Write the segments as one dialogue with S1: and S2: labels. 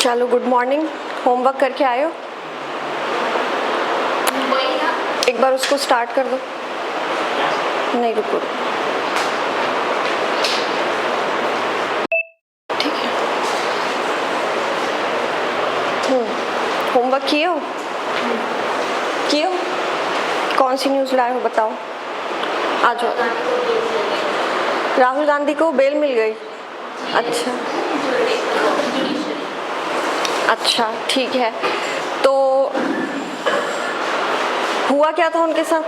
S1: चलो good morning. Homework करके आए हो? एक बार उसको स्टार्ट कर दो। नहीं रुको, ठीक है। होमवर्क किए हो? किए हो? कौन सी न्यूज़ लाए हो बताओ। आ जाओ। राहुल गांधी को बेल मिल गई। अच्छा ठीक है। तो हुआ क्या था उनके साथ?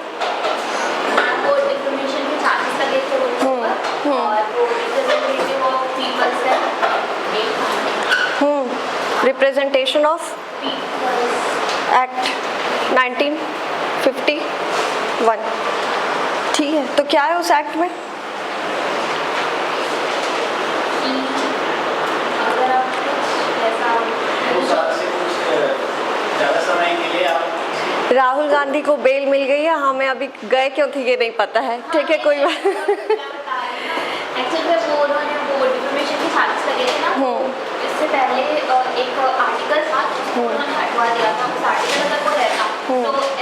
S1: Representation of act 1951। ठीक है, तो क्या है उस एक्ट में? राहुल गांधी को बेल मिल गई है, हमें अभी गए क्यों थे ये नहीं पता है। ठीक है, कोई बात।
S2: इससे पहले एक आर्टिकल था उन्होंने हटवा दिया था। उस आर्टिकल अगर वो रहता तो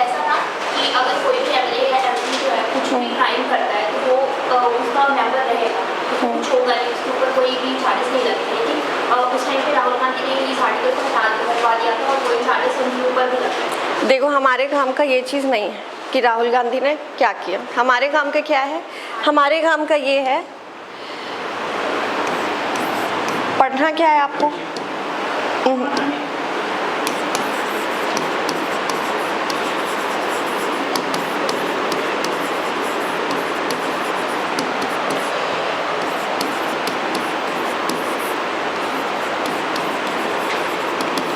S2: ऐसा था कि अगर कोई भी एमएलए या एमपी जो है कुछ भी क्राइम करता है तो वो उसका मेंबर रहेगा, कुछ होगा नहीं, उसके ऊपर कोई भी चार्जेस नहीं लगते। लेकिन उस टाइम पे राहुल गांधी ने इस आर्टिकल को हटवा दिया था और कोई चार्जेस उनके ऊपर भी लगते।
S1: देखो, हमारे काम का ये चीज़ नहीं है कि राहुल गांधी ने क्या किया। हमारे काम का क्या है? हमारे काम का ये है, पढ़ना क्या है आपको?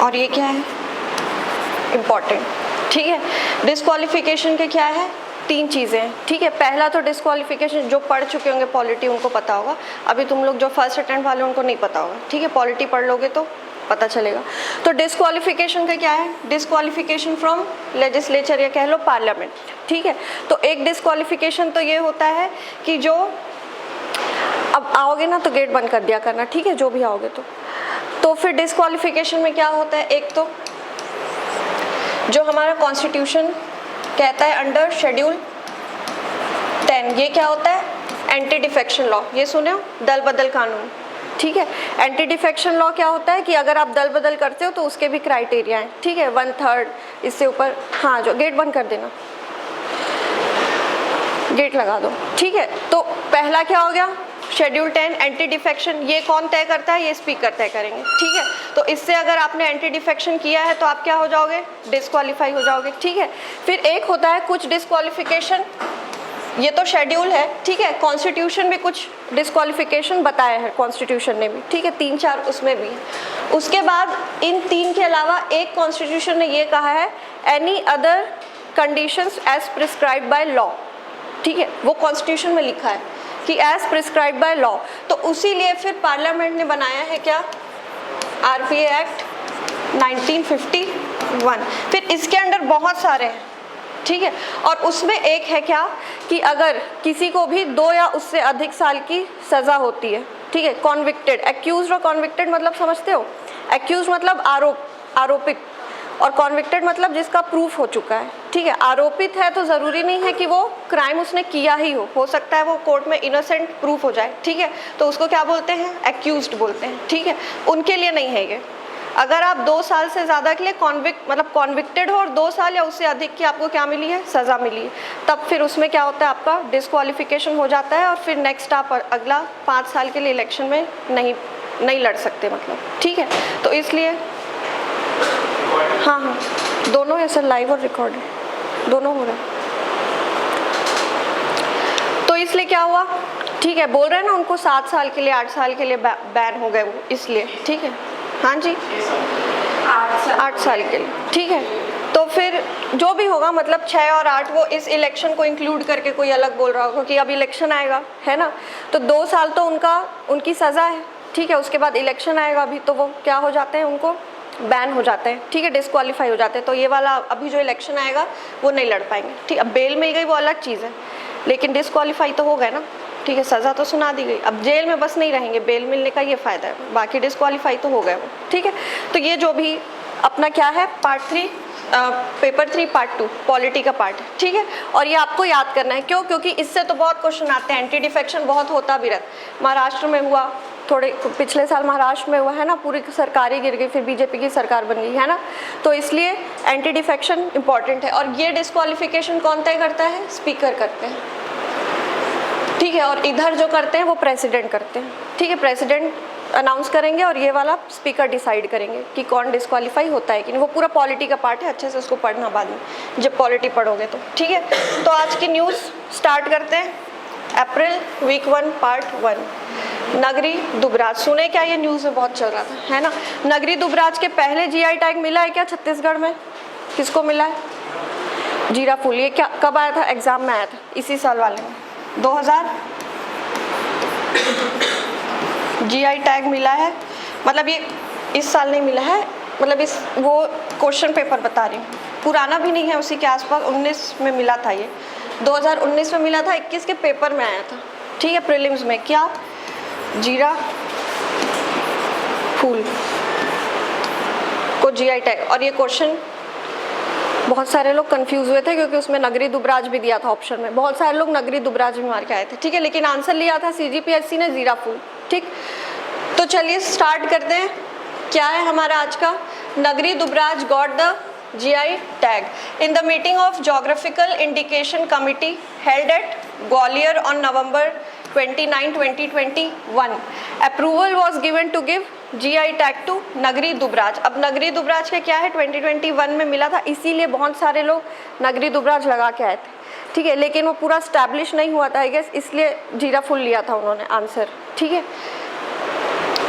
S1: और ये क्या है? इम्पॉर्टेंट। ठीक है, डिस्क्वालिफिकेशन के क्या है? 3 चीज़ें हैं। ठीक है, पहला तो डिस्क्वालिफिकेशन जो पढ़ चुके होंगे पॉलिटी उनको पता होगा। अभी तुम लोग जो फर्स्ट अटेम्प्ट वाले उनको नहीं पता होगा। ठीक है, पॉलिटी पढ़ लोगे तो पता चलेगा। तो डिस्क्वालिफिकेशन का क्या है? डिस्क्वालिफिकेशन फ्रॉम लेजिस्लेचर या कह लो पार्लियामेंट। ठीक है, तो एक डिस्क्वालिफिकेशन तो ये होता है कि जो अब आओगे ना तो गेट बंद कर दिया करना। ठीक है, जो भी आओगे तो फिर डिस्क्वालिफिकेशन में क्या होता है? एक तो जो हमारा कॉन्स्टिट्यूशन कहता है अंडर शेड्यूल 10, ये क्या होता है? Anti defection law. ये सुने हो? दल बदल कानून। ठीक है, एंटी डिफेक्शन लॉ क्या होता है कि अगर आप दल बदल करते हो तो उसके भी क्राइटेरिया हैं। ठीक है, 1/3 इससे ऊपर। हाँ, जो गेट बंद कर देना, गेट लगा दो। ठीक है, तो पहला क्या हो गया? Schedule 10 anti defection. ये कौन तय करता है? ये स्पीकर तय करेंगे। ठीक है, तो इससे अगर आपने एंटी डिफेक्शन किया है तो आप क्या हो जाओगे? डिस्क्वालीफाई हो जाओगे। ठीक है, फिर एक होता है कुछ डिस्क्वालिफिकेशन, ये तो शेड्यूल है। ठीक है, कॉन्स्टिट्यूशन में कुछ डिस्क्वालिफिकेशन बताया है कॉन्स्टिट्यूशन ने भी। ठीक है, 3-4 उसमें भी है। उसके बाद इन 3 के अलावा एक कॉन्स्टिट्यूशन ने ये कहा है any other conditions as prescribed by law. ठीक है, वो कॉन्स्टिट्यूशन में लिखा है कि एज प्रिस्क्राइब्ड बाय लॉ। तो उसी लिए फिर पार्लियामेंट ने बनाया है क्या? RPA act 1951। फिर इसके अंदर बहुत सारे हैं। ठीक है, और उसमें एक है क्या कि अगर किसी को भी 2 या उससे अधिक साल की सज़ा होती है। ठीक है, कॉन्विक्टेड, एक्यूज और कॉन्विक्टेड मतलब समझते हो? एक्यूज मतलब आरोपित, और कॉन्विक्टेड मतलब जिसका प्रूफ हो चुका है। ठीक है, आरोपित है तो ज़रूरी नहीं है कि वो क्राइम उसने किया ही हो सकता है वो कोर्ट में इनोसेंट प्रूफ हो जाए। ठीक है, तो उसको क्या बोलते हैं? एक्यूज्ड बोलते हैं। ठीक है, उनके लिए नहीं है ये। अगर आप 2 साल से ज़्यादा के लिए कॉन्विक्टेड हो और 2 साल या उससे अधिक की आपको क्या मिली है? सज़ा मिली है, तब फिर उसमें क्या होता है? आपका डिस्क्वालिफिकेशन हो जाता है और फिर नेक्स्ट आप अगला 5 साल के लिए इलेक्शन में नहीं लड़ सकते मतलब। ठीक है, तो इसलिए हाँ, दोनों है सर, लाइव और रिकॉर्डेड दोनों हो रहे हैं। तो इसलिए क्या हुआ? ठीक है, बोल रहे हैं ना उनको 7 साल के लिए 8 साल के लिए बैन हो गए वो, इसलिए। ठीक है, हाँ जी, 8 साल के लिए। ठीक है, तो फिर जो भी होगा मतलब 6 और 8 वो इस इलेक्शन को इंक्लूड करके कोई अलग बोल रहा होगा कि अब इलेक्शन आएगा, है ना? तो 2 साल तो उनकी सज़ा है। ठीक है, उसके बाद इलेक्शन आएगा अभी, तो वो क्या हो जाते हैं? उनको बैन हो जाते हैं। ठीक है, डिस्क्वालीफाई हो जाते हैं। तो ये वाला अभी जो इलेक्शन आएगा वो नहीं लड़ पाएंगे। ठीक, अब बेल मिल गई वो अलग चीज़ है, लेकिन डिस्क्वालीफाई तो हो गए ना। ठीक है, सज़ा तो सुना दी गई, अब जेल में बस नहीं रहेंगे, बेल मिलने का ये फ़ायदा है, बाकी डिस्क्वालीफाई तो हो गए वो। ठीक है, तो ये जो भी अपना क्या है पार्ट 3 पेपर 3 पार्ट 2 पॉलिटी का पार्ट है। ठीक है, और ये आपको याद करना है, क्यों? क्योंकि इससे तो बहुत क्वेश्चन आते हैं, एंटी डिफेक्शन बहुत होता भी रहता है। महाराष्ट्र में हुआ, थोड़े पिछले साल महाराष्ट्र में हुआ है ना, पूरी सरकारें गिर गई, फिर बीजेपी की सरकार बन गई है ना, तो इसलिए एंटी डिफेक्शन इंपॉर्टेंट है। और ये डिस्क्वालिफिकेशन कौन तय करता है? स्पीकर करते हैं। ठीक है, और इधर जो करते हैं वो प्रेसिडेंट करते हैं। ठीक है, प्रेसिडेंट अनाउंस करेंगे और ये वाला स्पीकर डिसाइड करेंगे कि कौन डिस्क्वालीफाई होता है कि नहीं। वो पूरा पॉलिटी का पार्ट है, अच्छे से उसको पढ़ना बाद में जब पॉलिटी पढ़ोगे तो। ठीक है, तो आज की न्यूज़ स्टार्ट करते हैं। अप्रैल वीक 1 पार्ट 1। नगरी दुबराज, सुने क्या? ये न्यूज़ में बहुत चल रहा था, है ना। नगरी दुबराज के पहले जीआई टैग मिला है क्या छत्तीसगढ़ में? किसको मिला है? जीरा फूल। ये क्या कब आया था? एग्जाम में आया था इसी साल वाले में, 2000 जीआई टैग मिला है, मतलब ये इस साल नहीं मिला है, मतलब इस वो क्वेश्चन पेपर बता रही हूँ, पुराना भी नहीं है, उसी के आसपास 19 में मिला था, ये 2019 में मिला था, 21 के पेपर में आया था। ठीक है, प्रीलिम्स में। क्या? जीरा फूल को जीआई टैग। और ये क्वेश्चन बहुत सारे लोग कंफ्यूज हुए थे क्योंकि उसमें नगरी दुबराज भी दिया था ऑप्शन में, बहुत सारे लोग नगरी दुबराज भी मार के आए थे। ठीक है, लेकिन आंसर लिया था सीजीपीएससी ने जीरा फूल। ठीक, तो चलिए स्टार्ट करते हैं। क्या है हमारा आज का? नगरी Dubraj got the GI tag in the meeting of Geographical Indication Committee held at Gwalior on November 29, 2021. Approval was given to give GI tag to नगरी दुबराज। अब नगरी दुबराज के क्या है 2021 में मिला था, इसीलिए बहुत सारे लोग नगरी दुबराज लगा के आए थे। ठीक है, लेकिन वो पूरा स्टैब्लिश नहीं हुआ था आई गेस, इसलिए जीरा फुल लिया था उन्होंने आंसर। ठीक है,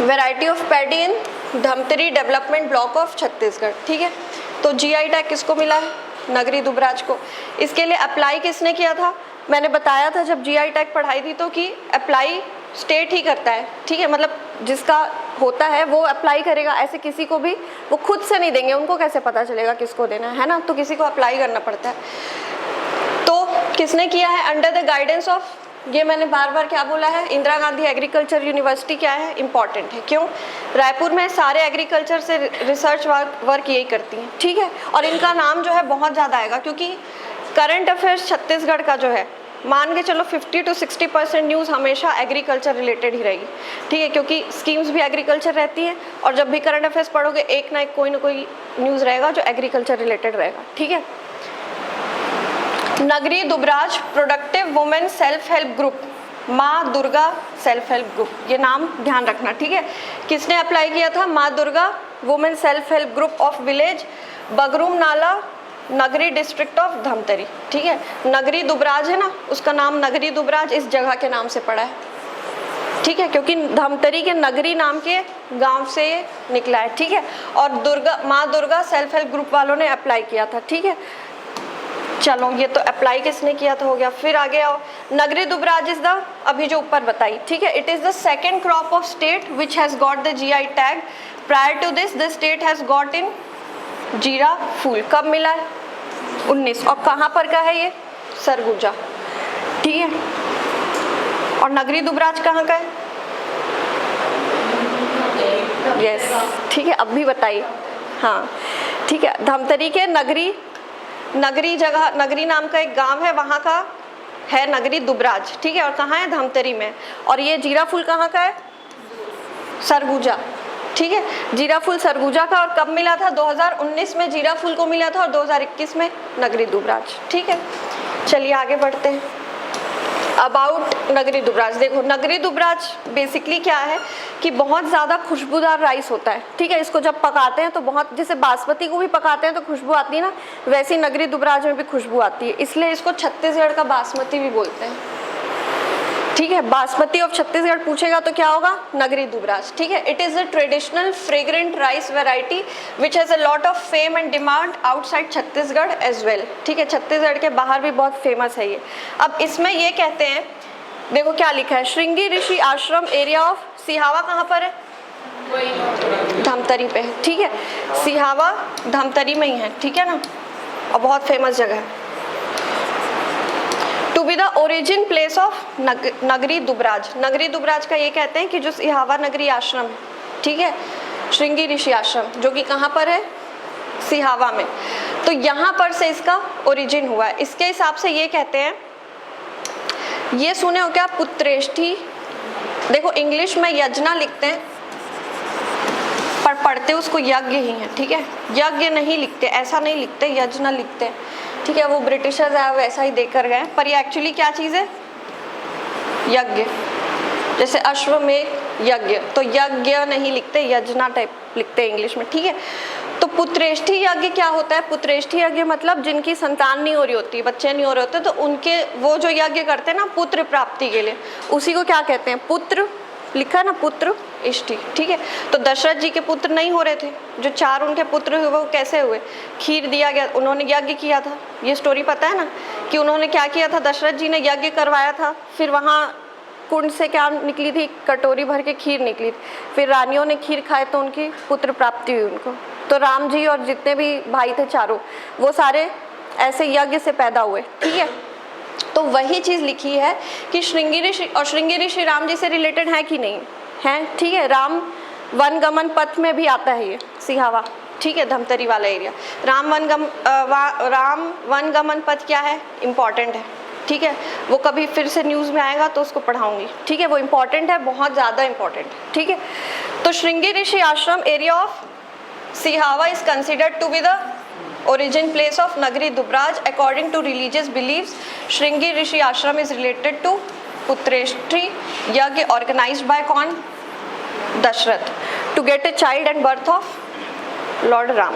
S1: variety of paddy in Dhamtari development block of Chhattisgarh. ठीक है, तो जीआई टैग किसको मिला है? नगरी दुबराज को। इसके लिए अप्लाई किसने किया था? मैंने बताया था जब जीआई टैग पढ़ाई थी तो कि अप्लाई स्टेट ही करता है। ठीक है, मतलब जिसका होता है वो अप्लाई करेगा, ऐसे किसी को भी वो खुद से नहीं देंगे, उनको कैसे पता चलेगा किसको देना है ना, तो किसी को अप्लाई करना पड़ता है। तो किसने किया है? अंडर द गाइडेंस ऑफ, ये मैंने बार बार क्या बोला है, इंदिरा गांधी एग्रीकल्चर यूनिवर्सिटी क्या है? इंपॉर्टेंट है। क्यों? रायपुर में सारे एग्रीकल्चर से रिसर्च वर्क यही करती हैं। ठीक है, और इनका नाम जो है बहुत ज़्यादा आएगा क्योंकि करंट अफेयर्स छत्तीसगढ़ का जो है, मान के चलो 50 to 60% न्यूज़ हमेशा एग्रीकल्चर रिलेटेड ही रहेगी। ठीक है, क्योंकि स्कीम्स भी एग्रीकल्चर रहती है और जब भी करंट अफेयर्स पढ़ोगे एक ना एक कोई ना कोई न्यूज़ रहेगा जो एग्रीकल्चर रिलेटेड रहेगा। ठीक है, नगरी Dubraj productive women self help group, माँ दुर्गा सेल्फ हेल्प ग्रुप, ये नाम ध्यान रखना। ठीक है, किसने अप्लाई किया था? Maa Durga women self help group of village Bagrum Nala, Nagri district of Dhamtari. ठीक है, नगरी दुबराज है ना, उसका नाम नगरी दुबराज इस जगह के नाम से पड़ा है। ठीक है, क्योंकि धमतरी के नगरी नाम के गांव से निकला है। ठीक है, और दुर्गा माँ दुर्गा सेल्फ हेल्प ग्रुप वालों ने अप्लाई किया था। ठीक है, चलो ये तो अप्लाई किसने किया था हो गया। फिर आगे आओ, नगरी दुबराज इज द, अभी जो ऊपर बताई। ठीक है, it is the second crop of state which has got the GI tag. Prior to this the state has got in Jeeraphool. कब मिला है? 19। और कहाँ पर का है ये? सरगुजा। ठीक है, और नगरी दुबराज कहाँ का है? यस, ठीक है, अब भी बताइए। हाँ, ठीक है, धमतरी के नगरी जगह, नगरी नाम का एक गांव है, वहाँ का है नगरी दुबराज। ठीक है, और कहाँ है? धमतरी में। और ये जीरा फूल कहाँ का है? सरगुजा। ठीक है, जीरा फूल सरगुजा का। और कब मिला था? 2019 में जीरा फूल को मिला था और 2021 में नगरी दुबराज। ठीक है, चलिए आगे बढ़ते हैं। अबाउट नगरी दुबराज, देखो नगरी दुबराज बेसिकली क्या है कि बहुत ज़्यादा खुशबूदार राइस होता है। ठीक है, इसको जब पकाते हैं तो बहुत, जैसे बासमती को भी पकाते हैं तो खुशबू आती है ना, वैसी नगरी दुबराज में भी खुशबू आती है, इसलिए इसको छत्तीसगढ़ का बासमती भी बोलते हैं। ठीक है, बासमती ऑफ छत्तीसगढ़ पूछेगा तो क्या होगा? नगरी दुबराज। ठीक है, it is a traditional fragrant rice variety which has a lot of fame and demand outside Chhattisgarh as well. ठीक है, छत्तीसगढ़ के बाहर भी बहुत फेमस है ये। अब इसमें ये कहते हैं, देखो क्या लिखा है, श्रृंगी ऋषि आश्रम एरिया ऑफ सिहावा कहाँ पर है? धमतरी पे है। ठीक है, सिहावा धमतरी में ही है। ठीक है ना, और बहुत फेमस जगह है। To be the origin place of Nagri Dubraj. नगरी दुबराज का ये कहते हैं कि जो सिहावा नगरी आश्रम है, ठीक है, श्रृंगी ऋषि आश्रम, जो कि कहाँ पर है, सिहावा में, तो यहाँ पर से इसका ओरिजिन हुआ है। इसके हिसाब से ये कहते हैं, ये सुने हो क्या, पुत्रेष्ठी, देखो इंग्लिश में यजना लिखते हैं पर पढ़ते उसको यज्ञ ही है, ठीक है, यज्ञ नहीं लिखते, ऐसा नहीं लिखते, यजना लिखते हैं, ठीक है, वो ब्रिटिशर्स है वैसा ही देकर गए, पर ये एक्चुअली क्या चीज़ है, यज्ञ, जैसे अश्वमेध यज्ञ, तो यज्ञ नहीं लिखते, यजना टाइप लिखते हैं इंग्लिश में, ठीक है। तो पुत्रेष्ठी यज्ञ क्या होता है, पुत्रेष्ठी यज्ञ मतलब जिनकी संतान नहीं हो रही होती, बच्चे नहीं हो रहे होते, तो उनके वो जो यज्ञ करते हैं ना पुत्र प्राप्ति के लिए, उसी को क्या कहते हैं, पुत्र, लिखा ना पुत्र इष्टि, ठीक है। तो दशरथ जी के पुत्र नहीं हो रहे थे, जो 4 उनके पुत्र हुए वो कैसे हुए, खीर दिया गया, उन्होंने यज्ञ किया था, ये स्टोरी पता है ना, कि उन्होंने क्या किया था, दशरथ जी ने यज्ञ करवाया था, फिर वहाँ कुंड से क्या निकली थी, कटोरी भर के खीर निकली थी, फिर रानियों ने खीर खाए तो उनकी पुत्र प्राप्ति हुई उनको। तो राम जी और जितने भी भाई थे चारों, वो सारे ऐसे यज्ञ से पैदा हुए, ठीक है। तो वही चीज़ लिखी है कि श्रृंगी ऋषि, और श्रृंगी ऋषि राम जी से रिलेटेड है कि नहीं है, ठीक है, राम वन गमन पथ में भी आता है ये सिहावा, ठीक है, धमतरी वाला एरिया। राम वन गमन पथ क्या है, इम्पॉर्टेंट है, ठीक है, वो कभी फिर से न्यूज़ में आएगा तो उसको पढ़ाऊंगी, ठीक है, वो इम्पॉर्टेंट है, बहुत ज़्यादा इम्पॉर्टेंट है, ठीक है। तो श्रृंगी ऋषि आश्रम area of Sihawa is considered to be the origin place of Nagari Dubraj. According to religious beliefs, Shringi Rishi Ashram is related to Putreshthi Yagya organized by कौन, Dasharath, to get a child and birth of Lord Ram,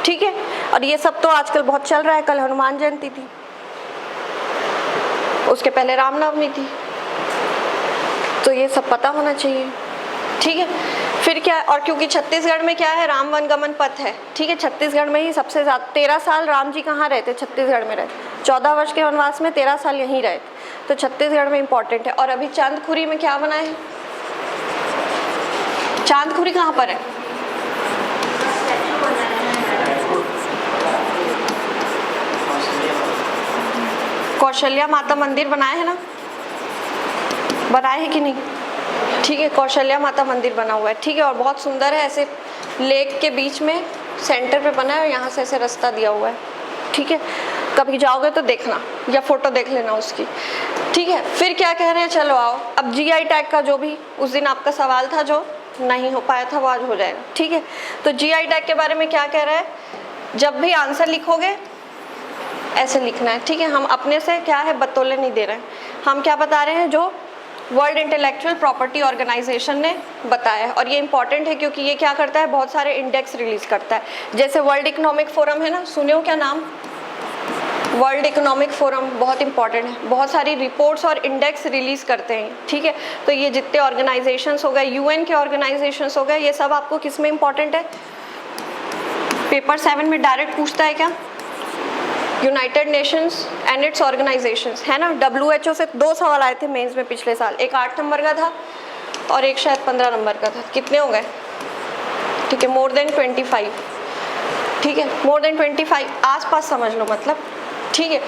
S1: ठीक है। और ये सब तो आजकल बहुत चल रहा है, कल हनुमान जयंती थी, उसके पहले रामनवमी थी, तो ये सब पता होना चाहिए, ठीक है। फिर क्या है, और क्योंकि छत्तीसगढ़ में क्या है, राम वन गमन पथ है, ठीक है, छत्तीसगढ़ में ही सबसे ज़्यादा 13 साल राम जी कहाँ रहते, छत्तीसगढ़ में रहते, 14 वर्ष के वनवास में 13 साल यहीं रहे, तो छत्तीसगढ़ में इम्पॉर्टेंट है। और अभी चांदखुरी में क्या बना है, चांदखुरी कहाँ पर है, कौशल्या माता मंदिर बनाए है ना, बनाए है कि नहीं, ठीक है, कौशल्या माता मंदिर बना हुआ है, ठीक है, और बहुत सुंदर है, ऐसे लेक के बीच में सेंटर पे बना है, और यहाँ से ऐसे रास्ता दिया हुआ है, ठीक है, कभी जाओगे तो देखना या फोटो देख लेना उसकी, ठीक है। फिर क्या कह रहे हैं, चलो आओ, अब GI टैग का जो भी उस दिन आपका सवाल था जो नहीं हो पाया था वो आज हो जाएगा, ठीक है। तो GI टैग के बारे में क्या कह रहा है, जब भी आंसर लिखोगे ऐसे लिखना है, ठीक है, हम अपने से क्या है बतौले नहीं दे रहे हैं, हम क्या बता रहे हैं जो वर्ल्ड इंटेलेक्चुअल प्रॉपर्टी ऑर्गेनाइजेशन ने बताया है। और ये इंपॉर्टेंट है क्योंकि ये क्या करता है, बहुत सारे इंडेक्स रिलीज करता है, जैसे वर्ल्ड इकोनॉमिक फोरम है ना, सुने हो क्या नाम, वर्ल्ड इकोनॉमिक फोरम बहुत इंपॉर्टेंट है, बहुत सारी रिपोर्ट्स और इंडेक्स रिलीज करते हैं, ठीक है। तो ये जितने ऑर्गेनाइजेशंस हो गए, UN के ऑर्गेनाइजेशंस हो गए, ये सब आपको किस में इंपॉर्टेंट है, पेपर 7 में डायरेक्ट पूछता है क्या, United Nations and it's organisations, है ना। WHO से 2 सवाल आए थे मेंस में पिछले साल, एक 8 नंबर का था और एक शायद 15 नंबर का था, कितने हो गए, ठीक है, मोर देन 25, ठीक है, मोर देन 25 आसपास समझ लो मतलब, ठीक है,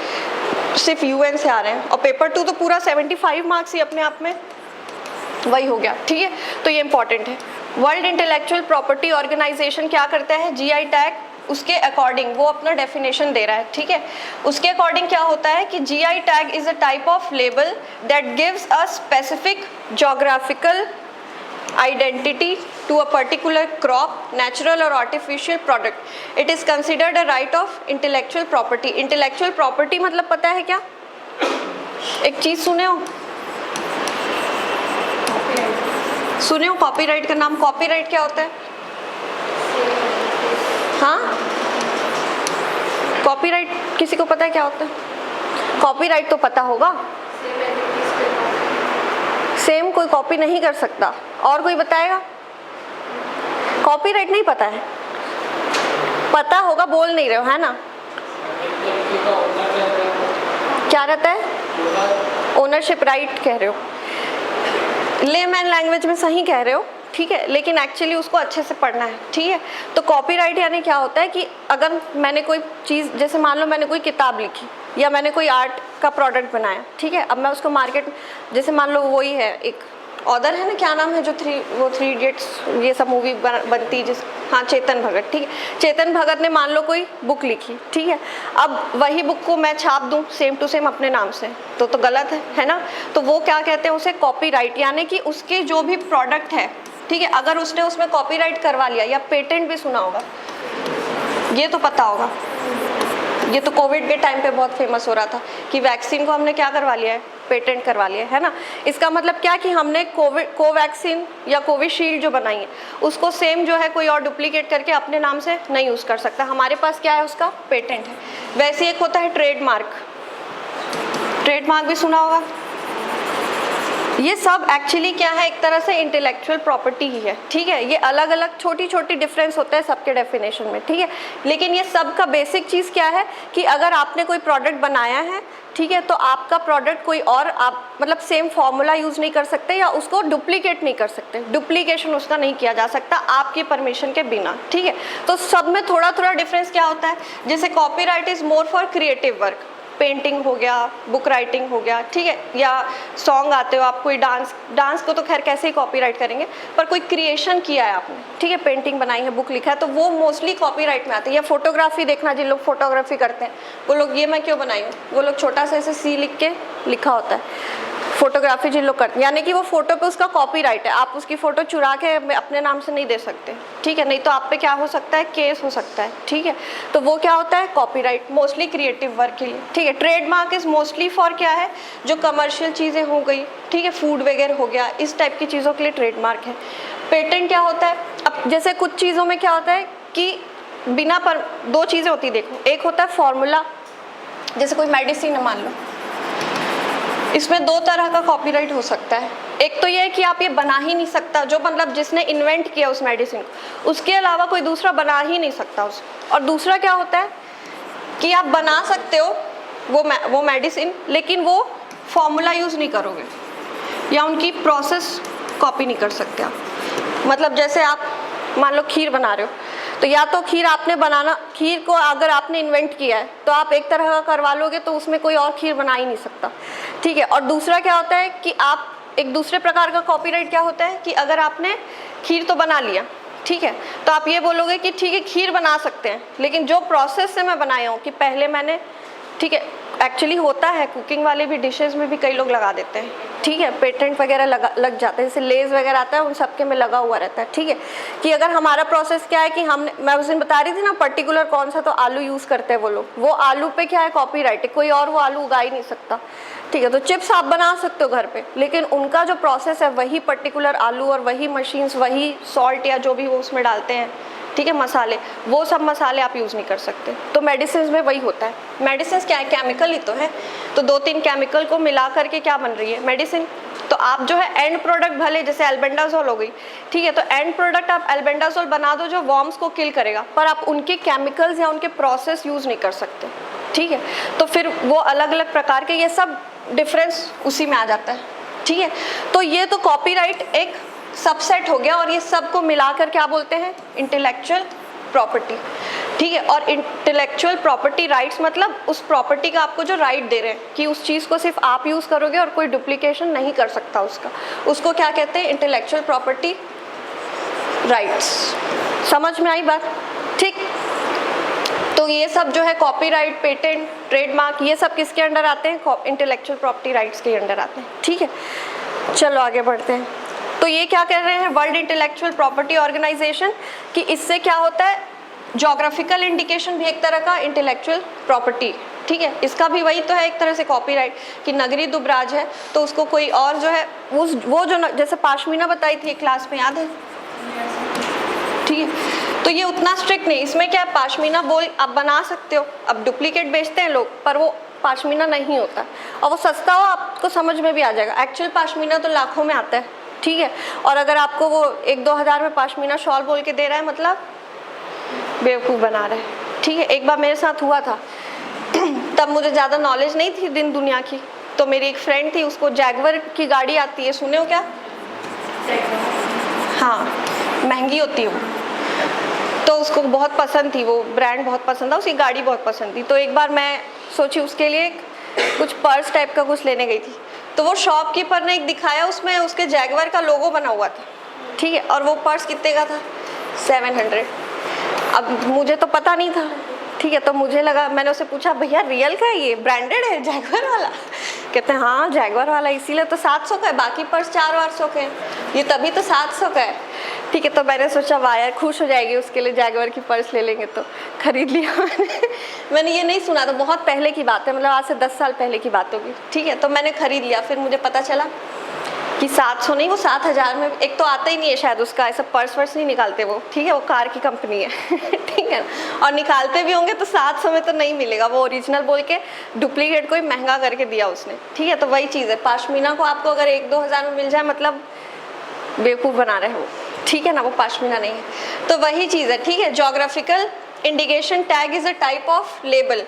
S1: सिर्फ UN से आ रहे हैं। और पेपर 2 तो पूरा 75 मार्क्स ही अपने आप में वही हो गया, ठीक है। तो ये इंपॉर्टेंट है। वर्ल्ड इंटेलेक्चुअल प्रॉपर्टी ऑर्गेनाइजेशन क्या करता है, GI टैग उसके अकॉर्डिंग वो अपना डेफिनेशन दे रहा है, ठीक है। उसके अकॉर्डिंग क्या होता है कि GI tag is a type of label that gives a specific geographical identity to a particular crop, natural or artificial product. It is considered a right of intellectual property. Intellectual property मतलब पता है क्या, एक चीज सुने हो, सुने हो कॉपीराइट का नाम, कॉपीराइट क्या होता है, हाँ, कॉपीराइट किसी को पता है क्या होता है, कॉपीराइट तो पता होगा, सेम कोई कॉपी नहीं कर सकता, और कोई बताएगा, कॉपीराइट नहीं पता है, पता होगा बोल नहीं रहे हो, है ना, क्या रहता है, ओनरशिप राइट कह रहे हो, लेमैन लैंग्वेज में सही कह रहे हो, ठीक है, लेकिन एक्चुअली उसको अच्छे से पढ़ना है, ठीक है। तो कॉपीराइट यानी क्या होता है कि अगर मैंने कोई चीज़, जैसे मान लो मैंने कोई किताब लिखी, या मैंने कोई आर्ट का प्रोडक्ट बनाया, ठीक है, अब मैं उसको मार्केट, जैसे मान लो वही है एक ऑदर है ना, क्या नाम है जो थ्री इडियट्स ये सब मूवी बनती जिस, हाँ चेतन भगत, ठीक है, चेतन भगत ने मान लो कोई बुक लिखी, ठीक है, अब वही बुक को मैं छाप दूँ सेम टू सेम अपने नाम से तो गलत है ना। तो वो क्या कहते हैं उसे कॉपीराइट, यानी कि उसके जो भी प्रोडक्ट है, ठीक है, अगर उसने उसमें कॉपीराइट करवा लिया, या पेटेंट भी सुना होगा, ये तो पता होगा, ये तो कोविड के टाइम पे बहुत फेमस हो रहा था कि वैक्सीन को हमने क्या करवा लिया है, पेटेंट करवा लिया है ना। इसका मतलब क्या कि हमने कोवैक्सीन या कोविशील्ड जो बनाई है उसको सेम जो है कोई और डुप्लीकेट करके अपने नाम से नहीं यूज़ कर सकता, हमारे पास क्या है, उसका पेटेंट है। वैसे एक होता है ट्रेडमार्क, ट्रेडमार्क भी सुना होगा। ये सब एक्चुअली क्या है, एक तरह से इंटेलेक्चुअल प्रॉपर्टी ही है, ठीक है। ये अलग अलग छोटी छोटी डिफरेंस होते हैं सबके डेफिनेशन में, ठीक है, लेकिन ये सब का बेसिक चीज़ क्या है कि अगर आपने कोई प्रोडक्ट बनाया है, ठीक है, तो आपका प्रोडक्ट कोई और आप मतलब सेम फॉर्मूला यूज़ नहीं कर सकते या उसको डुप्लीकेट नहीं कर सकते, डुप्लीकेशन उसका नहीं किया जा सकता आपकी परमिशन के बिना, ठीक है। तो सब में थोड़ा थोड़ा डिफरेंस क्या होता है, जैसे copyright is more for creative work, painting हो गया, बुक राइटिंग हो गया, ठीक है, या सॉन्ग आते हो आप, कोई डांस को तो खैर कैसे ही कॉपीराइट करेंगे, पर कोई क्रिएशन किया है आपने, ठीक है, पेंटिंग बनाई है, बुक लिखा है, तो वो मोस्टली कॉपीराइट में आते हैं। या फोटोग्राफी देखना, जिन लोग फोटोग्राफी करते हैं वो लोग, ये मैं क्यों बनाई हूँ, वो लोग छोटा सा ऐसे सी लिख के लिखा होता है, फोटोग्राफी जिन लोग करते हैं, यानी कि वो फोटो पे उसका कॉपीराइट है, आप उसकी फ़ोटो चुरा के अपने नाम से नहीं दे सकते, ठीक है, नहीं तो आप पे क्या हो सकता है, केस हो सकता है, ठीक है। तो वो क्या होता है, कॉपीराइट मोस्टली क्रिएटिव वर्क के लिए, ठीक है। ट्रेडमार्क इज़ मोस्टली फॉर क्या है, जो कमर्शियल चीज़ें हो गई, ठीक है, फूड वगैरह हो गया, इस टाइप की चीज़ों के लिए ट्रेडमार्क है। पेटेंट क्या होता है, अब जैसे कुछ चीज़ों में क्या होता है कि बिना पर दो चीज़ें होती है, देखो, एक होता है फॉर्मूला, जैसे कोई मेडिसिन है मान लो, इसमें दो तरह का कॉपीराइट हो सकता है। एक तो ये है कि आप ये बना ही नहीं सकता, जो मतलब जिसने इन्वेंट किया उस मेडिसिन को, उसके अलावा कोई दूसरा बना ही नहीं सकता उस। और दूसरा क्या होता है कि आप बना सकते हो वो मेडिसिन, लेकिन वो फॉर्मूला यूज़ नहीं करोगे या उनकी प्रोसेस कॉपी नहीं कर सकते आप। मतलब जैसे आप मान लो खीर बना रहे हो, तो या तो खीर आपने बनाना, खीर को अगर आपने इन्वेंट किया है तो आप एक तरह का करवा लोगे तो उसमें कोई और खीर बना ही नहीं सकता, ठीक है। और दूसरा क्या होता है कि आप एक दूसरे प्रकार का कॉपीराइट क्या होता है कि अगर आपने खीर तो बना लिया, ठीक है, तो आप ये बोलोगे कि ठीक है खीर बना सकते हैं, लेकिन जो प्रोसेस से मैं बनाया हूँ कि पहले मैंने, ठीक है, एक्चुअली होता है कुकिंग वाले भी डिशेस में भी कई लोग लगा देते हैं, ठीक है, पेटेंट वगैरह लग जाते हैं, जैसे लेज वगैरह आता है उन सबके में लगा हुआ रहता है, ठीक है, कि अगर हमारा प्रोसेस क्या है कि मैं उस दिन बता रही थी ना पर्टिकुलर कौन सा, तो आलू यूज़ करते हैं वो लोग, वो आलू पे क्या है कॉपीराइट है, कोई और वो आलू उगा ही नहीं सकता, ठीक है। तो चिप्स आप बना सकते हो घर पे, लेकिन उनका जो प्रोसेस है वही पर्टिकुलर आलू और वही मशीन्स, वही सॉल्ट या जो भी वो उसमें डालते हैं, ठीक है, मसाले, वो सब मसाले आप यूज़ नहीं कर सकते। तो मेडिसिन में वही होता है। मेडिसिन क्या है, केमिकल ही तो है, तो 2-3 केमिकल को मिला करके क्या बन रही है, मेडिसिन। तो आप जो है एंड प्रोडक्ट भले जैसे एल्बेंडाजोल हो गई, ठीक है, तो एंड प्रोडक्ट आप एल्बेंडाजोल बना दो जो वॉर्म्स को किल करेगा, पर आप उनके केमिकल्स या उनके प्रोसेस यूज़ नहीं कर सकते, ठीक है। तो फिर वो अलग अलग प्रकार के, ये सब डिफरेंस उसी में आ जाता है, ठीक है। तो ये तो कॉपीराइट एक सबसेट हो गया, और ये सब को मिलाकर क्या बोलते हैं, इंटेलेक्चुअल प्रॉपर्टी, ठीक है। और इंटेलेक्चुअल प्रॉपर्टी राइट्स मतलब उस प्रॉपर्टी का आपको जो राइट दे रहे हैं कि उस चीज़ को सिर्फ आप यूज़ करोगे और कोई डुप्लीकेशन नहीं कर सकता उसका, उसको क्या कहते हैं, इंटेलेक्चुअल प्रॉपर्टी राइट्स। समझ में आई बात, ठीक। तो ये सब जो है कॉपीराइट, पेटेंट, ट्रेडमार्क, ये सब किसके अंडर आते हैं, इंटेलेक्चुअल प्रॉपर्टी राइट्स के अंडर आते हैं, ठीक है। चलो आगे बढ़ते हैं। तो ये क्या कर रहे हैं, वर्ल्ड इंटेलेक्चुअल प्रॉपर्टी ऑर्गेनाइजेशन, कि इससे क्या होता है, ज्योग्राफिकल इंडिकेशन भी एक तरह का इंटेलेक्चुअल प्रॉपर्टी, ठीक है। इसका भी वही तो है एक तरह से कॉपीराइट, कि नगरी दुबराज है तो उसको कोई और जो है वो जो जैसे पाशमीना बताई थी क्लास में, याद है, ठीक है। तो ये उतना स्ट्रिक्ट नहीं, इसमें क्या है, पाशमीना बोल आप बना सकते हो, अब डुप्लीकेट बेचते हैं लोग, पर वो पाशमीना नहीं होता, और वो सस्ता हो, आपको समझ में भी आ जाएगा। एक्चुअल पाशमीना तो लाखों में आता है, ठीक है, और अगर आपको वो 1-2 हज़ार में पाशमीना शॉल बोल के दे रहा है, मतलब बेवकूफ़ बना रहा है, ठीक है। एक बार मेरे साथ हुआ था, तब मुझे ज़्यादा नॉलेज नहीं थी दिन दुनिया की, तो मेरी एक फ्रेंड थी, उसको जैगवर की गाड़ी आती है, सुने हो क्या, हाँ, महंगी होती है वो, तो तो उसको बहुत पसंद थी, वो ब्रांड बहुत पसंद था, उसकी गाड़ी बहुत पसंद थी। तो एक बार मैं सोची उसके लिए कुछ पर्स टाइप का कुछ लेने गई थी, तो वो शॉपकीपर ने एक दिखाया, उसमें उसके जैगवार का लोगो बना हुआ था, ठीक है, और वो पर्स कितने का था? 700। अब मुझे तो पता नहीं था, ठीक है, तो मुझे लगा, मैंने उससे पूछा भैया रियल का है ये, ब्रांडेड है जैगवार वाला? कहते हैं हाँ जैगवार वाला, इसीलिए तो 700 का है, बाकी पर्स 400 के हैं, ये तभी तो 700 का है। ठीक है, तो मैंने सोचा वाह यार खुश हो जाएगी, उसके लिए जैगवार की पर्स ले लेंगे, तो खरीद लिया मैंने ये नहीं सुना था, बहुत पहले की बात है, मतलब आज से 10 साल पहले की बात होगी, ठीक है। तो मैंने खरीद लिया, फिर मुझे पता चला कि 700 नहीं, वो 7000 में, एक तो आता ही नहीं है शायद उसका, ऐसा पर्स वर्स नहीं निकालते वो, ठीक है, वो कार की कंपनी है ठीक है, और निकालते भी होंगे तो 700 में तो नहीं मिलेगा, वो ओरिजिनल बोल के डुप्लीकेट को ही महंगा करके दिया उसने, ठीक है। तो वही चीज़ है, पाशमीना को आपको अगर 1-2 हज़ार में मिल जाए मतलब बेवकूफ़ बना रहे हो, ठीक है ना, वो पाशमीना नहीं है। तो वही चीज़ है, ठीक है। Geographical indication tag is a type of label,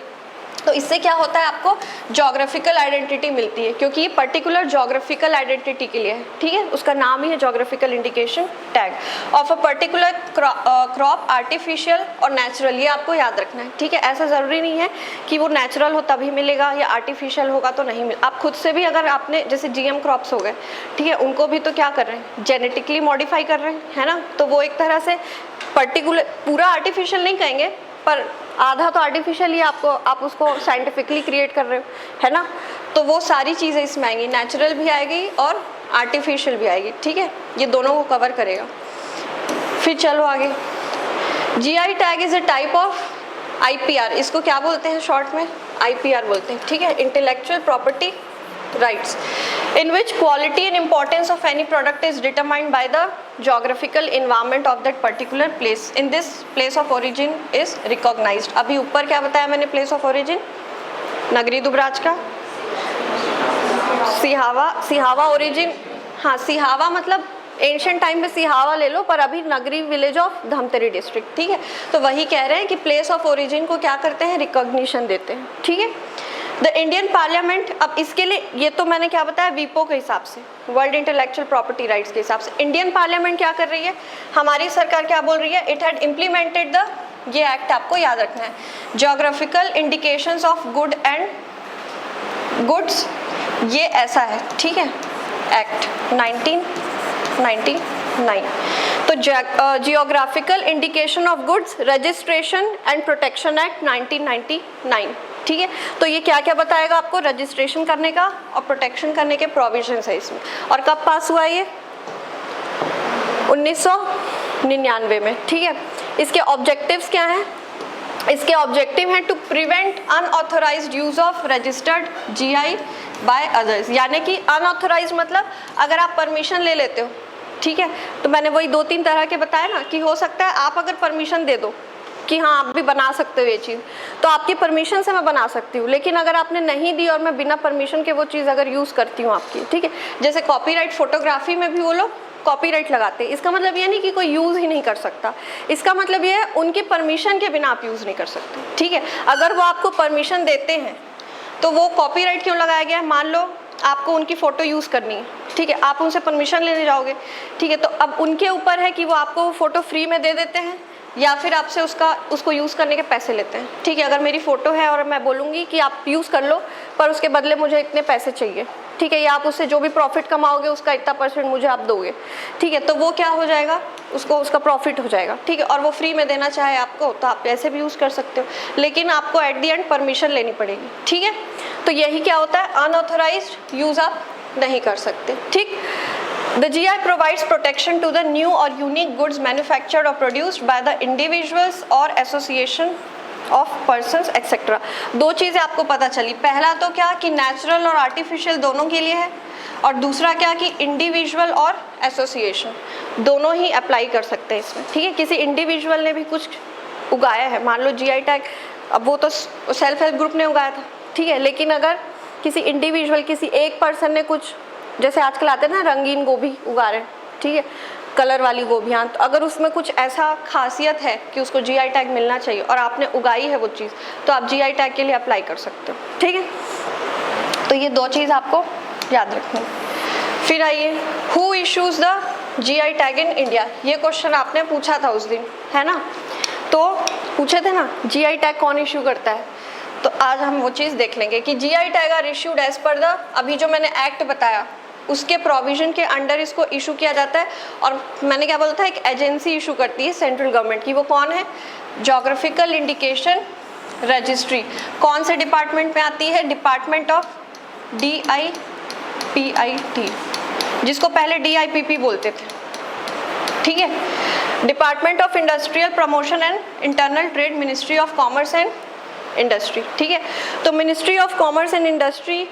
S1: तो इससे क्या होता है, आपको जोग्राफिकल आइडेंटिटी मिलती है, क्योंकि ये पर्टिकुलर जोग्राफिकल आइडेंटिटी के लिए है, ठीक है, उसका नाम ही है geographical indication tag of a particular crop, artificial और नेचुरल, ये आपको याद रखना है, ठीक है। ऐसा ज़रूरी नहीं है कि वो नेचुरल हो तभी मिलेगा या आर्टिफिशियल होगा तो नहीं मिले, आप खुद से भी अगर आपने, जैसे GM क्रॉप्स हो गए, ठीक है, उनको भी तो क्या कर रहे हैं, जेनेटिकली मॉडिफाई कर रहे हैं, है ना, तो वो एक तरह से पर्टिकुलर, पूरा आर्टिफिशियल नहीं कहेंगे पर आधा तो आर्टिफिशियल ही आपको, आप उसको साइंटिफिकली क्रिएट कर रहे हो, है ना, तो वो सारी चीज़ें इसमें आएंगी, नेचुरल भी आएगी और आर्टिफिशियल भी आएगी, ठीक है, ये दोनों को कवर करेगा। फिर चलो आगे, GI tag is a type of IPR, इसको क्या बोलते हैं शॉर्ट में, IPR बोलते हैं, ठीक है, intellectual property rights, in which quality and importance of any product is determined by the geographical environment of that particular place. In this, place of origin is recognized. अभी ऊपर क्या बताया मैंने, place of origin नगरी दुबराज का Sihawa origin, हाँ सिहावा मतलब ancient time में सिहावा ले लो, पर अभी नगरी विलेज ऑफ धमतरी डिस्ट्रिक्ट, ठीक है। तो वही कह रहे हैं कि प्लेस ऑफ ओरिजिन को क्या करते हैं, रिकॉग्निशन देते हैं, ठीक है। द इंडियन पार्लियामेंट, अब इसके लिए ये तो मैंने क्या बताया, वीपो के हिसाब से, वर्ल्ड इंटेलेक्चुअल प्रॉपर्टी राइट्स के हिसाब से, इंडियन पार्लियामेंट क्या कर रही है, हमारी सरकार क्या बोल रही है, इट हैड इम्प्लीमेंटेड द, ये एक्ट आपको याद रखना है, geographical indications of good and goods, ये ऐसा है, ठीक है, एक्ट 1999। तो geographical indication of goods registration and protection act 1999, ठीक है। तो ये क्या क्या बताएगा आपको, रजिस्ट्रेशन करने का और प्रोटेक्शन करने के प्रोविजंस है इसमें, और कब पास हुआ ये, 1999 में, ठीक है। इसके ऑब्जेक्टिव्स क्या हैं, इसके ऑब्जेक्टिव हैं to prevent unauthorized use of registered GI by others, यानी कि अनऑथोराइज्ड मतलब अगर आप परमिशन ले लेते हो, ठीक है, तो मैंने वही 2-3 तरह के बताया ना, कि हो सकता है आप अगर परमिशन दे दो कि हाँ आप भी बना सकते हो ये चीज़, तो आपकी परमिशन से मैं बना सकती हूँ, लेकिन अगर आपने नहीं दी और मैं बिना परमिशन के वो चीज़ अगर यूज़ करती हूँ आपकी, ठीक है, जैसे कॉपीराइट फोटोग्राफी में भी वो लोग कॉपीराइट लगाते हैं, इसका मतलब ये नहीं कि कोई यूज़ ही नहीं कर सकता, इसका मतलब ये है उनकी परमिशन के बिना आप यूज़ नहीं कर सकते, ठीक है। अगर वो आपको परमिशन देते हैं तो वो कॉपीराइट क्यों लगाया गया है, मान लो आपको उनकी फ़ोटो यूज़ करनी है, ठीक है, आप उनसे परमिशन लेने जाओगे, ठीक है, तो अब उनके ऊपर है कि वो आपको फ़ोटो फ्री में दे देते हैं या फिर आपसे उसको यूज़ करने के पैसे लेते हैं, ठीक है। अगर मेरी फ़ोटो है और मैं बोलूँगी कि आप यूज़ कर लो पर उसके बदले मुझे इतने पैसे चाहिए, ठीक है, या आप उससे जो भी प्रॉफिट कमाओगे उसका इतना % मुझे आप दोगे, ठीक है, तो वो क्या हो जाएगा, उसका प्रॉफिट हो जाएगा, ठीक है, और वो फ्री में देना चाहे आपको तो आप ऐसे भी यूज़ कर सकते हो, लेकिन आपको एट द एंड परमिशन लेनी पड़ेगी, ठीक है। तो यही क्या होता है, अनऑथोराइज्ड यूज़ आप नहीं कर सकते, ठीक। The GI provides protection to the new or unique goods manufactured or produced by the individuals or association of persons etc. 2 चीज़ें आपको पता चली, पहला तो क्या कि नेचुरल और आर्टिफिशियल दोनों के लिए है, और दूसरा क्या कि इंडिविजुअल और एसोसिएशन दोनों ही अप्लाई कर सकते हैं इसमें, ठीक है। किसी इंडिविजुअल ने भी कुछ उगाया है, मान लो GI टैग, अब वो तो सेल्फ हेल्प ग्रुप ने उगाया था, ठीक है, लेकिन अगर किसी इंडिविजुअल, किसी एक पर्सन ने कुछ, जैसे आजकल आते हैं ना रंगीन गोभी उगा रहे हैं, ठीक है, कलर वाली गोभियाँ, तो अगर उसमें कुछ ऐसा खासियत है कि उसको GI टैग मिलना चाहिए और आपने उगाई है वो चीज़, तो आप GI टैग के लिए अप्लाई कर सकते हो, ठीक है। तो ये 2 चीज़ आपको याद रखनी है। फिर आइए, who issues the GI tag in India, ये क्वेश्चन आपने पूछा था उस दिन, है ना। तो पूछे थे ना जीआई टैग कौन इशू करता है, तो आज हम वो चीज़ देख लेंगे कि GI tag are issued as per the, अभी जो मैंने एक्ट बताया उसके प्रोविजन के अंडर इसको इशू किया जाता है। और मैंने क्या बोला था, एक एजेंसी इशू करती है सेंट्रल गवर्नमेंट की, वो कौन है, ज्योग्राफिकल इंडिकेशन रजिस्ट्री। कौन से डिपार्टमेंट में आती है, डिपार्टमेंट ऑफ DIPIT, जिसको पहले DIPP बोलते थे, ठीक है। Department of industrial promotion and internal trade, ministry of commerce and industry, ठीक है। तो ministry of commerce and industry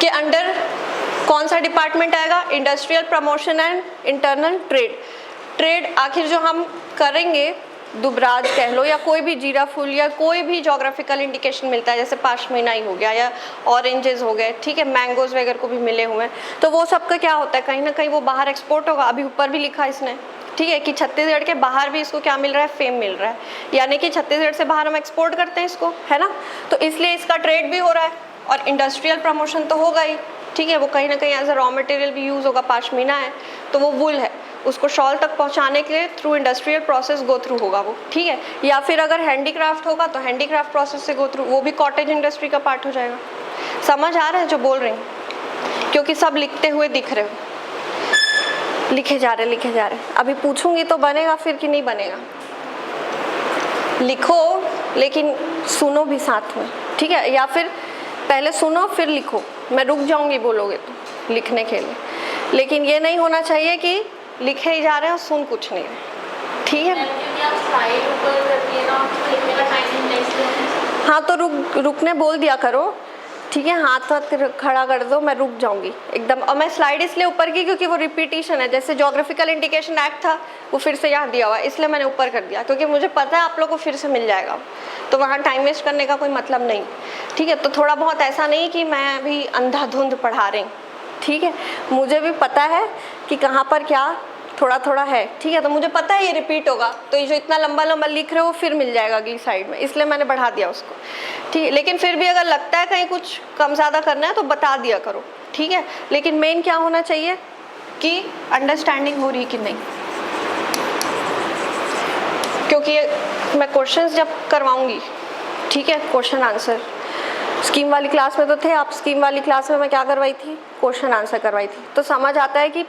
S1: के अंडर कौन सा डिपार्टमेंट आएगा, industrial promotion and internal trade. Trade आखिर जो हम करेंगे, दुबराज कह लो या कोई भी जीरा फूल या कोई भी जोग्राफिकल इंडिकेशन मिलता है, जैसे पाशमीना ही हो गया या ऑरेंजेस हो गए, ठीक है, मैंगोज वगैरह को भी मिले हुए हैं, तो वो सबका क्या होता है, कहीं ना कहीं वो बाहर एक्सपोर्ट होगा। अभी ऊपर भी लिखा इसने, ठीक है, कि छत्तीसगढ़ के बाहर भी इसको क्या मिल रहा है, फेम मिल रहा है, यानी कि छत्तीसगढ़ से बाहर हम एक्सपोर्ट करते हैं इसको, है ना। तो इसलिए इसका ट्रेड भी हो रहा है और इंडस्ट्रियल प्रमोशन तो होगा ही, ठीक है। वो कहीं ना कहीं एज अ रॉ मटेरियल भी यूज़ होगा, पाशमीना है तो वो वुल है, उसको शॉल तक पहुंचाने के लिए through industrial process go through होगा वो, ठीक है। या फिर अगर हैंडीक्राफ्ट होगा तो हैंडीक्राफ्ट प्रोसेस से गो थ्रू, वो भी कॉटेज इंडस्ट्री का पार्ट हो जाएगा। समझ आ रहा है जो बोल रही हूँ, क्योंकि सब लिखते हुए दिख रहे हो, लिखे जा रहे। अभी पूछूंगी तो बनेगा फिर कि नहीं बनेगा, लिखो लेकिन सुनो भी साथ में, ठीक है। या फिर पहले सुनो फिर लिखो, मैं रुक जाऊंगी बोलोगे तो लिखने के लिए, लेकिन ये नहीं होना चाहिए कि लिखे ही जा रहे हैं और सुन कुछ नहीं रहे, ठीक है। हाँ तो रुकने बोल दिया करो, ठीक है, हाथ खड़ा कर दो, मैं रुक जाऊंगी एकदम। और मैं स्लाइड इसलिए ऊपर की क्योंकि वो रिपीटिशन है, जैसे ज्योग्राफिकल इंडिकेशन एक्ट था वो फिर से यहाँ दिया हुआ है, इसलिए मैंने ऊपर कर दिया, क्योंकि मुझे पता है आप लोग को फिर से मिल जाएगा, तो वहाँ टाइम वेस्ट करने का कोई मतलब नहीं, ठीक है। तो थोड़ा बहुत ऐसा नहीं कि मैं भी अंधाधुंध पढ़ा रही, ठीक है, मुझे भी पता है कि कहाँ पर क्या थोड़ा थोड़ा है, ठीक है। तो मुझे पता है ये रिपीट होगा, तो ये जो इतना लंबा लंबा लिख रहे हो फिर मिल जाएगा अगली साइड में, इसलिए मैंने बढ़ा दिया उसको, ठीक है। लेकिन फिर भी अगर लगता है कहीं कुछ कम ज़्यादा करना है तो बता दिया करो, ठीक है। लेकिन मेन क्या होना चाहिए कि अंडरस्टैंडिंग हो रही कि नहीं, क्योंकि मैं क्वेश्चंस जब करवाऊंगी, ठीक है, क्वेश्चन आंसर स्कीम वाली क्लास में तो थे आप, स्कीम वाली क्लास में मैं क्या करवाई थी, क्वेश्चन आंसर करवाई थी, तो समझ आता है कि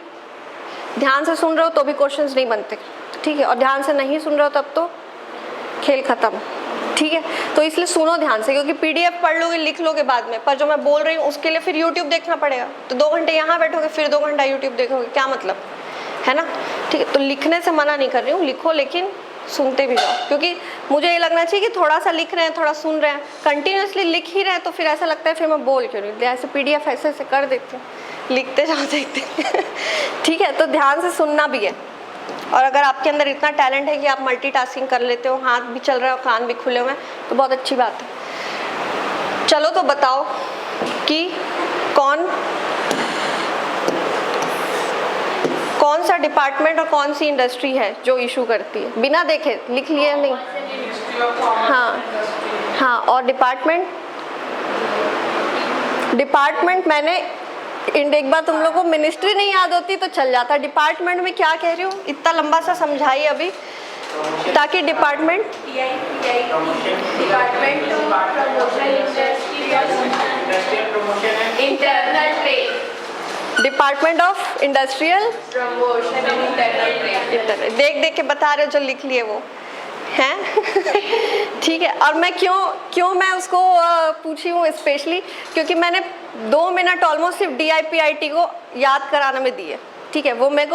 S1: ध्यान से सुन रहे हो तो भी क्वेश्चंस नहीं बनते, ठीक है, और ध्यान से नहीं सुन रहे हो तब तो खेल खत्म, ठीक है। तो इसलिए सुनो ध्यान से, क्योंकि PDF पढ़ लोगे लिख लोगे बाद में, पर जो मैं बोल रही हूँ उसके लिए फिर YouTube देखना पड़ेगा, तो 2 घंटे यहाँ बैठोगे फिर 2 घंटा YouTube देखोगे, क्या मतलब है ना, ठीक है। तो लिखने से मना नहीं कर रही हूँ, लिखो लेकिन सुनते भी जाओ, क्योंकि मुझे ये लगना चाहिए कि थोड़ा सा लिख रहे हैं थोड़ा सुन रहे हैं, कंटिन्यूसली लिख ही रहे हैं तो फिर ऐसा लगता है फिर मैं बोल क्यों नहीं, ऐसे PDF ऐसे ऐसे कर देती हूँ, लिखते जाओ देखते ठीक है। तो ध्यान से सुनना भी है, और अगर आपके अंदर इतना टैलेंट है कि आप मल्टीटास्किंग कर लेते हो, हाथ भी चल रहा है और कान भी खुले हुए हैं, तो बहुत अच्छी बात है। चलो तो बताओ कि कौन सा डिपार्टमेंट और कौन सी इंडस्ट्री है जो इशू करती है, बिना देखे लिख लिए नहीं, हाँ और डिपार्टमेंट मैंने एक बार तुम लोग को मिनिस्ट्री नहीं याद होती तो चल जाता, डिपार्टमेंट में क्या कह रही हूँ इतना लंबा सा समझाई अभी, ताकि department
S2: internal trade,
S1: department of industrial
S2: promotion and internal trade,
S1: देख के बता रहे हो जो लिख लिए वो हैं ठीक है। और मैं क्यों मैं उसको पूछी हूँ स्पेशली, क्योंकि मैंने 2 मिनट ऑलमोस्ट सिर्फ DIPIT को याद कराने में दिए, ठीक है। वो मैं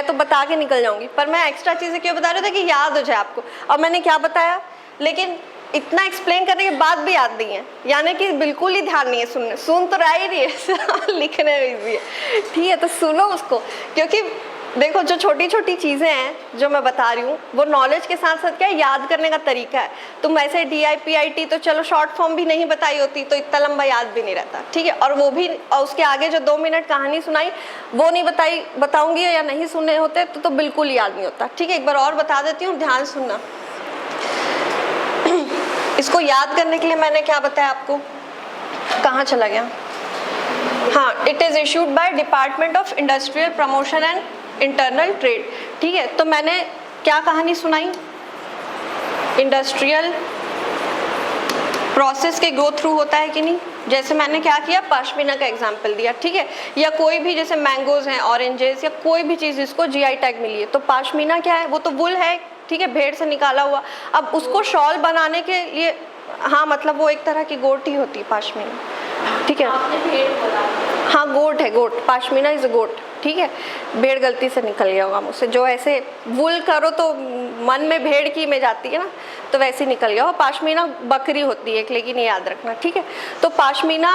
S1: तो बता के निकल जाऊंगी, पर मैं एक्स्ट्रा चीज़ें क्यों बता रही थी कि याद हो जाए आपको, और मैंने क्या बताया, लेकिन इतना एक्सप्लेन करने के बाद भी याद नहीं है, यानी कि बिल्कुल ही ध्यान नहीं है सुन तो रहा ही नहीं है लिखने में भी है, ठीक है। तो सुनो उसको, क्योंकि देखो जो छोटी छोटी चीज़ें हैं जो मैं बता रही हूँ वो नॉलेज के साथ साथ क्या याद करने का तरीका है। तुम ऐसे DIPIT तो चलो शॉर्ट फॉर्म भी नहीं बताई होती तो इतना लंबा याद भी नहीं रहता, ठीक है। और वो भी, और उसके आगे जो 2 मिनट कहानी सुनाई वो नहीं बताऊंगी या नहीं सुने होते तो बिल्कुल याद नहीं होता, ठीक है। एक बार और बता देती हूँ, ध्यान सुनना। इसको याद करने के लिए मैंने क्या बताया आपको, कहाँ चला गया, हाँ, it is issued by department of industrial promotion and internal trade, ठीक है। तो मैंने क्या कहानी सुनाई, इंडस्ट्रियल प्रोसेस के गो थ्रू होता है कि नहीं। जैसे मैंने क्या किया, पश्मीना का एग्जांपल दिया, ठीक है, या कोई भी जैसे मैंगोज हैं, ऑरेंजेस, या कोई भी चीज़ जिसको जीआई टैग मिली है, तो पश्मीना क्या है, वो तो वुल है, ठीक है, भेड़ से निकाला हुआ। अब उसको शॉल बनाने के लिए, हाँ मतलब वो एक तरह की गोट ही होती है पश्मीना, ठीक है।
S2: आपने भेड़ बोला,
S1: हाँ गोट है, गोट, पश्मीना इज गोट, ठीक है, भेड़ गलती से निकल गया होगा मुझसे, जो ऐसे वुल करो तो मन में भेड़ की इमेज आती है ना, तो वैसे ही निकल गया। और पश्मीना बकरी होती है, लेकिन ये याद रखना, ठीक है। तो पश्मीना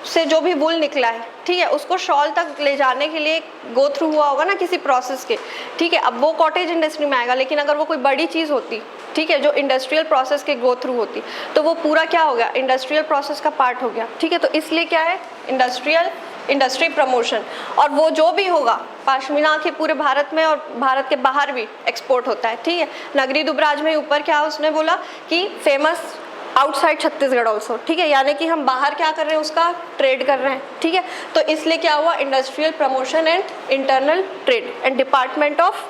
S1: से जो भी वुल निकला है, ठीक है, उसको शॉल तक ले जाने के लिए गो थ्रू हुआ होगा ना किसी प्रोसेस के, ठीक है। अब वो कॉटेज इंडस्ट्री में आएगा, लेकिन अगर वो कोई बड़ी चीज़ होती, ठीक है, जो इंडस्ट्रियल प्रोसेस के गो थ्रू होती, तो वो पूरा क्या हो गया, इंडस्ट्रियल प्रोसेस का पार्ट हो गया, ठीक है। तो इसलिए क्या है, इंडस्ट्री प्रमोशन। और वो जो भी होगा, पश्मीना के पूरे भारत में और भारत के बाहर भी एक्सपोर्ट होता है, ठीक है। नगरी दुबराज में ऊपर क्या उसने बोला कि फेमस आउटसाइड छत्तीसगढ़ ऑल्सो, ठीक है, यानी कि हम बाहर क्या कर रहे हैं, उसका ट्रेड कर रहे हैं, ठीक है। तो इसलिए क्या हुआ, industrial promotion and internal trade and department of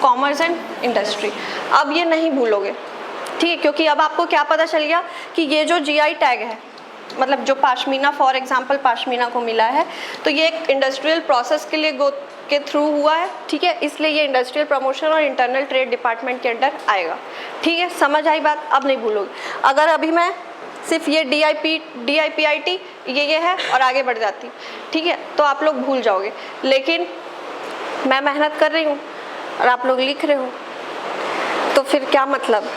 S1: commerce and industry. अब ये नहीं भूलोगे, ठीक है, क्योंकि अब आपको क्या पता चल गया कि ये जो जीआई टैग है, मतलब जो पश्मीना फॉर एग्जांपल पश्मीना को मिला है, तो ये एक इंडस्ट्रियल प्रोसेस के लिए के थ्रू हुआ है, ठीक है, इसलिए ये इंडस्ट्रियल प्रमोशन और इंटरनल ट्रेड डिपार्टमेंट के अंडर आएगा, ठीक है। समझ आई बात, अब नहीं भूलोगे। अगर अभी मैं सिर्फ ये DIPIT ये है और आगे बढ़ जाती, ठीक है, तो आप लोग भूल जाओगे। लेकिन मैं मेहनत कर रही हूँ और आप लोग लिख रहे हो, तो फिर क्या मतलब,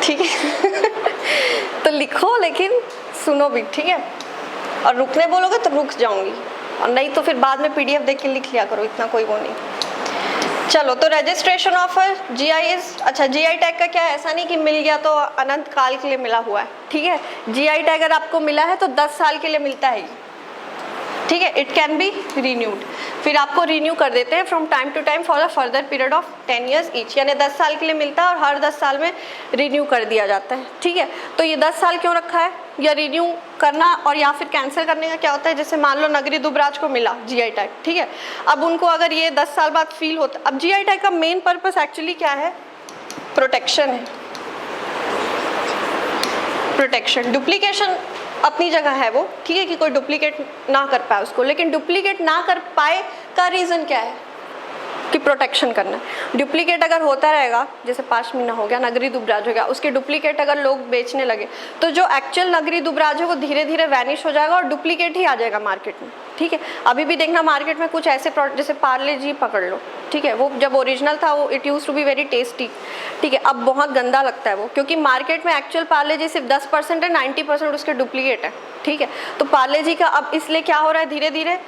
S1: ठीक है। तो लिखो लेकिन सुनो भी, ठीक है, और रुकने बोलोगे तो रुक जाऊंगी, और नहीं तो फिर बाद में PDF देख के लिख लिया करो, इतना कोई वो नहीं। चलो, तो रजिस्ट्रेशन ऑफ GI अच्छा, GI टैग का क्या है, ऐसा नहीं कि मिल गया तो अनंत काल के लिए मिला हुआ है, ठीक है। GI टैग अगर आपको मिला है तो 10 साल के लिए मिलता है, ठीक है। इट कैन बी रीन्यूड, फिर आपको रीन्यू कर देते हैं from time to time for the further period of 10 years each, यानी 10 साल के लिए मिलता है और हर 10 साल में रीन्यू कर दिया जाता है, ठीक है। तो ये 10 साल क्यों रखा है, या रीन्यू करना और या फिर कैंसिल करने का क्या होता है, जैसे मान लो नगरी दुबराज को मिला GI टैग, ठीक है, अब उनको अगर ये 10 साल बाद फील होता, अब GI टैग का मेन पर्पस एक्चुअली क्या है, प्रोटेक्शन है, प्रोटेक्शन। डुप्लीकेशन अपनी जगह है वो, ठीक है, कि कोई डुप्लीकेट ना कर पाए उसको, लेकिन डुप्लीकेट ना कर पाए का रीज़न क्या है, कि प्रोटेक्शन करना। डुप्लीकेट अगर होता रहेगा, जैसे पश्मीना हो गया, नगरी दुबराज हो गया, उसके डुप्लीकेट अगर लोग बेचने लगे, तो जो एक्चुअल नगरी दुबराज है वो धीरे धीरे वैनिश हो जाएगा और डुप्लीकेट ही आ जाएगा मार्केट में, ठीक है। अभी भी देखना मार्केट में कुछ ऐसे प्रोडक्ट, जैसे पार्ले जी पकड़ लो, ठीक है, वो जब ओरिजिनल था वो it use to be very tasty, ठीक है, अब बहुत गंदा लगता है वो, क्योंकि मार्केट में एक्चुअल पार्ले जी सिर्फ 10% है, 90% उसके डुप्लीकेट है, ठीक है। तो पार्ले जी का अब इसलिए क्या हो रहा है, धीरे धीरे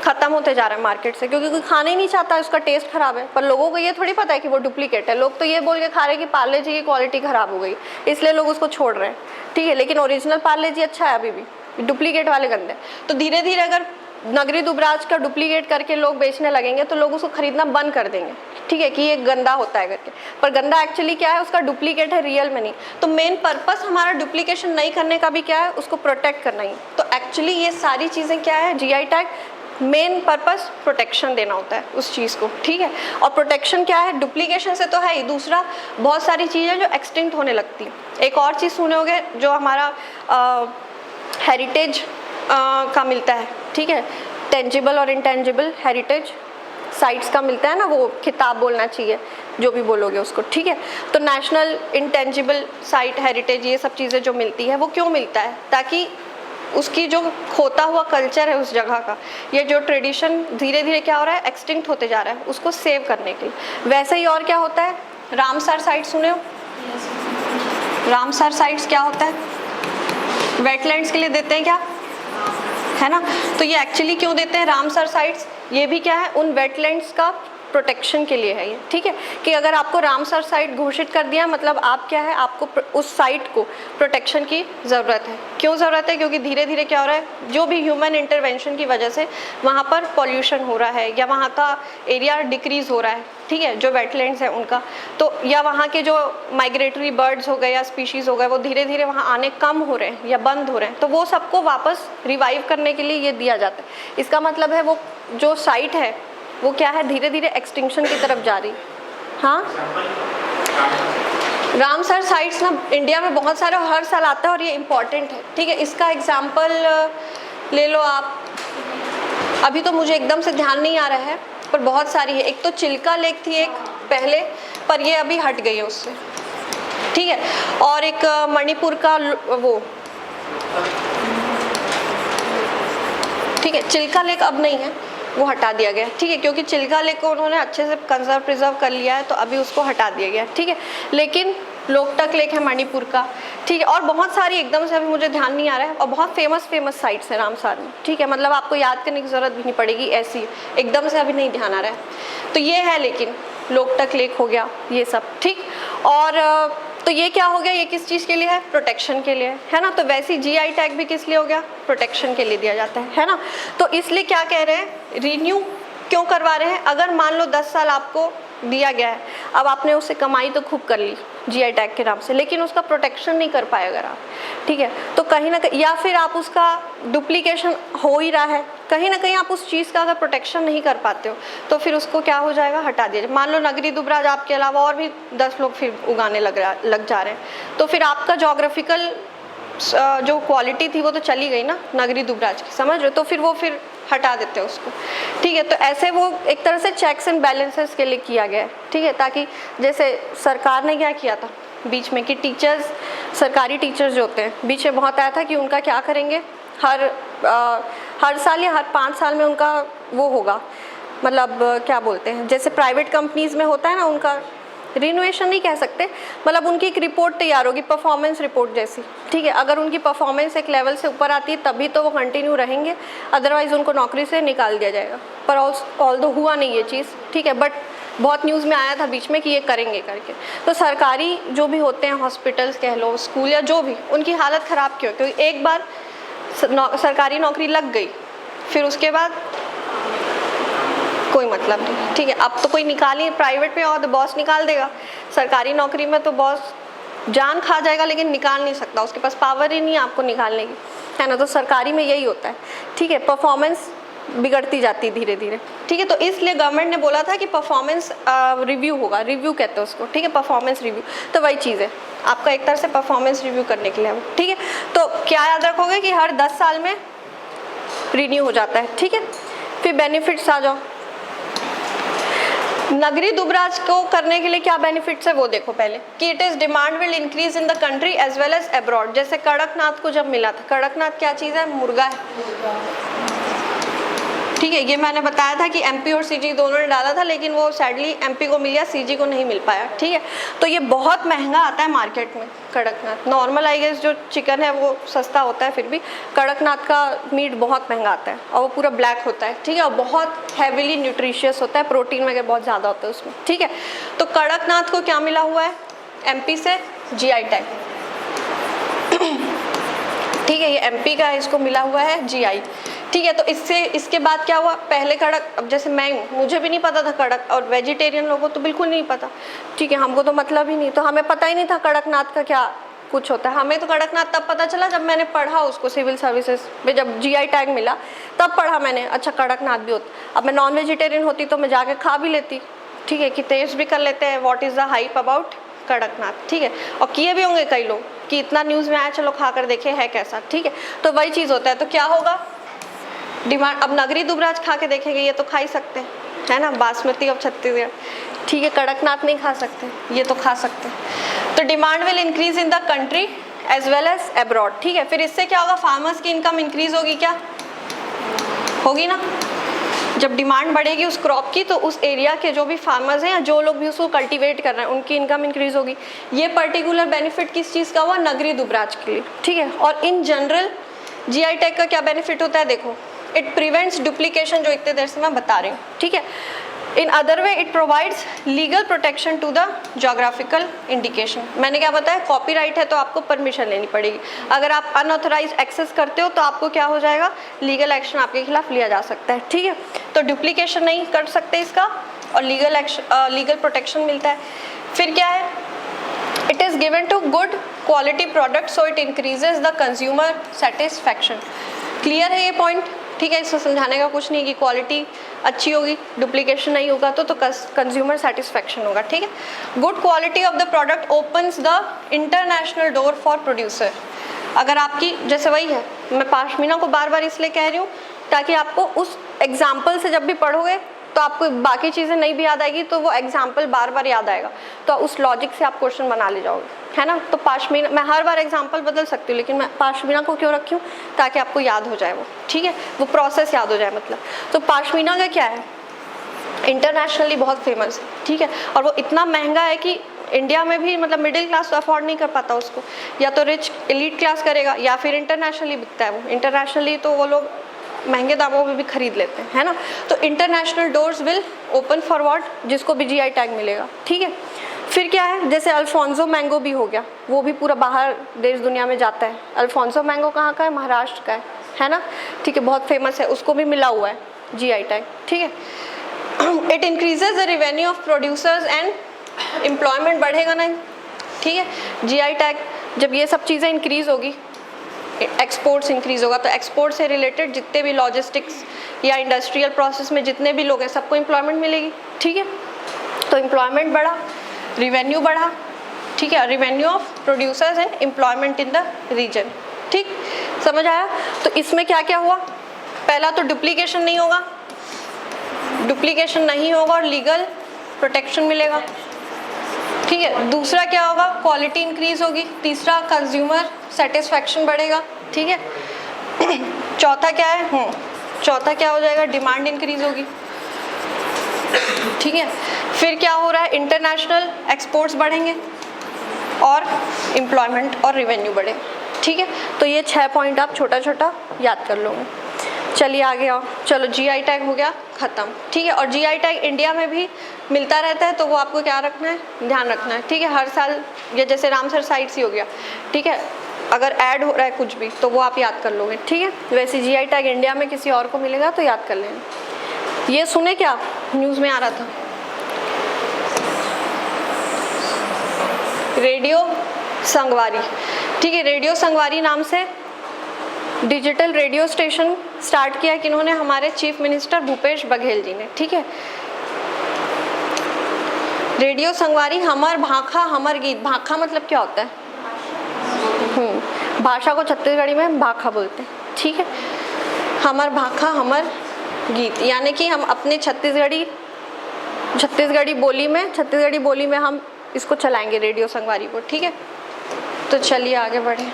S1: खत्म होते जा रहा है मार्केट से, क्योंकि कोई खाना ही नहीं चाहता, उसका टेस्ट खराब है। पर लोगों को ये थोड़ी पता है कि वो डुप्लीकेट है, लोग तो ये बोल के खा रहे हैं कि पार्ले जी की क्वालिटी खराब हो गई, इसलिए लोग उसको छोड़ रहे हैं, ठीक है। लेकिन ओरिजिनल पार्ले जी अच्छा है अभी भी, डुप्लीकेट वाले गंदे। तो धीरे धीरे अगर नगरी दुबराज का डुप्लीकेट करके लोग बेचने लगेंगे तो लोग उसको खरीदना बंद कर देंगे, ठीक है, कि ये गंदा होता है करके। पर गंदा एक्चुअली क्या है, उसका डुप्लीकेट है, रियल में नहीं। तो मेन पर्पस हमारा डुप्लीकेशन नहीं करने का भी क्या है, उसको प्रोटेक्ट करना ही। तो एक्चुअली ये सारी चीज़ें क्या है, GI tag main purpose protection देना होता है उस चीज़ को, ठीक है। और प्रोटेक्शन क्या है, डुप्लीकेशन से तो है ही, दूसरा बहुत सारी चीज़ें जो एक्सटिंक्ट होने लगती है। एक और चीज़ सुने होगे, जो हमारा हेरिटेज का मिलता है, ठीक है, टेंजिबल और इंटेंजिबल हेरिटेज साइट्स का मिलता है ना, वो खिताब बोलना चाहिए जो भी बोलोगे उसको, ठीक है। तो नेशनल इंटेंजिबल साइट हेरिटेज, ये सब चीज़ें जो मिलती है वो क्यों मिलता है, ताकि उसकी जो खोता हुआ कल्चर है उस जगह का, ये जो ट्रेडिशन धीरे धीरे क्या हो रहा है, एक्सटिंक्ट होते जा रहा है, उसको सेव करने के लिए। वैसे ही और क्या होता है, रामसर साइट सुने हो, रामसर साइट्स क्या होता है, वेटलैंड्स के लिए देते हैं क्या, है ना। तो ये एक्चुअली क्यों देते हैं रामसर साइट्स, ये भी क्या है, उन वेटलैंड्स का प्रोटेक्शन के लिए है ये, ठीक है। कि अगर आपको रामसर साइट घोषित कर दिया, मतलब आप क्या है, आपको उस साइट को प्रोटेक्शन की ज़रूरत है। क्यों ज़रूरत है, क्योंकि धीरे धीरे क्या हो रहा है, जो भी ह्यूमन इंटरवेंशन की वजह से वहाँ पर पॉल्यूशन हो रहा है, या वहाँ का एरिया डिक्रीज़ हो रहा है, ठीक है, जो वेटलैंड्स है उनका, तो या वहाँ के जो माइग्रेटरी बर्ड्स हो गए या स्पीशीज़ हो गए, वो धीरे धीरे वहाँ आने कम हो रहे हैं या बंद हो रहे हैं, तो वो सबको वापस रिवाइव करने के लिए ये दिया जाता है। इसका मतलब है वो जो साइट है वो क्या है, धीरे धीरे एक्सटिंक्शन की तरफ जा रही। हाँ, रामसर साइट्स ना इंडिया में बहुत सारे हर साल आता है और ये इम्पॉर्टेंट है, ठीक है। इसका एग्जाम्पल ले लो आप, अभी तो मुझे एकदम से ध्यान नहीं आ रहा है पर बहुत सारी है। एक तो चिल्का लेक थी एक पहले, पर ये अभी हट गई है उससे, ठीक है। और एक मणिपुर का वो, ठीक है, चिल्का लेक अब नहीं है, वो हटा दिया गया, ठीक है, क्योंकि चिल्का लेक को उन्होंने अच्छे से कंजर्व प्रिजर्व कर लिया है तो अभी उसको हटा दिया गया, ठीक है। लेकिन लोकटक लेक है मणिपुर का, ठीक है। और बहुत सारी एकदम से अभी मुझे ध्यान नहीं आ रहा है, और बहुत फेमस साइट्स है रामसर में, ठीक है। मतलब आपको याद करने की ज़रूरत भी नहीं पड़ेगी, ऐसी एकदम से अभी नहीं ध्यान आ रहा है। तो ये है, लेकिन लोकटक लेक हो गया, ये सब, ठीक। और तो ये क्या हो गया, ये किस चीज़ के लिए है, प्रोटेक्शन के लिए है ना। तो वैसे GI टैग भी किस लिए हो गया, प्रोटेक्शन के लिए दिया जाता है ना। तो इसलिए क्या कह रहे हैं, रिन्यू क्यों करवा रहे हैं। अगर मान लो 10 साल आपको दिया गया है, अब आपने उससे कमाई तो खूब कर ली GI टैग के नाम से, लेकिन उसका प्रोटेक्शन नहीं कर पाए अगर आप, ठीक है, तो कहीं ना कहीं, या फिर आप उसका डुप्लीकेशन हो ही रहा है, कहीं ना कहीं आप उस चीज़ का अगर प्रोटेक्शन नहीं कर पाते हो तो फिर उसको क्या हो जाएगा, हटा दिया। मान लो नगरी दुबराज आपके अलावा और भी 10 लोग फिर उगाने लग जा रहे हैं, तो फिर आपका जोग्राफिकल जो क्वालिटी थी वो तो चली गई ना नगरी दुबराज की, समझ रहे हो। तो फिर वो फिर हटा देते हैं उसको, ठीक है। तो ऐसे वो एक तरह से चेक्स एंड बैलेंसेस के लिए किया गया है, ठीक है, ताकि जैसे सरकार ने क्या किया था बीच में कि टीचर्स, सरकारी टीचर्स जो होते हैं, बीच में बहुत आया था कि उनका क्या करेंगे, हर साल या हर 5 साल में उनका वो होगा, मतलब क्या बोलते हैं, जैसे प्राइवेट कंपनीज़ में होता है ना, उनका रिनोवेशन नहीं कह सकते, मतलब उनकी एक रिपोर्ट तैयार होगी, परफॉर्मेंस रिपोर्ट जैसी, ठीक है। अगर उनकी परफॉर्मेंस एक लेवल से ऊपर आती है तभी तो वो कंटिन्यू रहेंगे, अदरवाइज उनको नौकरी से निकाल दिया जाएगा। पर ऑल्दो हुआ नहीं ये चीज़, ठीक है, बट बहुत न्यूज़ में आया था बीच में कि ये करेंगे करके। तो सरकारी जो भी होते हैं, हॉस्पिटल्स कह लो, स्कूल या जो भी, उनकी हालत ख़राब क्यों, क्योंकि एक बार सरकारी नौकरी लग गई फिर उसके बाद कोई मतलब नहीं, ठीक है। अब तो कोई निकाल ही, प्राइवेट में और तो बॉस निकाल देगा, सरकारी नौकरी में तो बॉस जान खा जाएगा लेकिन निकाल नहीं सकता, उसके पास पावर ही नहीं है आपको निकालने की, है ना। तो सरकारी में यही होता है, ठीक है, परफॉर्मेंस बिगड़ती जाती धीरे धीरे, ठीक है। तो इसलिए गवर्नमेंट ने बोला था कि परफॉर्मेंस रिव्यू होगा, रिव्यू कहते हैं उसको, ठीक है, परफॉर्मेंस रिव्यू। तो वही चीज़ है, आपका एक तरह से परफॉर्मेंस रिव्यू करने के लिए, ठीक है। तो क्या याद रखोगे कि हर 10 साल में रिन्यू हो जाता है, ठीक है। फिर बेनिफिट्स आ जाओ, नगरी दुबराज को करने के लिए क्या बेनिफिट्स है वो देखो पहले, कि it is demand will increase in the country as well as abroad. जैसे कड़कनाथ को जब मिला था, कड़कनाथ क्या चीज़ है, मुर्गा है, ठीक है। ये मैंने बताया था कि MP और CG दोनों ने डाला था, लेकिन वो सैडली MP को मिल गया, CG को नहीं मिल पाया, ठीक है। तो ये बहुत महंगा आता है मार्केट में कड़कनाथ। नॉर्मल आई गेस जो चिकन है वो सस्ता होता है, फिर भी कड़कनाथ का मीट बहुत महंगा आता है और वो पूरा ब्लैक होता है, ठीक है, और बहुत हैविली न्यूट्रिशियस होता है, प्रोटीन वगैरह बहुत ज़्यादा होता है उसमें, ठीक है। तो कड़कनाथ को क्या मिला हुआ है, MP से GI टैग, ठीक है, ये MP का है, इसको मिला हुआ है GI, ठीक है। तो इसके बाद क्या हुआ, पहले कड़क, अब जैसे मैं हूँ, मुझे भी नहीं पता था कड़क, और वेजिटेरियन लोगों को तो बिल्कुल नहीं पता, ठीक है, हमको तो मतलब ही नहीं, तो हमें पता ही नहीं था कड़कनाथ का क्या कुछ होता है। हमें तो कड़कनाथ तब पता चला जब मैंने पढ़ा उसको सिविल सर्विसेज में, जब GI टैग मिला तब पढ़ा मैंने, अच्छा कड़कनाथ भी होता। अब मैं नॉन वेजिटेरियन होती तो मैं जाके खा भी लेती, ठीक है, कि टेस्ट भी कर लेते हैं, what is the hype about Kadaknath, ठीक है। और किए भी होंगे कई लोग कि इतना न्यूज़ में आया, चलो खा कर देखे है कैसा, ठीक है। तो वही चीज़ होता है, तो क्या होगा डिमांड। अब नगरी दुबराज खा के देखेंगे, ये तो खा ही सकते हैं, है ना, बासमती और छत्तीसगढ़, ठीक है, कड़कनाथ नहीं खा सकते, ये तो खा सकते हैं। तो demand will increase in the country as well as abroad, ठीक है। फिर इससे क्या होगा, फार्मर्स की इनकम इंक्रीज होगी, क्या होगी ना, जब डिमांड बढ़ेगी उस क्रॉप की तो उस एरिया के जो भी फार्मर्स हैं या जो लोग भी उसको कल्टीवेट कर रहे हैं उनकी इनकम इंक्रीज होगी। ये पर्टिकुलर बेनिफिट किस चीज़ का हुआ, नगरी दुबराज के लिए, ठीक है। और इन जनरल GI टैग का क्या बेनिफिट होता है, देखो, इट प्रिवेंट्स डुप्लीकेशन, जो इतने देर से मैं बता रही हूँ, ठीक है। In other way it provides legal protection to the geographical indication. मैंने क्या बताया, कॉपीराइट है तो आपको परमिशन लेनी पड़ेगी, अगर आप अनऑथराइज एक्सेस करते हो तो आपको क्या हो जाएगा, लीगल एक्शन आपके खिलाफ लिया जा सकता है, ठीक है। तो डुप्लीकेशन नहीं कर सकते इसका, और लीगल प्रोटेक्शन मिलता है। फिर क्या है, it is given to good quality product so it increases the consumer satisfaction. Clear है ये पॉइंट, ठीक है, इससे समझाने का कुछ नहीं कि क्वालिटी अच्छी होगी, डुप्लीकेशन नहीं होगा तो कंज्यूमर सेटिस्फेक्शन होगा, ठीक है। Good quality of the product opens the international door for producer. अगर आपकी जैसे वही है, मैं पाशमीना को बार बार इसलिए कह रही हूँ ताकि आपको उस एग्जाम्पल से जब भी पढ़ोगे तो आपको बाकी चीज़ें नहीं भी याद आएगी, तो वो एग्जाम्पल बार बार याद आएगा, तो उस लॉजिक से आप क्वेश्चन बना ले जाओगे, है ना। तो पाशमीना, मैं हर बार एग्जाम्पल बदल सकती हूँ, लेकिन मैं पाशमीना को क्यों रखी हूँ, ताकि आपको याद हो जाए वो, ठीक है, वो प्रोसेस याद हो जाए मतलब। तो पाशमीना का क्या है, इंटरनेशनली बहुत फेमस है, ठीक है, और वो इतना महंगा है कि इंडिया में भी मतलब मिडिल क्लास तो अफोर्ड नहीं कर पाता उसको, या तो रिच एलीट क्लास करेगा या फिर इंटरनेशनली बिकता है वो। इंटरनेशनली तो वो लोग महंगे दामों में भी खरीद लेते हैं, है ना। तो international doors will open for what, जिसको भी जीआई टैग मिलेगा, ठीक है। फिर क्या है, जैसे अल्फोंसो मैंगो भी हो गया, वो भी पूरा बाहर देश दुनिया में जाता है। अल्फोंसो मैंगो कहाँ का है, महाराष्ट्र का है ना, ठीक है, बहुत फेमस है, उसको भी मिला हुआ है जीआई टैग, ठीक है। It increases the revenue of producers and employment बढ़ेगा नहीं, ठीक है। जीआई टैग जब ये सब चीज़ें इंक्रीज होगी, एक्सपोर्ट्स इंक्रीज होगा, तो एक्सपोर्ट से रिलेटेड जितने भी लॉजिस्टिक्स या इंडस्ट्रियल प्रोसेस में जितने भी लोग हैं सबको एम्प्लॉयमेंट मिलेगी, ठीक है। तो एम्प्लॉयमेंट बढ़ा, रिवेन्यू बढ़ा, ठीक है, revenue of producers and employment in the region, ठीक, समझ आया। तो इसमें क्या क्या हुआ, पहला तो डुप्लीकेशन नहीं होगा, डुप्लीकेशन नहीं होगा और लीगल प्रोटेक्शन मिलेगा, ठीक है। दूसरा क्या होगा, क्वालिटी इंक्रीज होगी। तीसरा, कंज्यूमर सेटिस्फैक्शन बढ़ेगा, ठीक है। चौथा क्या है, चौथा क्या हो जाएगा, डिमांड इंक्रीज होगी, ठीक है। फिर क्या हो रहा है, इंटरनेशनल एक्सपोर्ट्स बढ़ेंगे और एम्प्लॉयमेंट और रेवेन्यू बढ़े, ठीक है। तो ये 6 पॉइंट आप छोटा छोटा याद कर लोगे। चलिए आगे आओ, चलो जीआई टैग हो गया ख़त्म, ठीक है। और जीआई टैग इंडिया में भी मिलता रहता है, तो वो आपको क्या रखना है, ध्यान रखना है, ठीक है। हर साल ये जैसे रामसर साइट्स ही हो गया, ठीक है, अगर ऐड हो रहा है कुछ भी तो वो आप याद कर लोगे, ठीक है। वैसे जीआई टैग इंडिया में किसी और को मिलेगा तो याद कर लेना। ये सुने क्या, न्यूज़ में आ रहा था, रेडियो संगवारी, ठीक है, रेडियो संगवारी नाम से डिजिटल रेडियो स्टेशन स्टार्ट किया किन्होंने, हमारे चीफ मिनिस्टर भूपेश बघेल जी ने, ठीक है। रेडियो संगवारी, हमर भाखा हमर गीत, भाखा मतलब क्या होता है, भाषा को छत्तीसगढ़ी में भाखा बोलते हैं, ठीक है। हमर भाखा हमर गीत, यानी कि हम अपने छत्तीसगढ़ी बोली में हम इसको चलाएंगे रेडियो संगवारी को, ठीक है। तो चलिए आगे बढ़े।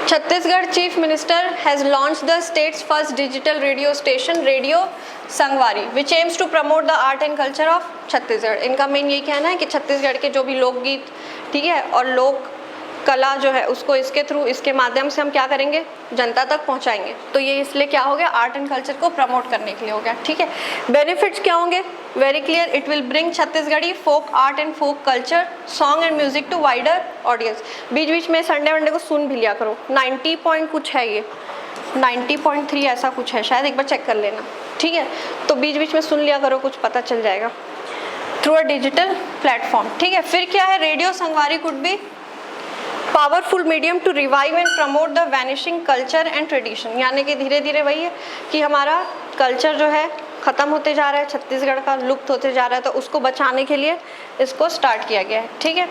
S1: Chhattisgarh chief minister has launch the state's first digital radio station radio Sangwari which aims to promote the art and culture of Chhattisgarh. इनका मेन यही कहना है कि छत्तीसगढ़ के जो भी लोकगीत, ठीक है, और लोक कला जो है उसको इसके थ्रू, इसके माध्यम से हम क्या करेंगे, जनता तक पहुंचाएंगे। तो ये इसलिए क्या हो गया, आर्ट एंड कल्चर को प्रमोट करने के लिए हो गया, ठीक है। बेनिफिट्स क्या होंगे, very clear, it will bring Chhattisgarhi folk art and folk culture, song and music to wider audience. बीच बीच में संडे वनडे को सुन भी लिया करो, 90 पॉइंट कुछ है, ये 90.3 ऐसा कुछ है शायद, एक बार चेक कर लेना, ठीक है। तो बीच बीच में सुन लिया करो, कुछ पता चल जाएगा, थ्रू अ डिजिटल प्लेटफॉर्म, ठीक है। फिर क्या है, radio Sangwari could be powerful medium to revive and promote the vanishing culture and tradition, यानी कि धीरे धीरे वही है कि हमारा कल्चर जो है ख़त्म होते जा रहा है, छत्तीसगढ़ का लुप्त होते जा रहा है, तो उसको बचाने के लिए इसको स्टार्ट किया गया है, ठीक है।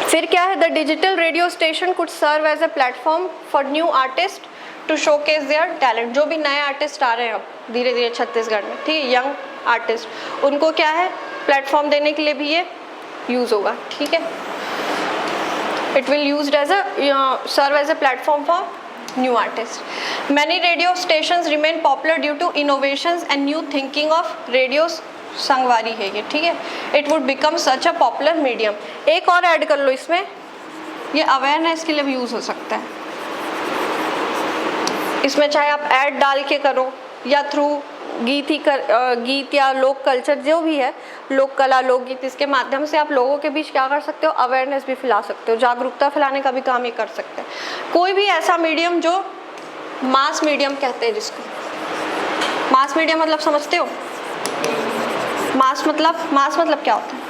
S1: फिर क्या है, the digital radio station could serve as a platform for new artist to showcase their talent. जो भी नए आर्टिस्ट आ रहे हैं अब धीरे धीरे छत्तीसगढ़ में, ठीक है, यंग आर्टिस्ट, उनको क्या है, प्लेटफॉर्म देने के लिए भी ये यूज़ होगा, ठीक है। It will used as a serve as a platform for new artists. Many radio stations remain popular due to innovations and new thinking of radio संगवारी है ये, ठीक है। It would become such a popular medium. एक और add कर लो इसमें, ये अवेयरनेस के लिए भी यूज़ हो सकता है। इसमें चाहे आप ऐड डाल के करो या थ्रू गीत या लोक कल्चर जो भी है, लोक कला लोकगीत, इसके माध्यम से आप लोगों के बीच क्या कर सकते हो, अवेयरनेस भी फैला सकते हो, जागरूकता फैलाने का भी काम ये कर सकते हैं। कोई भी ऐसा मीडियम जो मास मीडियम कहते हैं, जिसको मास मीडियम मतलब समझते हो, मास मतलब क्या होता है,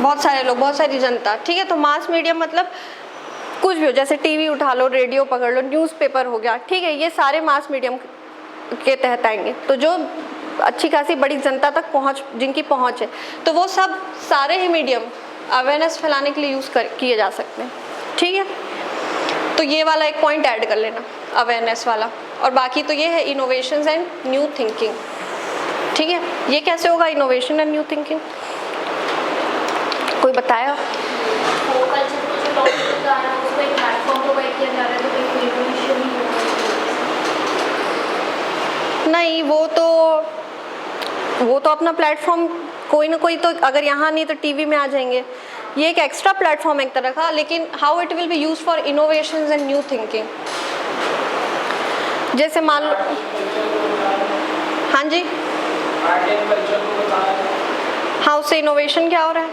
S1: बहुत सारे लोग, बहुत सारी जनता, ठीक है। तो मास मीडिया मतलब कुछ भी हो, जैसे टीवी उठा लो, रेडियो पकड़ लो, न्यूज़पेपर हो गया, ठीक है, ये सारे मास मीडियम के तहत आएंगे। तो जो अच्छी खासी बड़ी जनता तक पहुंच, जिनकी पहुंच है, तो वो सब सारे ही मीडियम अवेयरनेस फैलाने के लिए यूज़ किए जा सकते हैं, ठीक है। तो ये वाला एक पॉइंट ऐड कर लेना, अवेयरनेस वाला। और बाकी तो ये है इनोवेशंस एंड न्यू थिंकिंग, ठीक है। ये कैसे होगा इनोवेशन एंड न्यू थिंकिंग, कोई बताया?
S2: वो कल्चर को जो टॉपिक बता रहा है उसको एक प्लेटफॉर्म प्रोवाइड किया जा रहा है, तो कोई इनोवेशन ही होगा?
S1: नहीं, वो तो अपना प्लेटफॉर्म कोई ना कोई तो, अगर यहाँ नहीं तो टीवी में आ जाएंगे। ये एक एक्स्ट्रा प्लेटफॉर्म एक तरह का, लेकिन how it will be use for innovations and new thinking. जैसे मान लो, हाँ जी, हाँ, उससे इनोवेशन क्या हो रहा है?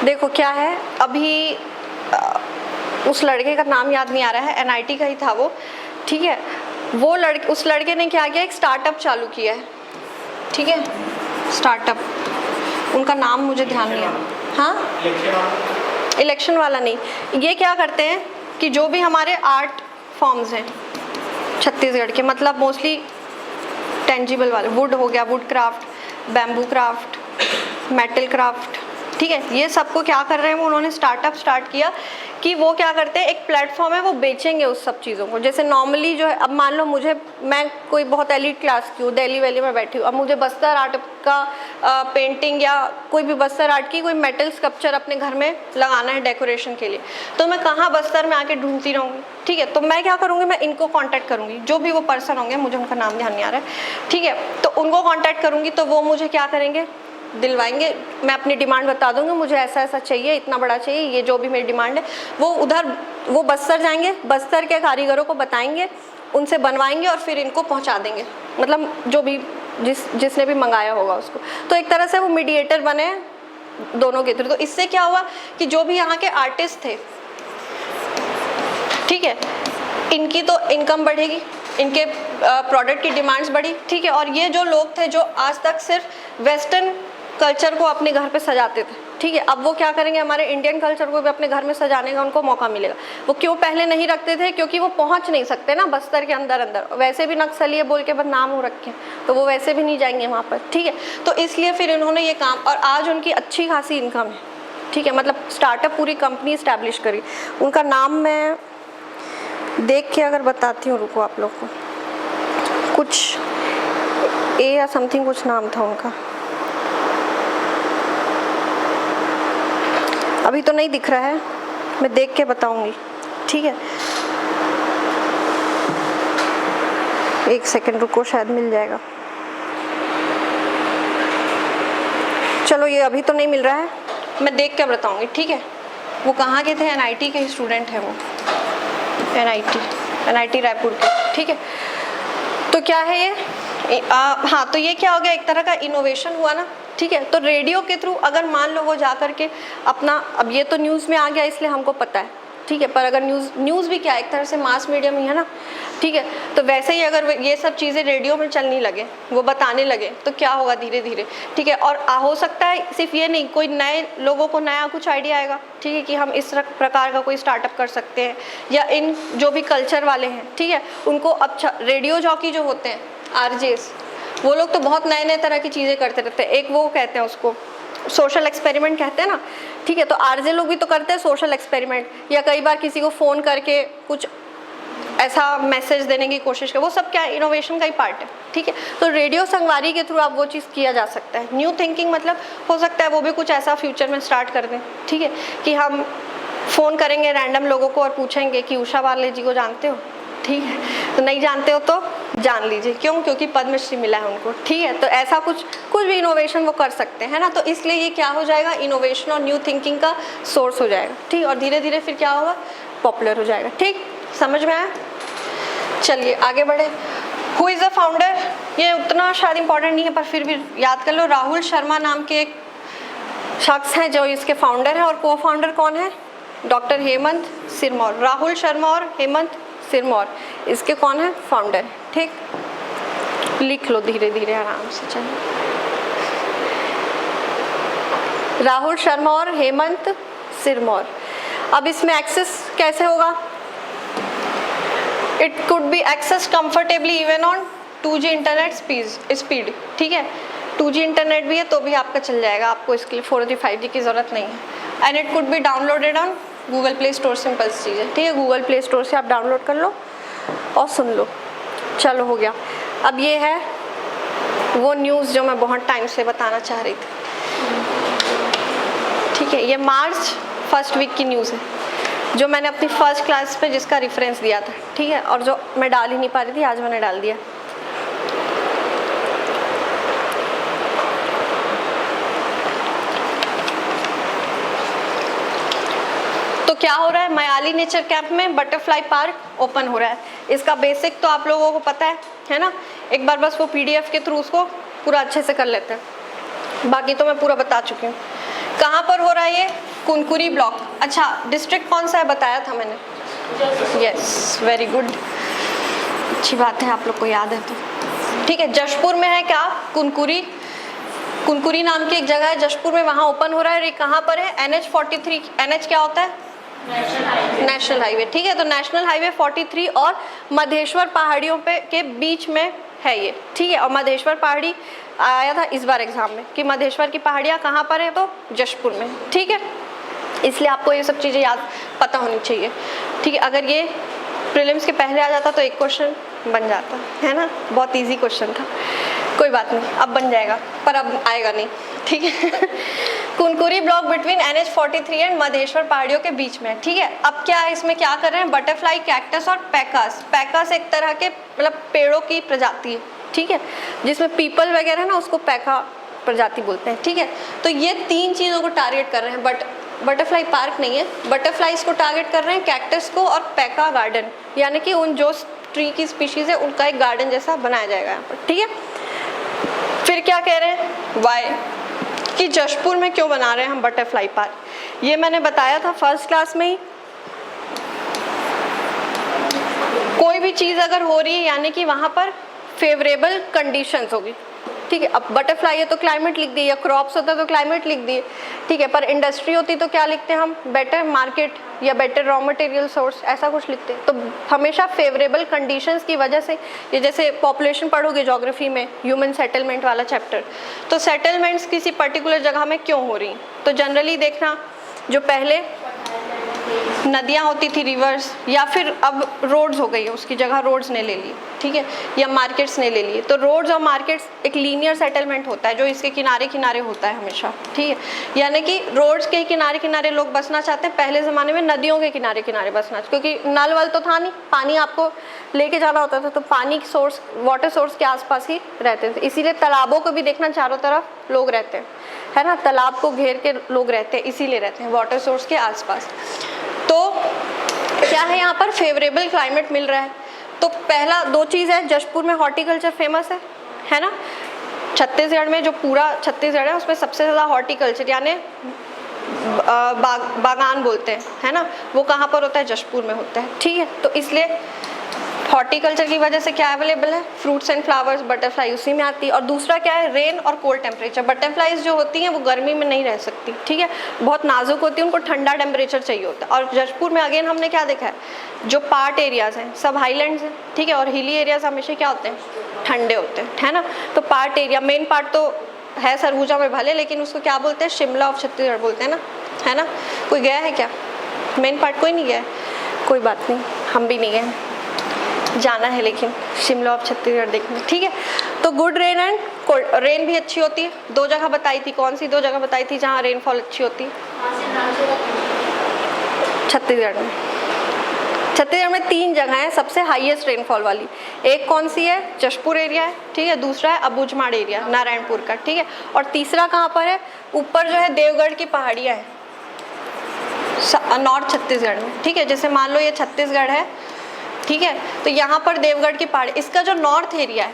S1: देखो क्या है, अभी उस लड़के का नाम याद नहीं आ रहा है, एनआईटी का ही था वो, ठीक है। वो उस लड़के ने क्या किया, एक स्टार्टअप चालू किया है, ठीक है, स्टार्टअप, उनका नाम मुझे ध्यान नहीं आ रहा। हाँ, इलेक्शन वाला नहीं। ये क्या करते हैं कि जो भी हमारे आर्ट फॉर्म्स हैं छत्तीसगढ़ के, मतलब मोस्टली टेंजिबल वाले, वुड हो गया, would craft, bamboo craft, metal craft, ठीक है, ये सबको क्या कर रहे हैं, वो उन्होंने स्टार्टअप स्टार्ट किया कि वो क्या करते हैं, एक प्लेटफॉर्म है, वो बेचेंगे उस सब चीज़ों को। जैसे नॉर्मली जो है, अब मान लो मैं कोई बहुत एलिट क्लास की हूँ, दिल्ली वैली में बैठी हूँ, अब मुझे बस्तर आर्ट का पेंटिंग या कोई भी बस्तर आर्ट की कोई मेटल स्कल्पचर अपने घर में लगाना है डेकोरेशन के लिए, तो मैं कहाँ बस्तर में आके ढूंढती रहूँगी, ठीक है। तो मैं क्या करूँगी, मैं इनको कॉन्टैक्ट करूँगी, जो भी वो पर्सन होंगे, मुझे उनका नाम ध्यान नहीं आ रहा है, ठीक है। तो उनको कॉन्टैक्ट करूँगी, तो वो मुझे क्या करेंगे, दिलवाएंगे। मैं अपनी डिमांड बता दूंगी, मुझे ऐसा ऐसा चाहिए, इतना बड़ा चाहिए, ये जो भी मेरी डिमांड है, वो बस्तर जाएंगे, बस्तर के कारीगरों को बताएंगे, उनसे बनवाएंगे और फिर इनको पहुंचा देंगे, मतलब जो भी जिसने भी मंगाया होगा उसको। तो एक तरह से वो मीडिएटर बने दोनों के थ्रू। तो इससे क्या हुआ कि जो भी यहाँ के आर्टिस्ट थे, ठीक है, इनकी तो इनकम बढ़ेगी, इनके प्रोडक्ट की डिमांड्स बढ़ी, ठीक है। और ये जो लोग थे जो आज तक सिर्फ वेस्टर्न कल्चर को अपने घर पे सजाते थे, ठीक है, अब वो क्या करेंगे, हमारे इंडियन कल्चर को भी अपने घर में सजाने का उनको मौका मिलेगा। वो क्यों पहले नहीं रखते थे, क्योंकि वो पहुंच नहीं सकते ना बस्तर के अंदर, वैसे भी नक्सली बोल के बदनाम हो रखे हैं, तो वो वैसे भी नहीं जाएंगे वहाँ पर, ठीक है। तो इसलिए फिर इन्होंने ये काम, और आज उनकी अच्छी खासी इनकम है, ठीक है, मतलब स्टार्टअप पूरी कंपनी इस्टेब्लिश करी। उनका नाम मैं देख के अगर बताती हूँ, रुको आप लोग को, कुछ ए या समथिंग कुछ नाम था उनका, अभी तो नहीं दिख रहा है, मैं देख के बताऊंगी, ठीक है। एक सेकंड रुको, शायद मिल जाएगा। चलो, ये अभी तो नहीं मिल रहा है, मैं देख के बताऊंगी, ठीक है। वो कहाँ के थे, एनआईटी के स्टूडेंट हैं वो, एनआईटी रायपुर के, ठीक है। तो क्या है ये, हाँ, तो ये क्या हो गया, एक तरह का इनोवेशन हुआ ना, ठीक है। तो रेडियो के थ्रू अगर मान लो वो जा करके अपना, अब ये तो न्यूज़ में आ गया इसलिए हमको पता है, ठीक है, पर अगर न्यूज़ भी क्या, एक तरह से मास मीडियम ही है ना, ठीक है। तो वैसे ही अगर ये सब चीज़ें रेडियो में चलने लगे, वो बताने लगे, तो क्या होगा धीरे धीरे, ठीक है। और हो सकता है सिर्फ ये नहीं, कोई नए लोगों को नया कुछ आइडिया आएगा, ठीक है, कि हम इस प्रकार का कोई स्टार्टअप कर सकते हैं, या इन जो भी कल्चर वाले हैं, ठीक है, उनको अच्छा, रेडियो जॉकी जो होते हैं, आरजेस, वो लोग तो बहुत नए नए तरह की चीज़ें करते रहते हैं। एक वो कहते हैं उसको सोशल एक्सपेरिमेंट कहते हैं ना, ठीक है। तो आरजे लोग भी तो करते हैं सोशल एक्सपेरिमेंट, या कई बार किसी को फ़ोन करके कुछ ऐसा मैसेज देने की कोशिश कर, वो सब क्या इनोवेशन का ही पार्ट है, ठीक है। तो रेडियो संगवारी के थ्रू आप वो चीज़ किया जा सकता है। न्यू थिंकिंग मतलब हो सकता है वो भी कुछ ऐसा फ्यूचर में स्टार्ट कर दें, ठीक है, कि हम फ़ोन करेंगे रैंडम लोगों को और पूछेंगे कि उषा बाले जी को जानते हो, ठीक है, तो नहीं जानते हो तो जान लीजिए, क्यों, क्योंकि पद्मश्री मिला है उनको, ठीक है। तो ऐसा कुछ भी इनोवेशन वो कर सकते हैं ना, तो इसलिए ये क्या हो जाएगा, इनोवेशन और न्यू थिंकिंग का सोर्स हो जाएगा, ठीक। और धीरे धीरे फिर क्या होगा, पॉपुलर हो जाएगा, ठीक, समझ में आया। चलिए आगे बढ़े। हु इज़ द फाउंडर, ये उतना शायद इंपॉर्टेंट नहीं है, पर फिर भी याद कर लो। राहुल शर्मा नाम के एक शख्स हैं जो इसके फाउंडर हैं, और को फाउंडर कौन है, डॉक्टर हेमंत सिरमौर। राहुल शर्मा और हेमंत सिरमौर इसके कौन है, फाउंडर, ठीक। लिख लो धीरे धीरे आराम से। चलो, राहुल शर्मा और हेमंत सिरमौर। अब इसमें एक्सेस कैसे होगा? It could be access comfortably even on 2G internet speed, ठीक है। 2G इंटरनेट भी है तो भी आपका चल जाएगा, आपको इसके लिए 4G 5G की ज़रूरत नहीं है। And it could be downloaded on Google Play Store, simple चीज़ है, ठीक है। गूगल प्ले स्टोर से आप डाउनलोड कर लो और सुन लो। चलो हो गया। अब ये है वो न्यूज़ जो मैं बहुत टाइम से बताना चाह रही थी, ठीक है। ये मार्च फर्स्ट वीक की न्यूज़ है जो मैंने अपनी फर्स्ट क्लास पे जिसका रेफरेंस दिया था, ठीक है, और जो मैं डाल ही नहीं पा रही थी, आज मैंने डाल दिया। तो क्या हो रहा है, मयाली नेचर कैंप में बटरफ्लाई पार्क ओपन हो रहा है। इसका बेसिक तो आप लोगों को पता है ना। एक बार बस वो PDF के थ्रू उसको पूरा अच्छे से कर लेते हैं, बाकी तो मैं पूरा बता चुकी हूँ। कहाँ पर हो रहा है ये? कुनकुरी ब्लॉक। अच्छा, डिस्ट्रिक्ट कौन सा है बताया था मैंने? यस, वेरी गुड, अच्छी बात है, आप लोग को याद है तो, ठीक है। जशपुर में है क्या? कुनकुरी नाम की एक जगह है जशपुर में, वहाँ ओपन हो रहा है। ये कहाँ पर है? NH43। NH क्या होता है? नेशनल हाईवे, ठीक है। तो नेशनल हाईवे 43 और मधेश्वर पहाड़ियों पे के बीच में है ये, ठीक है। और मधेश्वर पहाड़ी आया था इस बार एग्जाम में कि मधेश्वर की पहाड़ियाँ कहाँ पर है, तो जशपुर में, ठीक है। इसलिए आपको ये सब चीज़ें याद पता होनी चाहिए, ठीक है। अगर ये प्रीलिम्स के पहले आ जाता तो एक क्वेश्चन बन जाता, है ना, बहुत इजी क्वेश्चन था। कोई बात नहीं, अब बन जाएगा, पर अब आएगा नहीं, ठीक है। Kunkuri block between NH43 and Madheshwar पहाड़ियों के बीच में, ठीक है। अब क्या है, इसमें क्या कर रहे हैं? बटरफ्लाई, कैक्टस और पैकास। पैकास एक तरह के मतलब पेड़ों की प्रजाति है, ठीक है, जिसमें पीपल वगैरह ना, उसको पैका प्रजाति बोलते हैं, ठीक है। तो ये 3 चीज़ों को टारगेट कर रहे हैं, बट बटरफ्लाई पार्क नहीं है, बटरफ्लाइज को टारगेट कर रहे हैं, कैक्टस को और पैका गार्डन, यानी कि उन जो ट्री की स्पीशीज है उनका एक गार्डन जैसा बनाया जाएगा यहाँ पर, ठीक है। फिर क्या कह रहे हैं? वाई, कि जशपुर में क्यों बना रहे हैं हम बटरफ्लाई पार्क? ये मैंने बताया था फर्स्ट क्लास में ही। कोई भी चीज़ अगर हो रही है यानी कि वहाँ पर फेवरेबल कंडीशंस होगी, ठीक है। अब बटरफ्लाई है तो क्लाइमेट लिख दिए, या क्रॉप्स होता तो क्लाइमेट लिख दिए, ठीक है। पर इंडस्ट्री होती तो क्या लिखते हैं हम? बेटर मार्केट या बेटर रॉ मटेरियल सोर्स, ऐसा कुछ लिखते हैं। तो हमेशा फेवरेबल कंडीशंस की वजह से, ये जैसे पॉपुलेशन पढ़ोगे ज्योग्राफी में, ह्यूमन सेटलमेंट वाला चैप्टर, तो सेटलमेंट्स किसी पर्टिकुलर जगह में क्यों हो रही, तो जनरली देखना जो पहले नदियाँ होती थी, रिवर्स, या फिर अब रोड्स हो गई है, उसकी जगह रोड्स ने ले ली, ठीक है, या मार्केट्स ने ले लिए। तो रोड्स और मार्केट्स एक लीनियर सेटलमेंट होता है जो इसके किनारे किनारे होता है हमेशा, ठीक है। यानी कि रोड्स के किनारे किनारे लोग बसना चाहते हैं, पहले ज़माने में नदियों के किनारे किनारे बसना, क्योंकि नल वल तो था नहीं, पानी आपको लेके जाना होता था, तो पानी सोर्स, वाटर सोर्स के आसपास ही रहते थे। इसीलिए तालाबों को भी देखना, चारों तरफ लोग रहते हैं, है ना, तालाब को घेर के लोग रहते हैं, इसीलिए रहते हैं वाटर सोर्स के आसपास। तो क्या है, यहाँ पर फेवरेबल क्लाइमेट मिल रहा है। तो पहला 2 चीज़ है, जशपुर में हॉर्टिकल्चर फेमस है ना। छत्तीसगढ़ में जो पूरा छत्तीसगढ़ है उसमें सबसे ज़्यादा हॉर्टिकल्चर यानी बागान बोलते हैं, है ना, वो कहाँ पर होता है? जशपुर में होता है, ठीक है। तो इसलिए हॉर्टिकल्चर की वजह से क्या अवेलेबल है? फ्रूट्स एंड फ्लावर्स, बटरफ्लाई उसी में आती है। और दूसरा क्या है? रेन और कोल्ड टेम्परेचर। बटरफ्लाइज जो होती हैं वो गर्मी में नहीं रह सकती, ठीक है, बहुत नाजुक होती है, उनको ठंडा टेम्परेचर चाहिए होता है। और जशपुर में अगेन हमने क्या देखा है, जो पार्ट एरियाज हैं सब हाईलैंड्स हैं, ठीक है, और हिली एरियाज हमेशा क्या होते हैं? ठंडे होते हैं, है ना। तो पार्ट एरिया, मेन पार्ट तो है सरगुजा में भले, लेकिन उसको क्या बोलते हैं? शिमला ऑफ छत्तीसगढ़ बोलते हैं ना, है ना। कोई गया है क्या मेन पार्ट? कोई नहीं गया है, कोई बात नहीं, हम भी नहीं गए, जाना है लेकिन शिमला ऑफ छत्तीसगढ़ देखने, ठीक है। तो good rain and cold, rain भी अच्छी होती है। 2 जगह बताई थी, कौन सी 2 जगह बताई थी जहाँ रेनफॉल अच्छी होती है? छत्तीसगढ़ में। छत्तीसगढ़ में 3 जगह हैं सबसे हाईएस्ट रेनफॉल वाली। एक कौन सी है? जशपुर एरिया है, ठीक है। दूसरा है अबूझमाड़ एरिया, नारायणपुर का, ठीक है। और तीसरा कहाँ पर है? ऊपर जो है देवगढ़ की पहाड़ियाँ हैं नॉर्थ छत्तीसगढ़ में, ठीक है। जैसे मान लो ये छत्तीसगढ़ है, ठीक है, तो यहाँ पर देवगढ़ की पहाड़ी, इसका जो नॉर्थ एरिया है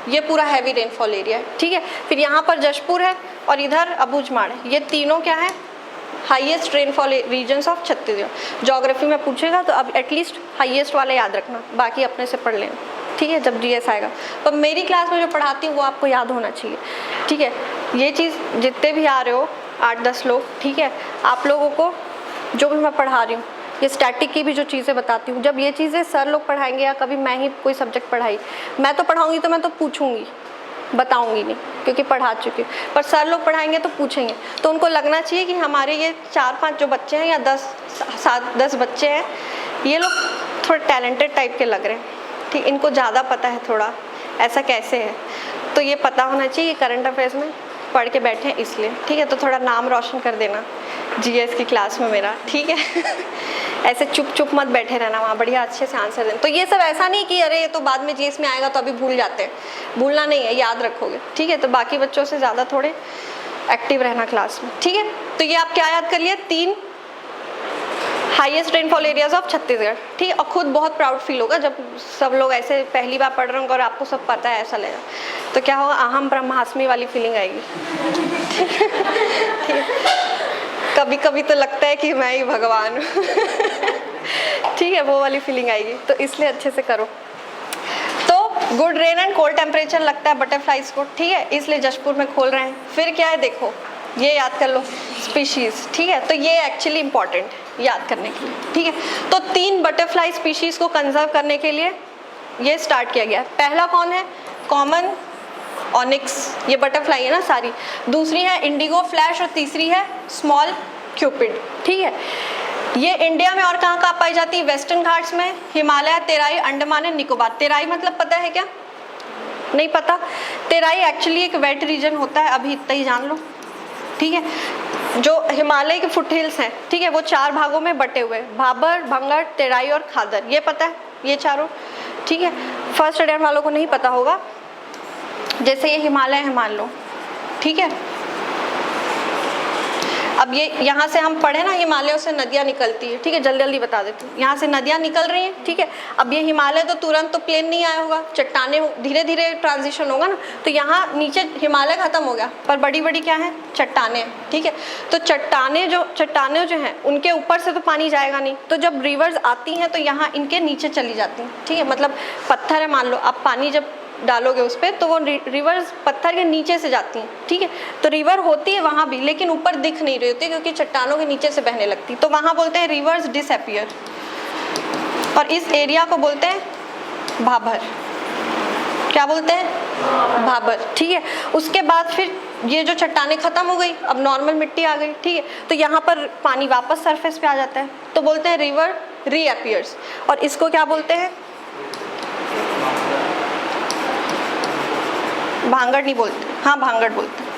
S1: ये पूरा हैवी रेनफॉल एरिया है, ठीक है। फिर यहाँ पर जशपुर है और इधर अबूझमाड़ है, ये तीनों क्या है? Highest rainfall regions of Chhattisgarh. Geography में पूछेगा तो अब एटलीस्ट हाईएस्ट वाला याद रखना, बाकी अपने से पढ़ लेना। ठीक है, जब जीएस आएगा। पर मेरी क्लास में जो पढ़ाती हूँ वो आपको याद होना चाहिए, ठीक है। ये चीज़ जितने भी आ रहे हो 8-10 लोग, ठीक है, आप लोगों को जो भी मैं पढ़ा रही हूँ, ये स्टैटिक की भी जो चीज़ें बताती हूँ, जब ये चीज़ें सर लोग पढ़ाएंगे या कभी मैं ही कोई सब्जेक्ट पढ़ाई, मैं तो पढ़ाऊँगी तो मैं तो पूछूँगी, बताऊँगी नहीं क्योंकि पढ़ा चुकी हूँ, पर सर लोग पढ़ाएंगे तो पूछेंगे। तो उनको लगना चाहिए कि हमारे ये 4-5 जो बच्चे हैं या 10 बच्चे हैं, ये लोग थोड़े टैलेंटेड टाइप के लग रहे हैं, ठीक, इनको ज़्यादा पता है थोड़ा ऐसा कैसे है, तो ये पता होना चाहिए करंट अफेयर्स में पढ़ के बैठे हैं इसलिए, ठीक है। तो थोड़ा नाम रोशन कर देना जीएस की क्लास में मेरा, ठीक है। ऐसे चुप चुप मत बैठे रहना वहाँ, बढ़िया अच्छे से आंसर देना। तो ये सब ऐसा नहीं कि अरे ये तो बाद में जीएस में आएगा तो अभी भूल जाते हैं, भूलना नहीं है, याद रखोगे, ठीक है। तो बाकी बच्चों से ज़्यादा थोड़े एक्टिव रहना क्लास में, ठीक है। तो ये आप क्या याद कर लिए, 3 highest rainfall areas of Chhattisgarh, ठीक है। और खुद बहुत प्राउड फील होगा जब सब लोग ऐसे पहली बार पढ़ रहे होंगे और आपको सब पता है ऐसा लगेगा, तो क्या होगा, अहम ब्रह्मास्मि वाली फीलिंग आएगी, ठीक है। कभी कभी तो लगता है कि मैं ही भगवान हूँ, ठीक है, वो वाली फीलिंग आएगी। तो इसलिए अच्छे से करो। तो good rain and cold temperature लगता है बटरफ्लाइज को, ठीक है, इसलिए जशपुर में खोल रहे हैं। फिर क्या है देखो, ये याद कर लो, स्पीशीज, ठीक है। तो ये एक्चुअली इंपॉर्टेंट याद करने के लिए, ठीक है। तो 3 बटरफ्लाई स्पीशीज को कंजर्व करने के लिए ये स्टार्ट किया गया है। पहला कौन है, कॉमन ऑनिक्स, ये बटरफ्लाई है ना सारी। दूसरी है इंडिगो फ्लैश और तीसरी है स्मॉल क्यूपिड, ठीक है। ये इंडिया में और कहाँ कहाँ पाई जाती है, वेस्टर्न घाट्स में, हिमालय, तेराई, अंडमान एंड निकोबार। तेराई मतलब पता है क्या, नहीं पता। तेराई एक्चुअली एक वेट रीजन होता है, अभी इतना ही जान लो, ठीक है। जो हिमालय के फुट हिल्स हैं, ठीक है, वो 4 भागों में बटे हुए, भाबर, भंगर, तेराई और खादर, ये पता है, ये चारों, ठीक है। फर्स्ट स्टैंडर्ड वालों को नहीं पता होगा। जैसे ये हिमालय है मान लो, ठीक है। अब ये यहाँ से हम पढ़े ना, हिमालयों से नदियाँ निकलती है, ठीक है, जल्दी जल्दी बता देती हूँ। यहाँ से नदियाँ निकल रही हैं, ठीक है। अब ये हिमालय तो तुरंत तो प्लेन नहीं आया होगा, चट्टाने धीरे धीरे ट्रांजिशन होगा ना, तो यहाँ नीचे हिमालय खत्म हो गया, पर बड़ी बड़ी क्या है, चट्टाने हैं, ठीक है। तो चट्टाने जो हैं उनके ऊपर से तो पानी जाएगा नहीं, तो जब रिवर्स आती हैं तो यहाँ इनके नीचे चली जाती हैं, ठीक है। मतलब पत्थर है मान लो, आप पानी जब डालोगे उस पर तो वो रिवर्स पत्थर के नीचे से जाती हैं, ठीक है। तो रिवर होती है वहाँ भी, लेकिन ऊपर दिख नहीं रही होती क्योंकि चट्टानों के नीचे से बहने लगती, तो वहाँ बोलते हैं रिवर्स डिसअपियर, और इस एरिया को बोलते हैं भाबर। क्या बोलते हैं, भाबर, ठीक है। उसके बाद फिर ये जो चट्टानें खत्म हो गई, अब नॉर्मल मिट्टी आ गई, ठीक है। तो यहाँ पर पानी वापस सरफेस पे आ जाता है, तो बोलते हैं रिवर रीअपियर्स। और इसको क्या बोलते हैं, भांगड़ नहीं बोलते, हाँ भांगड़ बोलते हैं।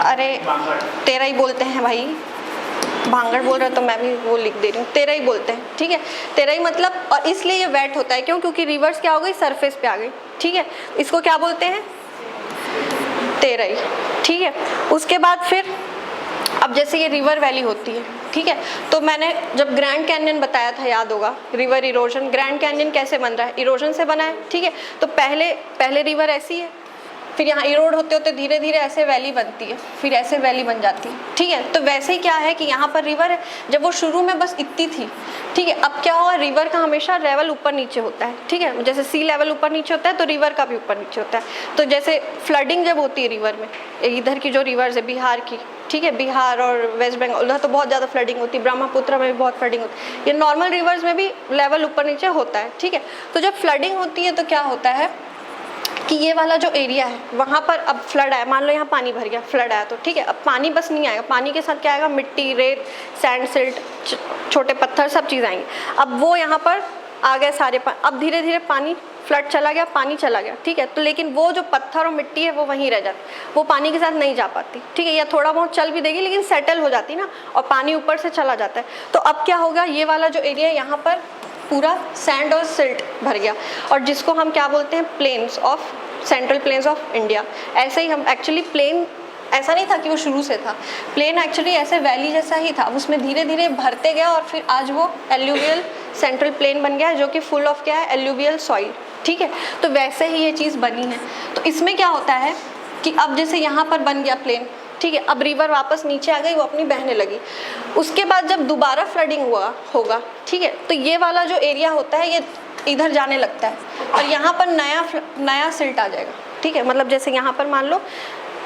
S1: अरे तेरा ही बोलते हैं भाई, भांगड़ बोल रहा तो मैं भी वो लिख दे रही हूँ, तेरा ही बोलते हैं, ठीक है। तेरा ही मतलब, और इसलिए ये वेट होता है क्यों, क्योंकि रिवर्स क्या हो गई, सरफेस पे आ गई, ठीक है। इसको क्या बोलते हैं, तेरा ही, ठीक है। उसके बाद फिर अब जैसे ये रिवर वैली होती है, ठीक है। तो मैंने जब ग्रैंड कैनियन बताया था, याद होगा, रिवर इरोजन, ग्रैंड कैनियन कैसे बन रहा है, इरोजन से बना है, ठीक है। तो पहले रिवर ऐसी है, फिर यहाँ इरोड होते होते धीरे धीरे ऐसे वैली बनती है, फिर ऐसे वैली बन जाती है, ठीक है। तो वैसे ही क्या है कि यहाँ पर रिवर है, जब वो शुरू में बस इतनी थी, ठीक है। अब क्या हुआ, रिवर का हमेशा लेवल ऊपर नीचे होता है, ठीक है। जैसे सी लेवल ऊपर नीचे होता है तो रिवर का भी ऊपर नीचे होता है। तो जैसे फ्लडिंग जब होती है रिवर में, इधर की जो रिवर्स है बिहार की, ठीक है, बिहार और वेस्ट बंगाल, उधर तो बहुत ज़्यादा फ्लडिंग होती है, ब्रह्मपुत्र में भी बहुत फ्लडिंग होती है, ये नॉर्मल रिवर्स में भी लेवल ऊपर नीचे होता है, ठीक है। तो जब फ्लडिंग होती है तो क्या होता है कि ये वाला जो एरिया है वहाँ पर अब फ्लड आया, मान लो यहाँ पानी भर गया, फ्लड आया तो ठीक है। अब पानी बस नहीं आएगा, पानी के साथ क्या आएगा, मिट्टी, रेत, सैंड, सिल्ट, छोटे पत्थर, सब चीज़ आएंगी। अब वो यहाँ पर आ गए सारे, अब धीरे धीरे पानी, फ्लड चला गया, पानी चला गया, ठीक है। तो लेकिन वो जो पत्थर और मिट्टी है वो वहीं रह जाती, वो पानी के साथ नहीं जा पाती, ठीक है। या थोड़ा बहुत चल भी देगी लेकिन सेटल हो जाती ना, और पानी ऊपर से चला जाता है। तो अब क्या होगा, ये वाला जो एरिया है यहाँ पर पूरा सैंड और सिल्ट भर गया, और जिसको हम क्या बोलते हैं, plains of, central plains of India. ऐसे ही हम एक्चुअली प्लेन ऐसा नहीं था कि वो शुरू से था, प्लेन एक्चुअली ऐसे वैली जैसा ही था, उसमें धीरे धीरे भरते गया और फिर आज वो एल्यूवियल सेंट्रल प्लेन बन गया है, जो कि फुल ऑफ क्या है, एल्यूवियल सॉइल, ठीक है। तो वैसे ही ये चीज़ बनी है। तो इसमें क्या होता है कि अब जैसे यहाँ पर बन गया प्लेन, ठीक है, अब रिवर वापस नीचे आ गई, वो अपनी बहने लगी। उसके बाद जब दोबारा फ्लडिंग हुआ होगा, ठीक है, तो ये वाला जो एरिया होता है, ये इधर जाने लगता है और यहाँ पर नया सिल्ट आ जाएगा, ठीक है। मतलब जैसे यहाँ पर मान लो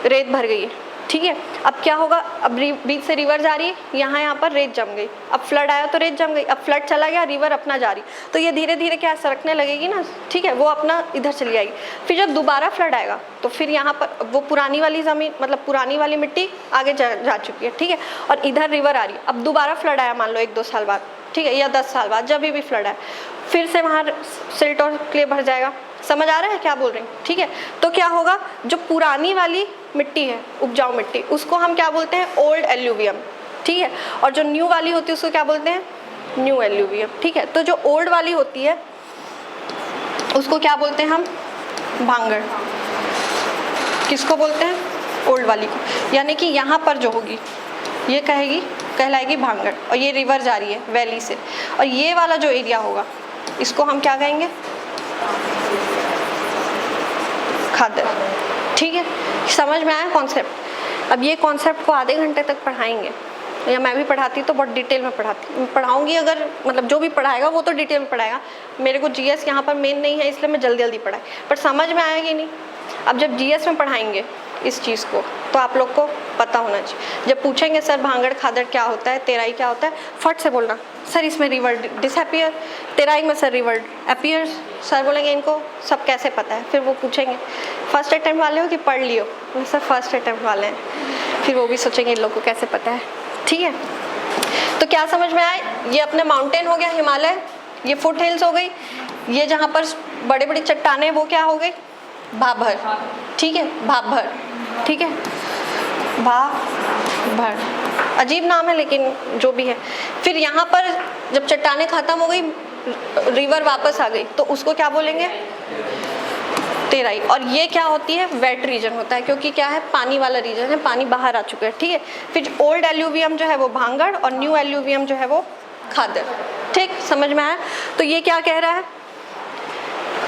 S1: रेत भर गई है, ठीक है। अब क्या होगा, अब बीच से रिवर जा रही है, यहाँ पर रेत जम गई, अब फ्लड आया तो रेत जम गई, अब फ्लड चला गया, रिवर अपना जा रही, तो ये धीरे धीरे क्या सरकने लगेगी ना, ठीक है, वो अपना इधर चली जाएगी। फिर जब दोबारा फ्लड आएगा तो फिर यहाँ पर वो पुरानी वाली ज़मीन, मतलब पुरानी वाली मिट्टी आगे जा चुकी है, ठीक है, और इधर रिवर आ रही है। अब दोबारा फ्लड आया मान लो 1-2 साल बाद, ठीक है, या 10 साल बाद, जब भी फ्लड आए फिर से वहाँ सिल्ट और क्ले भर जाएगा। समझ आ रहा है क्या बोल रही हूँ, ठीक है। तो क्या होगा, जो पुरानी वाली मिट्टी है, उपजाऊ मिट्टी, उसको हम क्या बोलते हैं, ओल्ड एल्यूवियम, ठीक है, और जो न्यू वाली होती है उसको क्या बोलते हैं, न्यू एल्यूवियम, ठीक है। तो जो ओल्ड वाली होती है उसको क्या बोलते हैं हम, भांगड़। किसको बोलते हैं, ओल्ड वाली को, यानी कि यहाँ पर जो होगी ये कहलाएगी भांगड़, और ये रिवर जा रही है वैली से, और ये वाला जो एरिया होगा इसको हम क्या कहेंगे, खादर, ठीक है। समझ में आया कॉन्सेप्ट। अब ये कॉन्सेप्ट को आधे घंटे तक पढ़ाएंगे, या मैं भी पढ़ाती तो बहुत डिटेल में पढ़ाऊंगी, अगर मतलब जो भी पढ़ाएगा वो तो डिटेल में पढ़ाएगा। मेरे को जीएस यहाँ पर मेन नहीं है, इसलिए मैं जल्दी पढ़ाई, पर समझ में आएगी नहीं। अब जब जीएस में पढ़ाएंगे इस चीज़ को तो आप लोग को पता होना चाहिए। जब पूछेंगे सर भांगड़ खादड़ क्या होता है, तेराई क्या होता है, फट से बोलना सर इसमें रिवर डिसअपियर, तेराई में सर रिवर अपीयर्स। सर बोलेंगे इनको सब कैसे पता है, फिर वो पूछेंगे फर्स्ट अटैम्प्ट वाले हो कि पढ़ लियो, सर फर्स्ट अटैम्प्ट वाले हैं, फिर वो भी सोचेंगे इन लोग को कैसे पता है, ठीक है। तो क्या समझ में आए, ये अपने माउंटेन हो गया हिमालय, ये फुट हिल्स हो गई, ये जहाँ पर बड़े बड़ी चट्टानें वो क्या हो गई, भाभर, ठीक है, भाभर, ठीक है, भाभर, अजीब नाम है लेकिन जो भी है। फिर यहाँ पर जब चट्टानें खत्म हो गई, रिवर वापस आ गई, तो उसको क्या बोलेंगे, तेराई। और ये क्या होती है, वेट रीजन होता है, क्योंकि क्या है, पानी वाला रीजन है, पानी बाहर आ चुका है, ठीक है। फिर ओल्ड एल्यूवियम जो है वो भांगड़, और न्यू एल्यूवियम जो है वो खादर, ठीक, समझ में आया। तो ये क्या कह रहा है,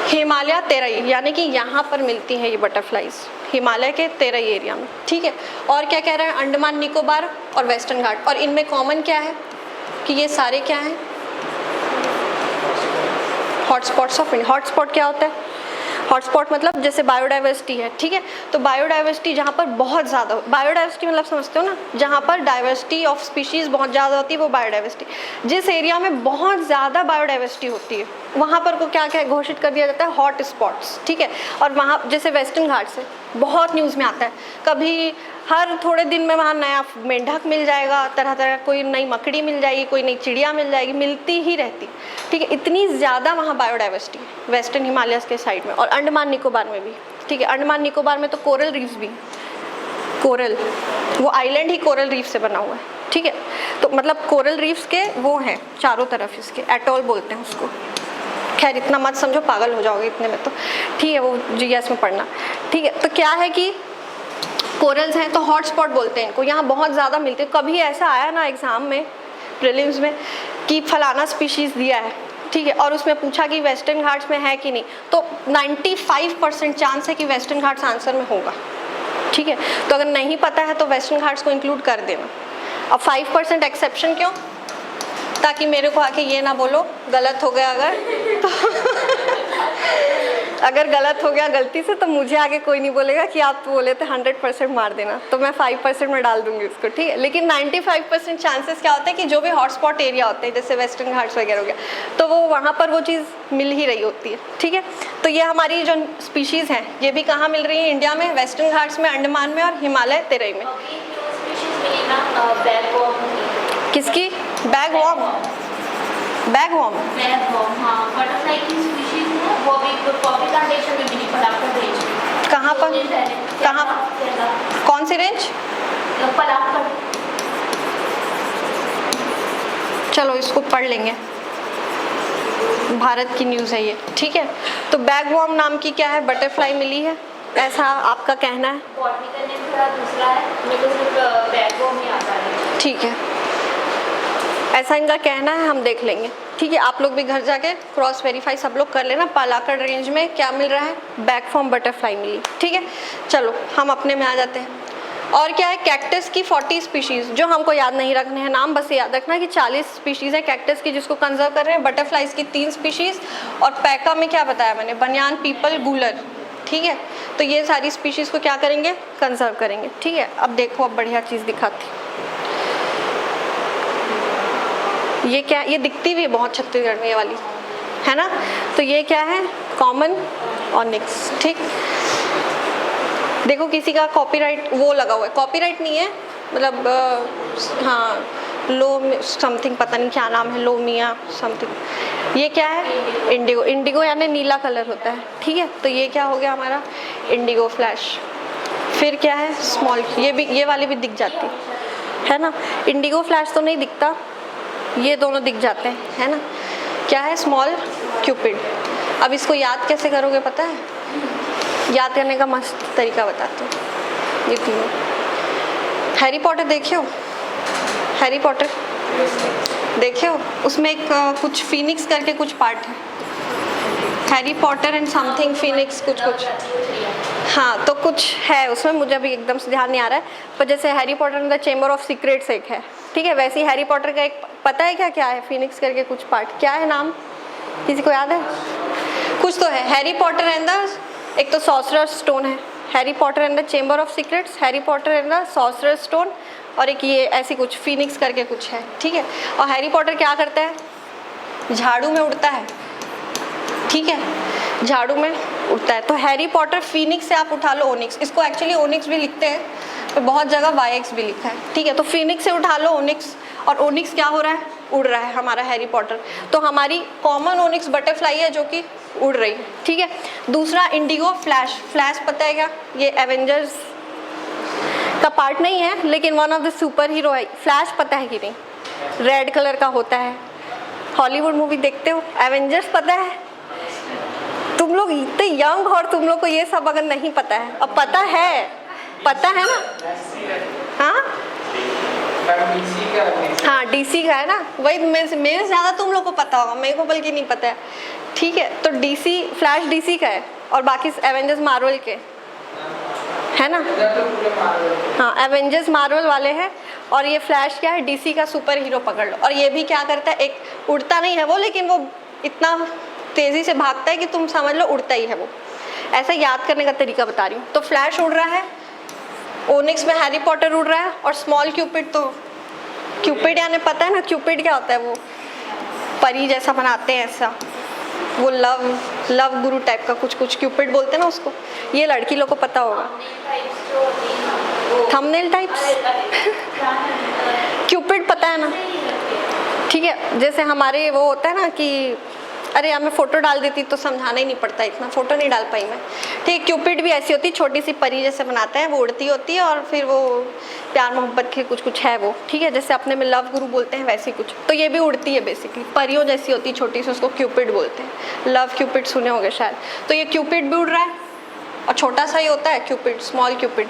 S1: हिमालय तेराई, यानी कि यहाँ पर मिलती है ये बटरफ्लाइज, हिमालय के तेराई एरिया में, ठीक है। और क्या कह रहा है, अंडमान निकोबार और वेस्टर्न घाट, और इनमें कॉमन क्या है कि ये सारे क्या हैं, हॉटस्पॉट्स ऑफ इंडिया। हॉटस्पॉट क्या होता है, हॉटस्पॉट मतलब जैसे बायोडाइवर्सिटी है, ठीक है, तो बायोडाइवर्सिटी जहाँ पर बहुत ज़्यादा, बायोडाइवर्सिटी मतलब समझते हो ना, जहाँ पर डाइवर्सिटी ऑफ स्पीशीज़ बहुत ज़्यादा होती है वो बायोडाइवर्सिटी। जिस एरिया में बहुत ज़्यादा बायोडाइवर्सिटी होती है वहाँ पर को क्या घोषित कर दिया जाता है, हॉट स्पॉट्स, ठीक है। और वहाँ जैसे वेस्टर्न घाट से बहुत न्यूज़ में आता है, कभी हर थोड़े दिन में वहाँ नया मेंढक मिल जाएगा, तरह तरह कोई नई मकड़ी मिल जाएगी, कोई नई चिड़िया मिल जाएगी, मिलती ही रहती, ठीक है। इतनी ज़्यादा वहाँ बायोडाइवर्सिटी है वेस्टर्न हिमालयस के साइड में, और अंडमान निकोबार में भी, ठीक है। अंडमान निकोबार में तो कोरल रीफ्स भी, कोरल वो आइलैंड ही कोरल रीफ से बना हुआ है, ठीक है। तो मतलब कोरल रीफ्स के वो हैं चारों तरफ, इसके एटॉल बोलते हैं उसको। खैर इतना मत समझो, पागल हो जाओगे इतने में तो, ठीक है, वो जीएस में पढ़ना, ठीक है। तो क्या है कि कोरल्स हैं तो हॉटस्पॉट बोलते हैं इनको, यहाँ बहुत ज़्यादा मिलते हैं। कभी ऐसा आया ना एग्ज़ाम में, प्रीलिम्स में, कि फलाना स्पीशीज़ दिया है, ठीक है, और उसमें पूछा कि वेस्टर्न घाट्स में है कि नहीं, तो 95% चांस है कि वेस्टर्न घाट्स आंसर में होगा, ठीक है। तो अगर नहीं पता है तो वेस्टर्न घाट्स को इंक्लूड कर देना। अब 5% एक्सेप्शन क्यों, ताकि मेरे को आके ये ना बोलो गलत हो गया अगर तो अगर गलत हो गया गलती से तो मुझे आगे कोई नहीं बोलेगा कि आप बोले थे 100% मार देना, तो मैं 5% में डाल दूंगी उसको, ठीक है। लेकिन 95% चांसेस क्या होते हैं कि जो भी हॉटस्पॉट एरिया होते हैं जैसे वेस्टर्न घाट्स वगैरह हो गया, तो वो वहाँ पर वो चीज़ मिल ही रही होती है, ठीक है। तो ये हमारी जो स्पीशीज़ हैं ये भी कहाँ मिल रही है, इंडिया में, वेस्टर्न घाट्स में, अंडमान में और हिमालय तेराई में। किसकी, बैग वॉर्म, बैग वॉर्म,
S2: हाँ, बटरफ्लाई की स्पीशीज है, वो भी कॉफी प्लांटेशन में मिली पलाक्कड़ रेंज।
S1: कहाँ पर, कहाँ, कौन सी रेंज,
S2: पलाक्कड़।
S1: चलो इसको पढ़ लेंगे, भारत की न्यूज़ है ये, ठीक है। तो बैग वॉर्म नाम की क्या है, बटरफ्लाई मिली है, ऐसा आपका कहना है।
S2: बॉटनिकल नेम थोड़ा दूसरा है, मेरे को सिर्फ बैग वॉर्म ही आता है,
S1: ठीक है, ऐसा इनका कहना है, हम देख लेंगे, ठीक है। आप लोग भी घर जाके क्रॉस वेरीफाई सब लोग कर लेना, पलाक्कड़ रेंज में क्या मिल रहा है, बैग वॉर्म बटरफ्लाई मिली, ठीक है। चलो हम अपने में आ जाते हैं। और क्या है, कैक्टस की 40 स्पीशीज़ जो हमको याद नहीं रखने हैं नाम, बस याद रखना कि 40 स्पीशीज़ है कैक्टस की जिसको कंजर्व कर रहे हैं। बटरफ्लाइज की 3 स्पीशीज़, और पैका में क्या बताया मैंने, बनियान, पीपल, गूलर, ठीक है। तो ये सारी स्पीशीज़ को क्या करेंगे, कंजर्व करेंगे, ठीक है। अब देखो, अब बढ़िया चीज़ दिखाती, ये क्या, ये दिखती भी है बहुत छत्तीसगढ़ में ये वाली, है ना। तो ये क्या है, कॉमन ऑनिक्स, ठीक। देखो किसी का कॉपीराइट वो लगा हुआ है, कॉपीराइट नहीं है, मतलब हाँ, लो समथिंग, पता नहीं क्या नाम है, लोमिया समथिंग। ये क्या है, इंडिगो, इंडिगो यानी नीला कलर होता है, ठीक है। तो ये क्या हो गया हमारा, इंडिगो फ्लैश। फिर क्या है, स्मॉल, ये भी, ये वाली भी दिख जाती है ना। इंडिगो फ्लैश तो नहीं दिखता, ये दोनों दिख जाते हैं, है ना। क्या है, स्मॉल क्यूपिड। अब इसको याद कैसे करोगे पता है, याद करने का मस्त तरीका बताती हूँ। ये तीनों, हैरी पॉटर देखे हो, हैरी पॉटर देखे हो, उसमें एक कुछ फिनिक्स करके कुछ पार्ट है, Harry Potter and something Phoenix कुछ कुछ, हाँ। तो कुछ है उसमें, मुझे अभी एकदम से ध्यान नहीं आ रहा है, पर जैसे Harry Potter in the chamber of secrets एक है, ठीक है। वैसे ही हैरी पॉटर का एक, पता है क्या क्या है, फिनिक्स करके कुछ पार्ट, क्या है नाम, किसी को याद है, कुछ तो है। हैरी पॉटर एंड द, एक तो सॉर्सरर्स स्टोन है, Harry Potter and the chamber of secrets, Harry Potter and the sorcerers stone, और एक ये ऐसी कुछ फिनिक्स करके कुछ है, ठीक है। और हैरी पॉटर क्या करता है, झाड़ू में उड़ता है, ठीक है, झाड़ू में उड़ता है। तो हैरी पॉटर फिनिक्स से आप उठा लो ओनिक्स, इसको एक्चुअली ओनिक्स भी लिखते हैं, तो बहुत जगह वाईएक्स भी लिखा है, ठीक है। तो फिनिक्स से उठा लो ओनिक्स, और ओनिक्स क्या हो रहा है, उड़ रहा है हमारा हैरी पॉटर। तो हमारी कॉमन ओनिक्स बटरफ्लाई है जो कि उड़ रही है, ठीक है। दूसरा इंडिगो फ्लैश, फ्लैश पता है क्या, ये एवेंजर्स का पार्ट नहीं है, लेकिन one of the super hero है। फ्लैश पता है कि नहीं, रेड कलर का होता है, हॉलीवुड मूवी देखते हो, एवेंजर्स पता है। तुम लोग इतने यंग और तुम लोग को ये सब अगर नहीं पता है, अब पता है ना, हाँ हाँ, डीसी का है ना, वही मेरे से ज़्यादा तुम लोग को पता होगा, मेरे को बल्कि नहीं पता है, ठीक है। तो डीसी, फ्लैश डीसी का है, और बाकी एवेंजर्स मार्वल के, है ना, हाँ, एवेंजर्स मार्वल वाले हैं। और ये फ्लैश क्या है, डीसी का सुपर हीरो पकड़ लो। और ये भी क्या करता है, एक उड़ता नहीं है वो, लेकिन वो इतना तेज़ी से भागता है कि तुम समझ लो उड़ता ही है वो। ऐसा याद करने का तरीका बता रही हूँ। तो फ्लैश उड़ रहा है, ओनिक्स में हैरी पॉटर उड़ रहा है, और स्मॉल क्यूपिड, तो क्यूपिड यानी पता है ना क्यूपिड क्या होता है, वो परी जैसा बनाते हैं ऐसा, वो लव गुरु टाइप का कुछ क्यूपिड बोलते हैं ना उसको, ये लड़की लोग को पता होगा, थंबनेल टाइप्स क्यूपिड पता है ना, ठीक है। जैसे हमारे वो होता है ना कि, अरे यार मैं फ़ोटो डाल देती तो समझाना ही नहीं पड़ता, इतना फ़ोटो नहीं डाल पाई मैं, ठीक। क्यूपिड भी ऐसी होती है, छोटी सी परी जैसे बनाते हैं, वो उड़ती होती है, और फिर वो प्यार मोहब्बत के कुछ है वो, ठीक है। जैसे अपने में लव गुरु बोलते हैं वैसे कुछ, तो ये भी उड़ती है बेसिकली, परियों जैसी होती है छोटी सी, उसको क्यूपिड बोलते हैं। लव क्यूपिड सुने होंगे शायद। तो ये क्यूपिड भी उड़ रहा है, और छोटा सा ही होता है क्यूपिड, स्मॉल क्यूपिड।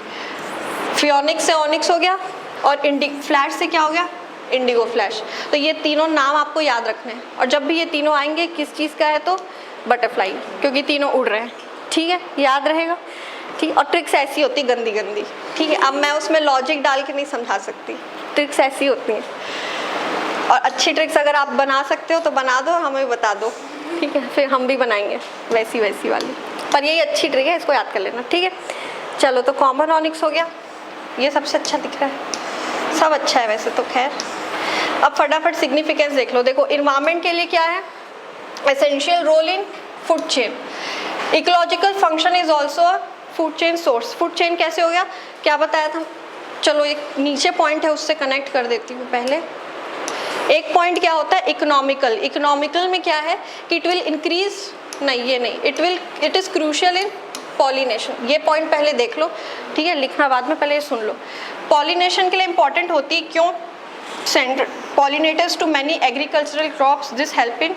S1: फियोनिक्स से ऑनिक्स हो गया, और फ्लैश से क्या हो गया, इंडिगो फ्लैश। तो ये तीनों नाम आपको याद रखने हैं, और जब भी ये तीनों आएंगे किस चीज़ का है, तो बटरफ्लाई, क्योंकि तीनों उड़ रहे हैं, ठीक है, याद रहेगा, ठीक। और ट्रिक्स ऐसी होती गंदी गंदी, ठीक है। अब मैं उसमें लॉजिक डाल के नहीं समझा सकती, ट्रिक्स ऐसी होती हैं। और अच्छी ट्रिक्स अगर आप बना सकते हो तो बना दो, हमें बता दो, ठीक है, फिर हम भी बनाएंगे वैसी वाली। पर यही अच्छी ट्रिक है, इसको याद कर लेना, ठीक है। चलो, तो कॉमन ऑनिक्स हो गया, ये सबसे अच्छा दिख रहा है, सब अच्छा है वैसे तो, खैर। अब फटाफट सिग्निफिकेंस देख लो। देखो, इन्वायरमेंट के लिए क्या है, essential role in food chain, ecological function is also a food chain source. Food chain कैसे हो गया, क्या बताया था, चलो एक नीचे पॉइंट है उससे कनेक्ट कर देती हूँ पहले। एक पॉइंट क्या होता है, इकोनॉमिकल। इकोनॉमिकल में क्या है कि इट विल इंक्रीज, नहीं ये नहीं, it is crucial in pollination. ये पॉइंट पहले देख लो, ठीक है, लिखना बाद में, पहले ये सुन लो। पॉलिनेशन के लिए इंपॉर्टेंट होती, क्यों, send pollinators to many agricultural crops, this help in,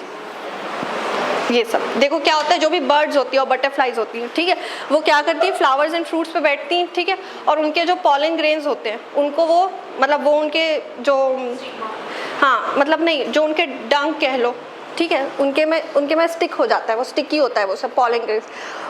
S1: ये सब। देखो क्या होता है, जो भी बर्ड्स होती है और बटरफ्लाइज होती हैं, ठीक है, वो क्या करती है, फ्लावर्स एंड फ्रूट्स पे बैठती हैं, ठीक है, और उनके जो पॉलन ग्रेन्स होते हैं उनको वो, मतलब वो उनके जो, हाँ मतलब नहीं, जो उनके डंक कह लो, ठीक है, उनके में स्टिक हो जाता है, वो स्टिकी होता है वो सब पॉलन ग्रेन्स।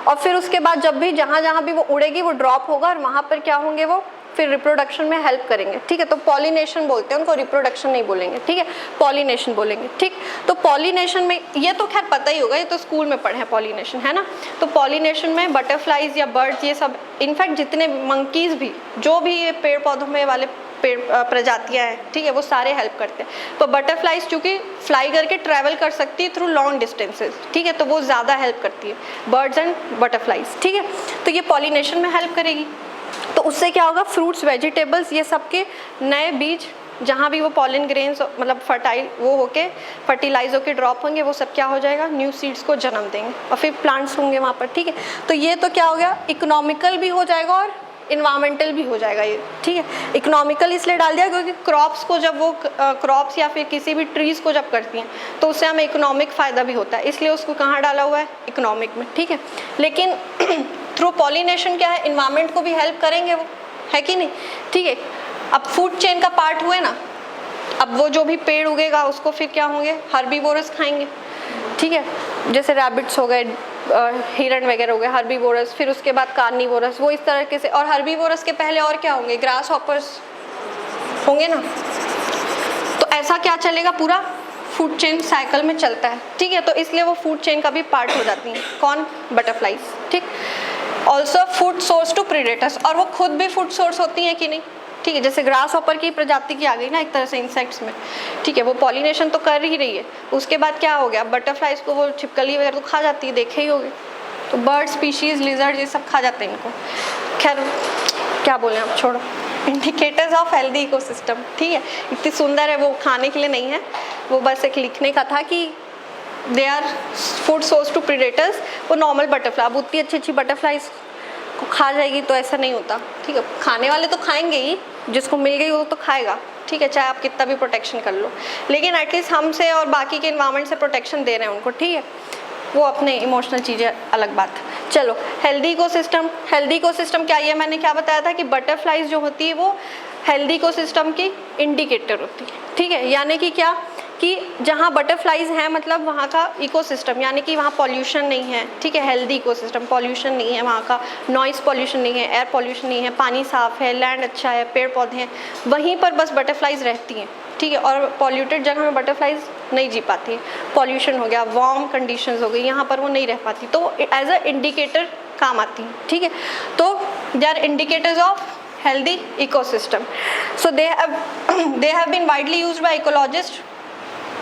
S1: और फिर उसके बाद जब भी जहाँ भी वो उड़ेगी वो ड्रॉप होगा, और वहाँ पर क्या होंगे, वो फिर रिप्रोडक्शन में हेल्प करेंगे, ठीक है। तो पॉलिनेशन बोलते हैं उनको, रिप्रोडक्शन नहीं बोलेंगे, ठीक है, पॉलिनेशन बोलेंगे, ठीक। तो पॉलिनेशन में ये तो खैर पता ही होगा, ये तो स्कूल में पढ़े हैं पॉलिनेशन, है ना। तो पॉलिनेशन में बटरफ्लाइज या बर्ड्स ये सब, इनफैक्ट जितने मंकीज भी, जो भी ये पेड़ पौधों में वाले पेड़ प्रजातियां हैं, ठीक है, वो सारे हेल्प करते हैं। तो बटरफ्लाइज चूँकि फ्लाई करके ट्रैवल कर सकती है थ्रू लॉन्ग डिस्टेंसेज, ठीक है, तो वो ज़्यादा हेल्प करती है, बर्ड्स एंड बटरफ्लाइज, ठीक है। तो ये पॉलिनेशन में हेल्प करेगी। तो उससे क्या होगा, फ्रूट्स, वेजिटेबल्स, ये सब के नए बीज, जहाँ भी वो पॉलिन ग्रेन्स मतलब फर्टाइल वो होके फर्टिलाइज होके ड्रॉप होंगे, वो सब क्या हो जाएगा, न्यू सीड्स को जन्म देंगे और फिर प्लांट्स होंगे वहाँ पर, ठीक है। तो ये तो क्या हो गया, इकोनॉमिकल भी हो जाएगा और इन्वायरमेंटल भी हो जाएगा ये, ठीक है। इकोनॉमिकल इसलिए डाल दिया क्योंकि क्रॉप्स को जब वो क्रॉप्स या फिर किसी भी ट्रीज़ को जब करती हैं तो उससे हमें इकोनॉमिक फ़ायदा भी होता है, इसलिए उसको कहाँ डाला हुआ है, इकोनॉमिक में, ठीक है। लेकिन थ्रू पॉलिनेशन क्या है, इन्वायरमेंट को भी हेल्प करेंगे वो, है कि नहीं, ठीक है। अब फूड चेन का पार्ट हुए ना, अब वो जो भी पेड़ उगेगा उसको फिर क्या होंगे, हर्बीवोरस खाएंगे, ठीक है। जैसे रैबिट्स हो गए, हिरण वगैरह हो गए, हर्बीवोरस, फिर उसके बाद कार्निवोरस, वो इस तरीके से। और हर्बीवोरस के पहले और क्या होंगे, ग्रास हॉपर्स होंगे ना। तो ऐसा क्या चलेगा, पूरा फूड चेन साइकिल में चलता है, ठीक है। तो इसलिए वो फूड चेन का भी पार्ट हो जाती हैं, कौन, बटरफ्लाइज, ठीक। Also food source to predators, और वो खुद भी फूड सोर्स होती हैं कि नहीं, ठीक है। जैसे ग्रास हॉपर की प्रजाति की आ गई ना एक तरह से इंसेक्ट्स में, ठीक है, वो पॉलिनेशन तो कर ही रही है। उसके बाद क्या हो गया, बटरफ्लाइज को वो छिपकली वगैरह तो खा जाती है, देखे ही होगे। तो बर्ड स्पीशीज, लिजर्ड, ये सब खा जाते हैं इनको। खैर क्या बोलें आप, छोड़ो। इंडिकेटर्स ऑफ हेल्दी इकोसिस्टम, ठीक है, इतनी सुंदर है, वो खाने के लिए नहीं है, वो बस एक लिखने का था कि they are food source to predators. वो नॉर्मल बटरफ्लाई, अब उतनी अच्छी अच्छी बटरफ्लाइज को खा जाएगी तो ऐसा नहीं होता, ठीक है। खाने वाले तो खाएंगे ही, जिसको मिल गई वो तो खाएगा, ठीक है, चाहे आप कितना भी प्रोटेक्शन कर लो, लेकिन एटलीस्ट हमसे और बाकी के इन्वायरमेंट से प्रोटेक्शन दे रहे हैं उनको, ठीक है। वो अपने इमोशनल चीज़ें अलग बात। चलो, हेल्दी इकोसिस्टम, हेल्दी इकोसिस्टम क्या, ये मैंने क्या बताया था कि बटरफ्लाइज जो होती है वो हेल्दी इकोसिस्टम की इंडिकेटर होती है, ठीक है। यानी कि क्या, कि जहाँ बटरफ्लाइज हैं मतलब वहाँ का इकोसिस्टम, यानी कि वहाँ पॉल्यूशन नहीं है, ठीक है, हेल्दी इकोसिस्टम, पॉल्यूशन नहीं है वहाँ का, नॉइस पॉल्यूशन नहीं है, एयर पॉल्यूशन नहीं है, पानी साफ़ है, लैंड अच्छा है, पेड़ पौधे हैं, वहीं पर बस बटरफ्लाइज रहती हैं, ठीक है। और पॉल्यूटेड जगह में बटरफ्लाइज नहीं जी पाती है, पॉल्यूशन हो गया, वार्म कंडीशंस हो गई, यहाँ पर वो नहीं रह पाती, तो एज अ इंडिकेटर काम आती हैं, ठीक है। तो they are indicators of healthy ecosystem. So they have been widely used by ecologists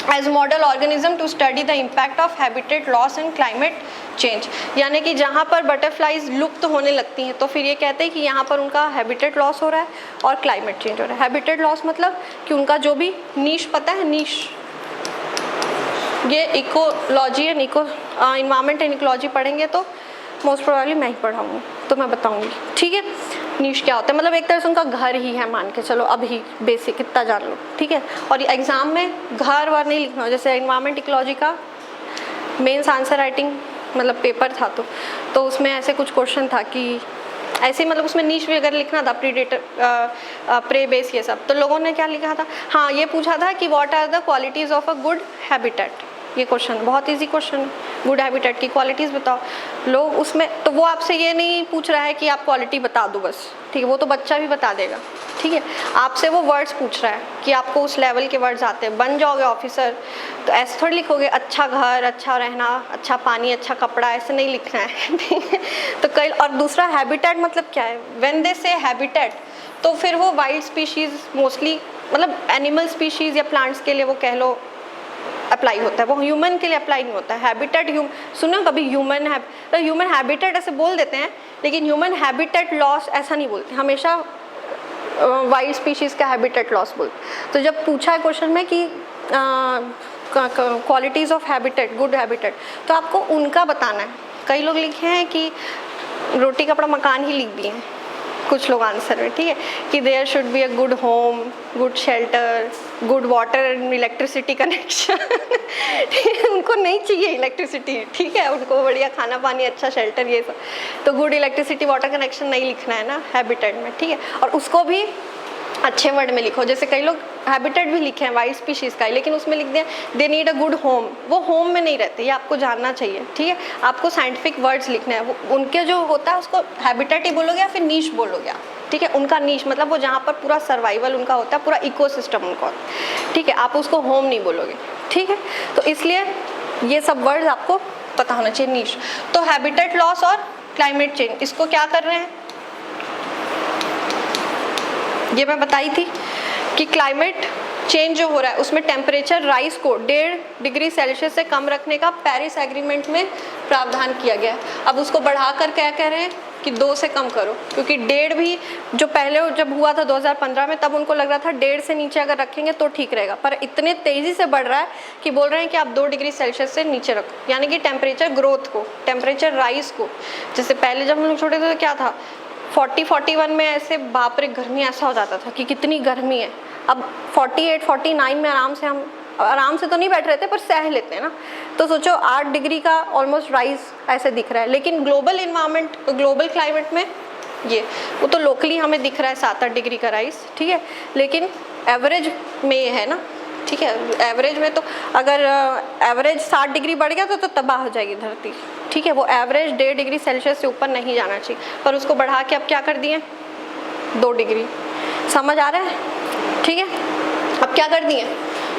S1: as model organism to study the impact of habitat loss and climate change. यानी कि जहाँ पर बटरफ्लाइज लुप्त होने लगती हैं तो फिर ये कहते हैं कि यहाँ पर उनका हैबिटेट लॉस हो रहा है और क्लाइमेट चेंज हो रहा है। हैबिटेट लॉस मतलब कि उनका जो भी नीश, पता है नीश, ये ecology and environment and ecology पढ़ेंगे तो मोस्ट प्रोबेबली मैं ही पढ़ाऊँगी, तो मैं बताऊँगी, ठीक है। नीश क्या होता है, मतलब एक तरह से उनका घर ही है, मान के चलो, अभी बेसिक इतना जान लो, ठीक है। और एग्जाम में घर वर नहीं लिखना, जैसे इन्वायरमेंट इकोलॉजी का मेंस आंसर राइटिंग मतलब पेपर था तो उसमें ऐसे कुछ क्वेश्चन था कि ऐसे मतलब उसमें नीश भी अगर लिखना था, प्रीडेटर, प्रे बेस, ये सब, तो लोगों ने क्या लिखा था, हाँ ये पूछा था कि what are the qualities of a good habitat. ये क्वेश्चन बहुत इजी क्वेश्चन है, गुड हैबिटेट की क्वालिटीज़ बताओ। लोग उसमें, तो वो आपसे ये नहीं पूछ रहा है कि आप क्वालिटी बता दो बस, ठीक है, वो तो बच्चा भी बता देगा, ठीक है। आपसे वो वर्ड्स पूछ रहा है कि आपको उस लेवल के वर्ड्स आते हैं, बन जाओगे ऑफिसर, तो ऐसे थोड़ी लिखोगे अच्छा घर, अच्छा रहना, अच्छा पानी, अच्छा कपड़ा, ऐसे नहीं लिखना है, ठीक है। तो कई, और दूसरा हैबिटेट मतलब क्या है, व्हेन दे से हैबिटेट, तो फिर वो वाइल्ड स्पीशीज़ मोस्टली, मतलब एनिमल स्पीशीज़ या प्लांट्स के लिए वो कह लो अप्लाई होता है, वो ह्यूमन के लिए अप्लाई नहीं होता है। हैबिटेट, सुनो कभी ह्यूमन है, तो ह्यूमन हैबिटेट ऐसे बोल देते हैं, लेकिन ह्यूमन हैबिटेट लॉस ऐसा नहीं बोलते, हमेशा वाइल्ड स्पीशीज़ का हैबिटेट लॉस बोलते। तो जब पूछा है क्वेश्चन में कि qualities of habitat, good habitat, तो आपको उनका बताना है। कई लोग लिखे हैं कि रोटी कपड़ा मकान ही लिख दिए हैं कुछ लोग आंसर में, ठीक है, कि there should be a good home, good shelter, good water and electricity connection, ठीक है, उनको नहीं चाहिए इलेक्ट्रिसिटी, ठीक है, उनको बढ़िया खाना पानी, अच्छा शेल्टर, ये सब, तो गुड इलेक्ट्रिसिटी वाटर कनेक्शन नहीं लिखना है ना हैबिटेट में, ठीक है। और उसको भी अच्छे वर्ड में लिखो, जैसे कई लोग हैबिटेट भी लिखे हैं वाइल्ड स्पीशीज़ का, लेकिन उसमें लिख दिया they need a good home, वो होम में नहीं रहते, ये आपको जानना चाहिए, ठीक है। आपको साइंटिफिक वर्ड्स लिखने हैं, वो उनके जो होता है उसको हैबिटेट ही बोलोगे या फिर नीश बोलोगे आप, ठीक है, उनका नीश मतलब वो जहाँ पर पूरा सर्वाइवल उनका होता है, पूरा इकोसिस्टम उनका होता है, ठीक है, आप उसको होम नहीं बोलोगे, ठीक है। तो इसलिए ये सब वर्ड्स आपको पता होना चाहिए। नीश, तो हैबिटेट लॉस और क्लाइमेट चेंज, इसको क्या कर रहे हैं, ये मैं बताई थी कि क्लाइमेट चेंज जो हो रहा है उसमें टेम्परेचर राइज को 1.5 डिग्री सेल्सियस से कम रखने का पेरिस एग्रीमेंट में प्रावधान किया गया है। अब उसको बढ़ाकर क्या कह रहे हैं कि 2 से कम करो, क्योंकि 1.5 भी जो पहले जब हुआ था 2015 में, तब उनको लग रहा था 1.5 से नीचे अगर रखेंगे तो ठीक रहेगा, पर इतने तेज़ी से बढ़ रहा है कि बोल रहे हैं कि आप 2 डिग्री सेल्सियस से नीचे रखो, यानी कि टेम्परेचर ग्रोथ को, टेम्परेचर राइज को। जैसे पहले जब हम लोग छोटे थे तो क्या था, 40-41 में ऐसे बाप रे गर्मी ऐसा हो जाता था कि कितनी गर्मी है। अब 48-49 में आराम से तो नहीं बैठ रहे थे पर सह लेते हैं ना, तो सोचो 8 डिग्री का ऑलमोस्ट राइज ऐसे दिख रहा है। लेकिन ग्लोबल इन्वायरमेंट, ग्लोबल क्लाइमेट में ये वो तो लोकली हमें दिख रहा है 7-8 डिग्री का राइज, ठीक है, लेकिन एवरेज में ये है ना, ठीक है, एवरेज में तो अगर एवरेज 7 डिग्री बढ़ गया तो तबाह हो जाएगी धरती, ठीक है। वो एवरेज 1.5 डिग्री सेल्सियस से ऊपर नहीं जाना चाहिए, पर उसको बढ़ा के अब क्या कर दिए 2 डिग्री, समझ आ रहा है, ठीक है। अब क्या कर दिए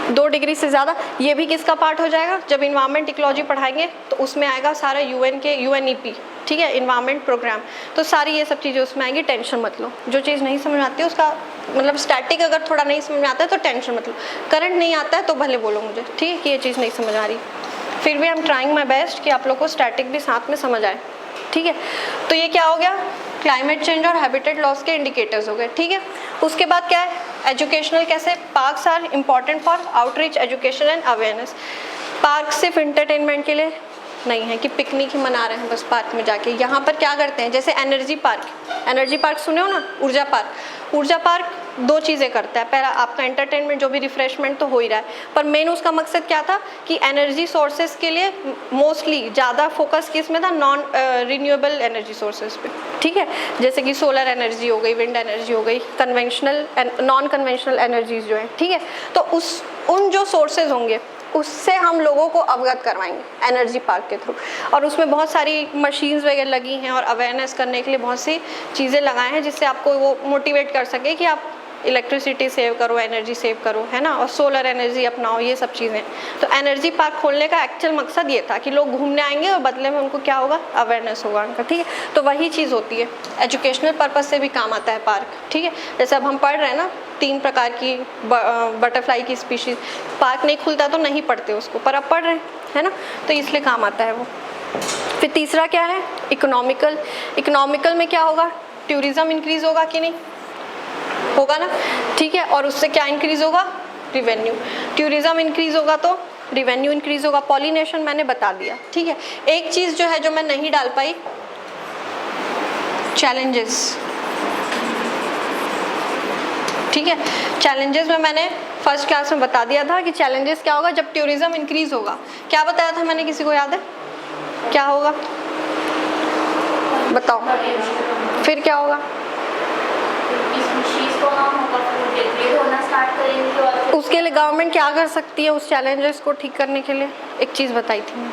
S1: 2 डिग्री से ज़्यादा, ये भी किसका पार्ट हो जाएगा, जब इन्वायरमेंट इकोलॉजी पढ़ाएंगे तो उसमें आएगा सारा UNEP, ठीक है, इन्वायरमेंट प्रोग्राम, तो सारी ये सब चीज़ें उसमें आएंगी, टेंशन मत लो। जो चीज़ नहीं समझ में आती है उसका मतलब स्टैटिक अगर थोड़ा नहीं समझ में आता है तो टेंशन मत लो, करंट नहीं आता है तो भले बोलो मुझे, ठीक है, कि ये चीज़ नहीं समझ आ रही, फिर भी I am trying my best कि आप लोग को स्टैटिक भी साथ में समझ आए, ठीक है। तो ये क्या हो गया, क्लाइमेट चेंज और हैबिटेट लॉस के इंडिकेटर्स हो गए, ठीक है। उसके बाद क्या है, एजुकेशनल कैसे, parks are important for outreach education and awareness. Park सिर्फ इंटरटेनमेंट के लिए नहीं है कि पिकनिक ही मना रहे हैं बस पार्क में जाके, यहाँ पर क्या करते हैं, जैसे एनर्जी पार्क सुने हो ना, ऊर्जा पार्क 2 चीज़ें करता है, पहला आपका एंटरटेनमेंट जो भी रिफ्रेशमेंट तो हो ही रहा है, पर मेन उसका मकसद क्या था कि एनर्जी सोर्सेज के लिए मोस्टली ज़्यादा फोकस किस में था, नॉन रिन्यूएबल एनर्जी सोर्सेज पे, ठीक है, जैसे कि सोलर एनर्जी हो गई, विंड एनर्जी हो गई, कन्वेंशनल नॉन कन्वेंशनल एनर्जीज जो है, ठीक है। तो उन जो सोर्सेज होंगे उससे हम लोगों को अवगत करवाएंगे एनर्जी पार्क के थ्रू, और उसमें बहुत सारी मशीन्स वगैरह लगी हैं और अवेयरनेस करने के लिए बहुत सी चीज़ें लगाए हैं जिससे आपको वो मोटिवेट कर सके कि आप इलेक्ट्रिसिटी सेव करो, एनर्जी सेव करो, है ना, और सोलर एनर्जी अपनाओ, ये सब चीज़ें। तो एनर्जी पार्क खोलने का एक्चुअल मकसद ये था कि लोग घूमने आएंगे और बदले में उनको क्या होगा, अवेयरनेस होगा उनका, ठीक है। तो वही चीज़ होती है, एजुकेशनल पर्पज़ से भी काम आता है पार्क, ठीक है। जैसे अब हम पढ़ रहे हैं ना 3 प्रकार की बटरफ्लाई की स्पीशीज़, पार्क नहीं खुलता तो नहीं पढ़ते उसको, पर अब पढ़ रहे हैं ना, तो इसलिए काम आता है वो। फिर तीसरा क्या है, इकोनॉमिकल में क्या होगा, टूरिज़्म इंक्रीज़ होगा कि नहीं होगा ना, ठीक है, और उससे क्या इंक्रीज़ होगा, रिवेन्यू। टूरिज़्म इंक्रीज़ होगा तो रिवेन्यू इंक्रीज़ होगा। पॉलिनेशन मैंने बता दिया, ठीक है। एक चीज़ जो है जो मैं नहीं डाल पाई, चैलेंजेस, ठीक है। चैलेंजेस में मैंने फर्स्ट क्लास में बता दिया था कि चैलेंजेस क्या होगा जब टूरिज़्म इंक्रीज़ होगा। क्या बताया था मैंने, किसी को याद है क्या होगा, बताओ, फिर क्या होगा, उसके लिए गवर्नमेंट क्या कर सकती है उस चैलेंजेस को ठीक करने के लिए, एक चीज़ बताई थी मैं,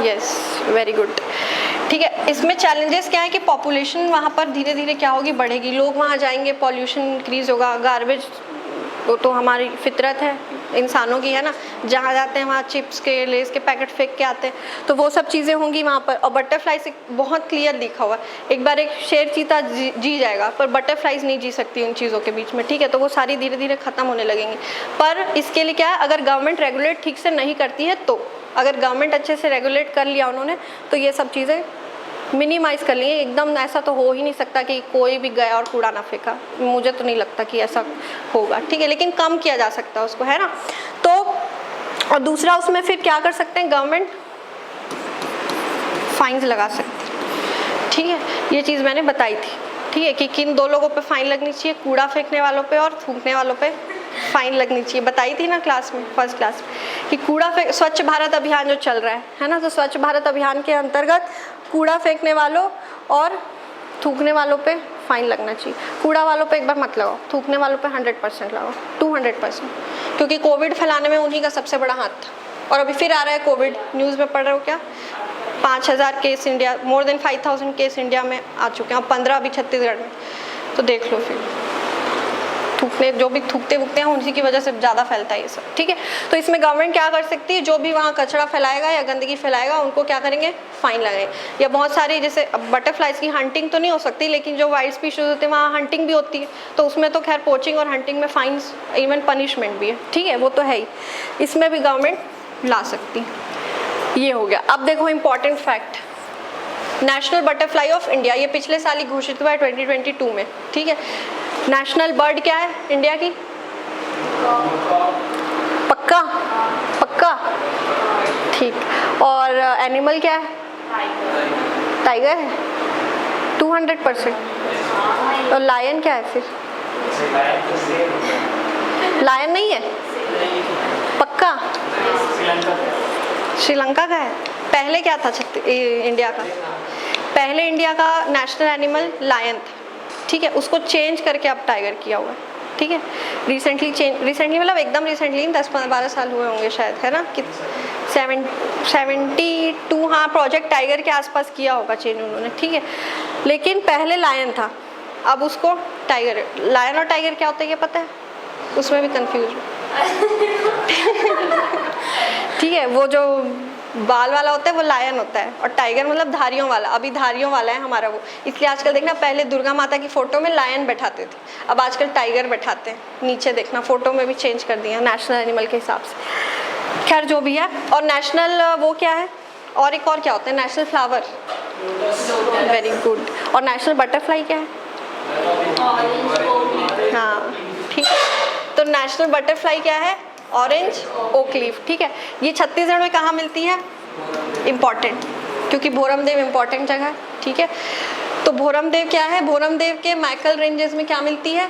S1: यस, वेरी गुड, ठीक है। इसमें चैलेंजेस क्या है कि पॉपुलेशन वहाँ पर धीरे धीरे क्या होगी, बढ़ेगी, लोग वहाँ जाएंगे, पॉल्यूशन इंक्रीज़ होगा, गार्बेज वो तो हमारी फितरत है इंसानों की, है ना, जहाँ जाते हैं वहाँ चिप्स के, लेस के पैकेट फेंक के आते हैं, तो वो सब चीज़ें होंगी वहाँ पर। और बटरफ्लाई से बहुत क्लियर लिखा हुआ है, एक बार एक शेर चीता जी जाएगा पर बटरफ्लाइज नहीं जी सकती उन चीज़ों के बीच में, ठीक है, तो वो सारी धीरे धीरे ख़त्म होने लगेंगी। पर इसके लिए क्या है, अगर गवर्नमेंट रेगुलेट ठीक से नहीं करती है, तो अगर गवर्नमेंट अच्छे से रेगुलेट कर लिया उन्होंने तो ये सब चीज़ें मिनिमाइज़ कर लिए। एकदम ऐसा तो हो ही नहीं सकता कि कोई भी गया और कूड़ा ना फेंका, मुझे तो नहीं लगता कि ऐसा होगा, ठीक है, लेकिन कम किया जा सकता है उसको, है ना। तो और दूसरा उसमें फिर क्या कर सकते हैं, गवर्नमेंट फाइन्स लगा सकती है, ठीक है, ये चीज़ मैंने बताई थी, ठीक है, कि किन 2 लोगों पे फाइन लगनी चाहिए, कूड़ा फेंकने वालों पे और थूकने वालों पे फाइन लगनी चाहिए, बताई थी ना क्लास में, फर्स्ट क्लास में, कि स्वच्छ भारत अभियान जो चल रहा है ना, तो स्वच्छ भारत अभियान के अंतर्गत कूड़ा फेंकने वालों और थूकने वालों पे फाइन लगना चाहिए। कूड़ा वालों पे एक बार मत लगाओ, थूकने वालों पे 100% लगाओ, 200%, क्योंकि कोविड फैलाने में उन्हीं का सबसे बड़ा हाथ था। और अभी फिर आ रहा है कोविड, न्यूज़ में पढ़ रहे हो क्या, 5000 case India, more than 5000 case India में आ चुके हैं, और 15 अभी छत्तीसगढ़ में। तो देख लो फिर थूकने, जो भी थूकते वूकते हैं उसी की वजह से ज़्यादा फैलता है ये सब, ठीक है। तो इसमें गवर्नमेंट क्या कर सकती है, जो भी वहाँ कचरा फैलाएगा या गंदगी फैलाएगा उनको क्या करेंगे, फाइन लगाएंगे। या बहुत सारी, जैसे अब बटरफ्लाइज की हंटिंग तो नहीं हो सकती, लेकिन जो वाइल्ड स्पीशीज होते हैं वहाँ हंटिंग भी होती है, तो उसमें तो खैर पोचिंग और हंटिंग में फाइन्स, इवन पनिशमेंट भी है, ठीक है, वो तो है ही। इसमें भी गवर्नमेंट ला सकती है। ये हो गया। अब देखो important fact, national butterfly of India, ये पिछले साल ही घोषित हुआ है 2022 में, ठीक है। नेशनल बर्ड क्या है इंडिया की? पक्का? पक्का, ठीक। और एनिमल क्या है? टाइगर है 200%। और लायन क्या है फिर? लायन नहीं है? पक्का? श्रीलंका का है। पहले क्या था इंडिया का? पहले इंडिया का नेशनल एनिमल लायन था, ठीक है, उसको चेंज करके अब टाइगर किया हुआ है, ठीक है। रिसेंटली मतलब एकदम रिसेंटली 10-12 साल हुए होंगे शायद, है ना, कि 72, हाँ, प्रोजेक्ट टाइगर के आसपास किया होगा चेंज उन्होंने, ठीक है। लेकिन पहले लायन था, अब उसको टाइगर। लायन और टाइगर क्या होता है ये पता है? उसमें भी कंफ्यूज ठीक है, वो जो बाल वाला होता है वो लायन होता है, और टाइगर मतलब धारियों वाला। अभी धारियों वाला है हमारा वो, इसलिए आजकल देखना, पहले दुर्गा माता की फ़ोटो में लायन बैठाते थे, अब आजकल टाइगर बैठाते हैं। नीचे देखना फ़ोटो में भी चेंज कर दिया नेशनल एनिमल के हिसाब से। खैर जो भी है। और नेशनल वो क्या है, और एक और क्या होता है, नेशनल फ्लावर? Very good. और नेशनल बटरफ्लाई क्या है? हाँ, ठीक है। तो नेशनल बटरफ्लाई क्या है? ऑरेंज ओक लीफ, ठीक है। ये छत्तीसगढ़ में कहाँ मिलती है? इम्पॉर्टेंट, क्योंकि भोरमदेव इम्पॉर्टेंट जगह है, ठीक है। तो भोरमदेव क्या है? भोरमदेव के माइकल रेंजेस में क्या मिलती है?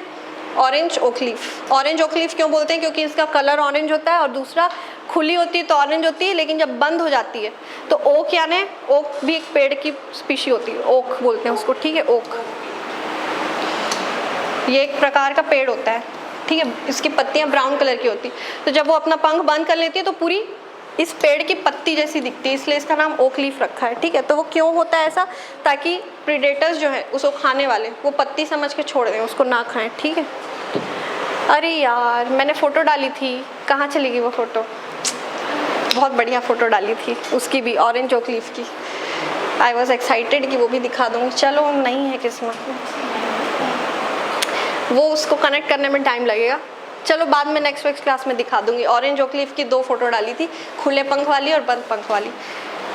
S1: Orange oak leaf. Orange oak leaf क्यों बोलते हैं? क्योंकि इसका कलर ऑरेंज होता है, और दूसरा खुली होती है तो ऑरेंज होती है, लेकिन जब बंद हो जाती है तो ओक, यानी ओक भी एक पेड़ की स्पीशी होती है, ओक बोलते हैं उसको, ठीक है। ओक ये एक प्रकार का पेड़ होता है, ठीक है। इसकी पत्तियां ब्राउन कलर की होती, तो जब वो अपना पंख बंद कर लेती है तो पूरी इस पेड़ की पत्ती जैसी दिखती है, इसलिए इसका नाम ओक लीफ रखा है, ठीक है। तो वो क्यों होता है ऐसा? ताकि प्रीडेटर्स जो है उसको खाने वाले वो पत्ती समझ के छोड़ दें, उसको ना खाएं, ठीक है। अरे यार, मैंने फ़ोटो डाली थी, कहाँ चली गई वो फ़ोटो? बहुत बढ़िया फ़ोटो डाली थी उसकी भी, ऑरेंज ओक लीफ की। आई वॉज एक्साइटेड कि वो भी दिखा दूँगी, चलो नहीं है किस्मत में, वो उसको कनेक्ट करने में टाइम लगेगा। चलो बाद में नेक्स्ट क्लास में दिखा दूंगी। ऑरेंज ओक लीफ की 2 फोटो डाली थी, खुले पंख वाली और बंद पंख वाली,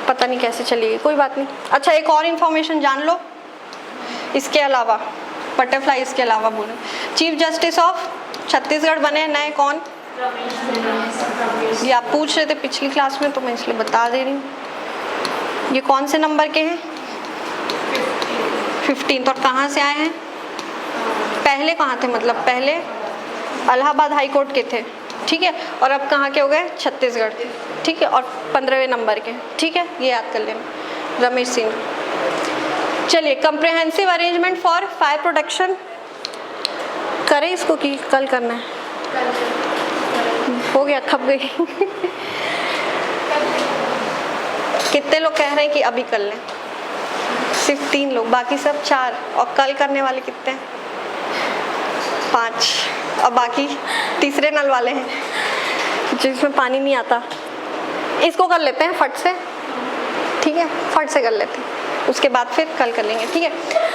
S1: पता नहीं कैसे चलेगी, कोई बात नहीं। अच्छा, एक और इन्फॉर्मेशन जान लो इसके अलावा, बटरफ्लाई इसके अलावा बोले, चीफ जस्टिस ऑफ छत्तीसगढ़ बने नए कौन? ये आप पूछ रहे थे पिछली क्लास में, तो मैं इसलिए बता दे रही हूँ। ये कौन से नंबर के हैं? 15। और कहाँ से आए हैं? पहले कहाँ थे, मतलब पहले इलाहाबाद हाई कोर्ट के थे, ठीक है, और अब कहाँ के हो गए? छत्तीसगढ़, ठीक है, और 15वें नंबर के, ठीक है, ये याद कर लेना, रमेश सिंह। चलिए, comprehensive arrangement for fire protection करें इसको कि कल करना है? हो गया, खप गई कितने लोग कह रहे हैं कि अभी कर लें? सिर्फ 3 लोग, बाकी सब 4, और कल करने वाले कितने हैं? 5, और बाकी तीसरे नल वाले हैं जिसमें पानी नहीं आता। इसको कर लेते हैं फट से, ठीक है, फट से कर लेते हैं, उसके बाद फिर कल कर लेंगे, ठीक है।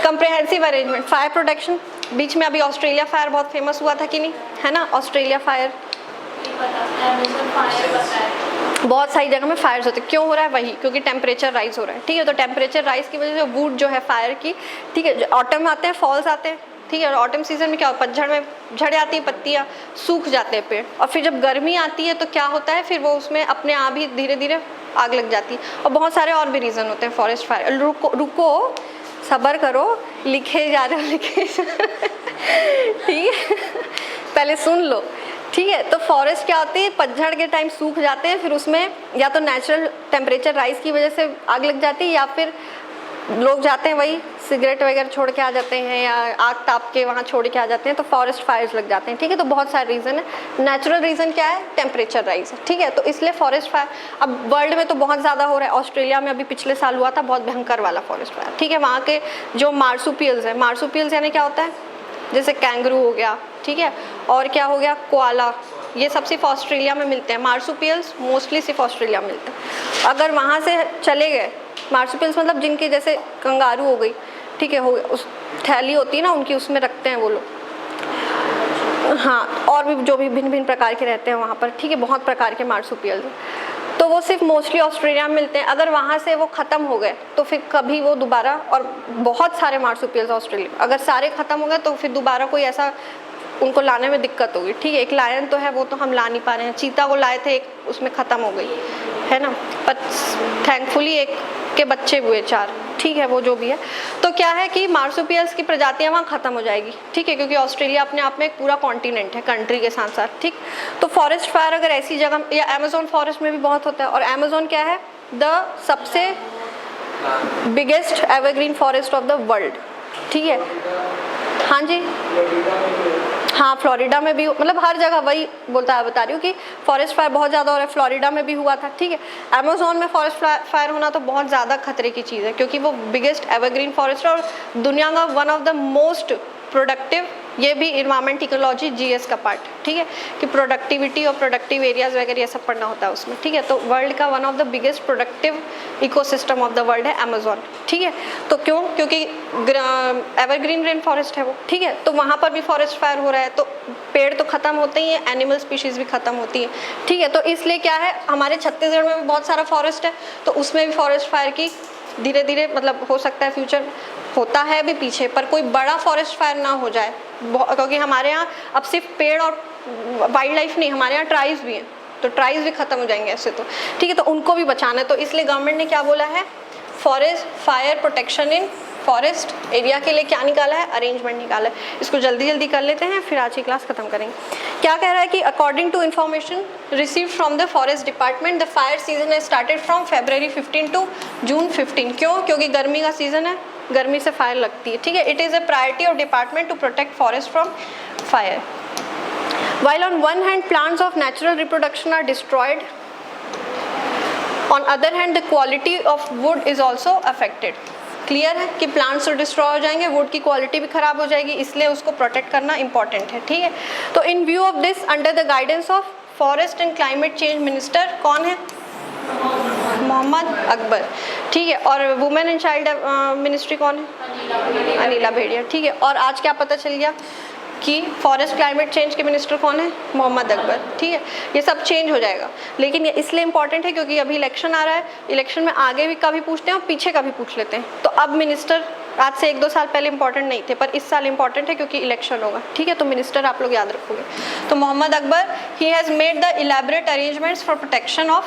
S1: कंप्रिहेंसिव अरेंजमेंट फायर प्रोटेक्शन, बीच में अभी ऑस्ट्रेलिया फायर बहुत फेमस हुआ था कि नहीं, है ना? ऑस्ट्रेलिया फायर, बहुत सारी जगह में फायर्स होते हैं। क्यों हो रहा है? वही क्योंकि टेम्परेचर राइज हो रहा है, ठीक है। तो टेम्परेचर राइज की वजह से वुड जो है फायर की, ठीक है, ऑटम आते हैं, फॉल्स आते हैं, ठीक है, और ऑटम सीजन में क्या होता है? पतझड़ में झड़ जाती है पत्तियाँ, सूख जाते हैं पेड़, और फिर जब गर्मी आती है तो क्या होता है? फिर वो उसमें अपने आप ही धीरे धीरे आग लग जाती है। और बहुत सारे और भी रीज़न होते हैं फॉरेस्ट फायर। रुको सब्र करो, लिखे जा रहे हो, लिखे ठीक है, पहले सुन लो, ठीक है। तो फॉरेस्ट क्या होती है? पतझड़ के टाइम सूख जाते हैं, फिर उसमें या तो नेचुरल टेम्परेचर राइज की वजह से आग लग जाती है, या फिर लोग जाते हैं वही सिगरेट वगैरह छोड़ के आ जाते हैं या आग ताप के वहाँ छोड़ के आ जाते हैं, तो फॉरेस्ट फायर्स लग जाते हैं, ठीक है। तो बहुत सारे रीज़न है। नेचुरल रीज़न क्या है? टेम्परेचर राइज, ठीक है। तो इसलिए फॉरेस्ट फायर अब वर्ल्ड में तो बहुत ज़्यादा हो रहा है। ऑस्ट्रेलिया में अभी पिछले साल हुआ था बहुत भयंकर वाला फॉरेस्ट फायर, ठीक है। वहाँ के जो मार्सुपियल्स हैं, मार्सुपियल्स यानी क्या होता है? जैसे कैंगरू हो गया, ठीक है, और क्या हो गया, कोआला, ये सब सिर्फ ऑस्ट्रेलिया में मिलते हैं। मार्सुपियल्स मोस्टली सिर्फ ऑस्ट्रेलिया में मिलते हैं। अगर वहाँ से चले गए, मार्सुपियल्स मतलब जिनके जैसे कंगारू हो गई, ठीक है, हो गया, उस थैली होती है ना उनकी, उसमें रखते हैं वो लोग, हाँ, और भी जो भी भिन्न भिन्न प्रकार के रहते हैं वहाँ पर, ठीक है, बहुत प्रकार के मार्सुपियल्स, तो वो सिर्फ मोस्टली ऑस्ट्रेलिया में मिलते हैं। अगर वहाँ से वो ख़त्म हो गए तो फिर कभी वो दोबारा, और बहुत सारे मार्सुपियल्स ऑस्ट्रेलिया, अगर सारे ख़त्म हो गए तो फिर दोबारा कोई ऐसा उनको लाने में दिक्कत होगी, ठीक है। एक लायन तो है, वो तो हम ला नहीं पा रहे हैं, चीता को लाए थे, एक उसमें ख़त्म हो गई है ना, पर थैंकफुली एक के बच्चे हुए 4, ठीक है, वो जो भी है। तो क्या है कि मार्सुपियल्स की प्रजातियां वहाँ ख़त्म हो जाएगी, ठीक है, क्योंकि ऑस्ट्रेलिया अपने आप में एक पूरा कॉन्टिनेंट है, कंट्री के साथ साथ, ठीक। तो फॉरेस्ट फायर अगर ऐसी जगह, या अमेजोन फॉरेस्ट में भी बहुत होता है, और अमेजोन क्या है? द सबसे biggest evergreen forest of the world, ठीक है। हाँ जी, हाँ, फ्लोरिडा में भी, मतलब हर जगह वही बता रही हूँ कि फॉरेस्ट फायर बहुत ज़्यादा हो रहा है। फ्लोरिडा में भी हुआ था, ठीक है। अमेजोन में फॉरेस्ट फायर होना तो बहुत ज़्यादा खतरे की चीज़ है, क्योंकि वो बिगेस्ट एवरग्रीन फॉरेस्ट है और दुनिया का one of the most productive, ये भी इन्वायरमेंट इकोलॉजी जीएस का पार्ट, ठीक है, कि प्रोडक्टिविटी और प्रोडक्टिव एरियाज वगैरह ये सब पढ़ना होता है उसमें, ठीक है। तो वर्ल्ड का one of the biggest productive ecosystem of the world है अमेजोन, ठीक है। तो क्यों? क्योंकि एवरग्रीन रेन फॉरेस्ट है वो, ठीक है। तो वहाँ पर भी फॉरेस्ट फायर हो रहा है, तो पेड़ तो ख़त्म होते ही हैं, एनिमल स्पीशीज़ भी ख़त्म होती हैं, ठीक है। तो इसलिए क्या है, हमारे छत्तीसगढ़ में भी बहुत सारा फॉरेस्ट है, तो उसमें भी फॉरेस्ट फायर की धीरे धीरे, मतलब हो सकता है फ्यूचर होता है अभी पीछे, पर कोई बड़ा फॉरेस्ट फायर ना हो जाए, क्योंकि हमारे यहाँ अब सिर्फ पेड़ और वाइल्ड लाइफ नहीं, हमारे यहाँ ट्राइब्स भी हैं, तो ट्राइब्स भी ख़त्म हो जाएंगे ऐसे, तो ठीक है। तो उनको भी बचाना है, तो इसलिए गवर्नमेंट ने क्या बोला है, forest fire protection in forest area के लिए क्या निकाला है, अरेंजमेंट निकाला है। इसको जल्दी जल्दी कर लेते हैं, फिर आज की क्लास खत्म करेंगे। क्या कह रहा है कि according to information receive from the forest department the fire season है started from February 15 to June 15। क्यों? क्योंकि गर्मी का सीजन है, गर्मी से फायर लगती है, ठीक है। It is a priority of department to protect forest from fire. While on one hand plants of natural reproduction are destroyed, on other hand the quality of wood is also affected। Clear है कि plants तो destroy हो जाएंगे, would की quality भी खराब हो जाएगी, इसलिए उसको प्रोटेक्ट करना इंपॉर्टेंट है, ठीक है। तो इन view of this, under the guidance of forest and climate change minister कौन है? मोहम्मद अकबर, ठीक है। और वुमेन एंड चाइल्ड मिनिस्ट्री कौन है? अनिला भेड़िया, ठीक है। और आज क्या पता चल गया कि फॉरेस्ट क्लाइमेट चेंज के मिनिस्टर कौन है? मोहम्मद अकबर, ठीक है। ये सब चेंज हो जाएगा, लेकिन ये इसलिए इंपॉर्टेंट है क्योंकि अभी इलेक्शन आ रहा है, इलेक्शन में आगे भी का भी पूछते हैं और पीछे का भी पूछ लेते हैं। तो अब मिनिस्टर आज से 1-2 साल पहले इंपॉर्टेंट नहीं थे, पर इस साल इंपॉर्टेंट है क्योंकि इलेक्शन होगा, ठीक है। तो मिनिस्टर आप लोग याद रखोगे। तो Mohammad Akbar, he has made the elaborate arrangements for protection of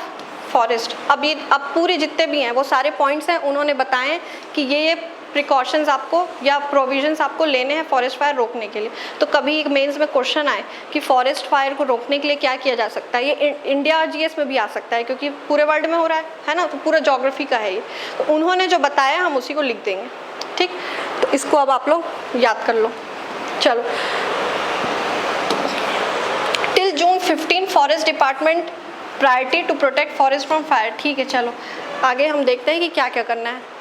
S1: forest. अब पूरे जितने भी हैं वो सारे पॉइंट्स हैं, उन्होंने बताएं कि ये प्रिकॉशंस आपको या प्रोविजंस आपको लेने हैं फॉरेस्ट फायर रोकने के लिए। तो कभी एक मेंस में क्वेश्चन आए कि फॉरेस्ट फायर को रोकने के लिए क्या किया जा सकता है, ये इंडिया जीएस में भी आ सकता है क्योंकि पूरे वर्ल्ड में हो रहा है ना, तो पूरा ज्योग्राफी का है ये। तो उन्होंने जो बताया हम उसी को लिख देंगे, ठीक। तो इसको अब आप लोग याद कर लो। चलो, till June 15 forest department priority to protect forest from fire, ठीक है। चलो आगे हम देखते हैं कि क्या क्या करना है।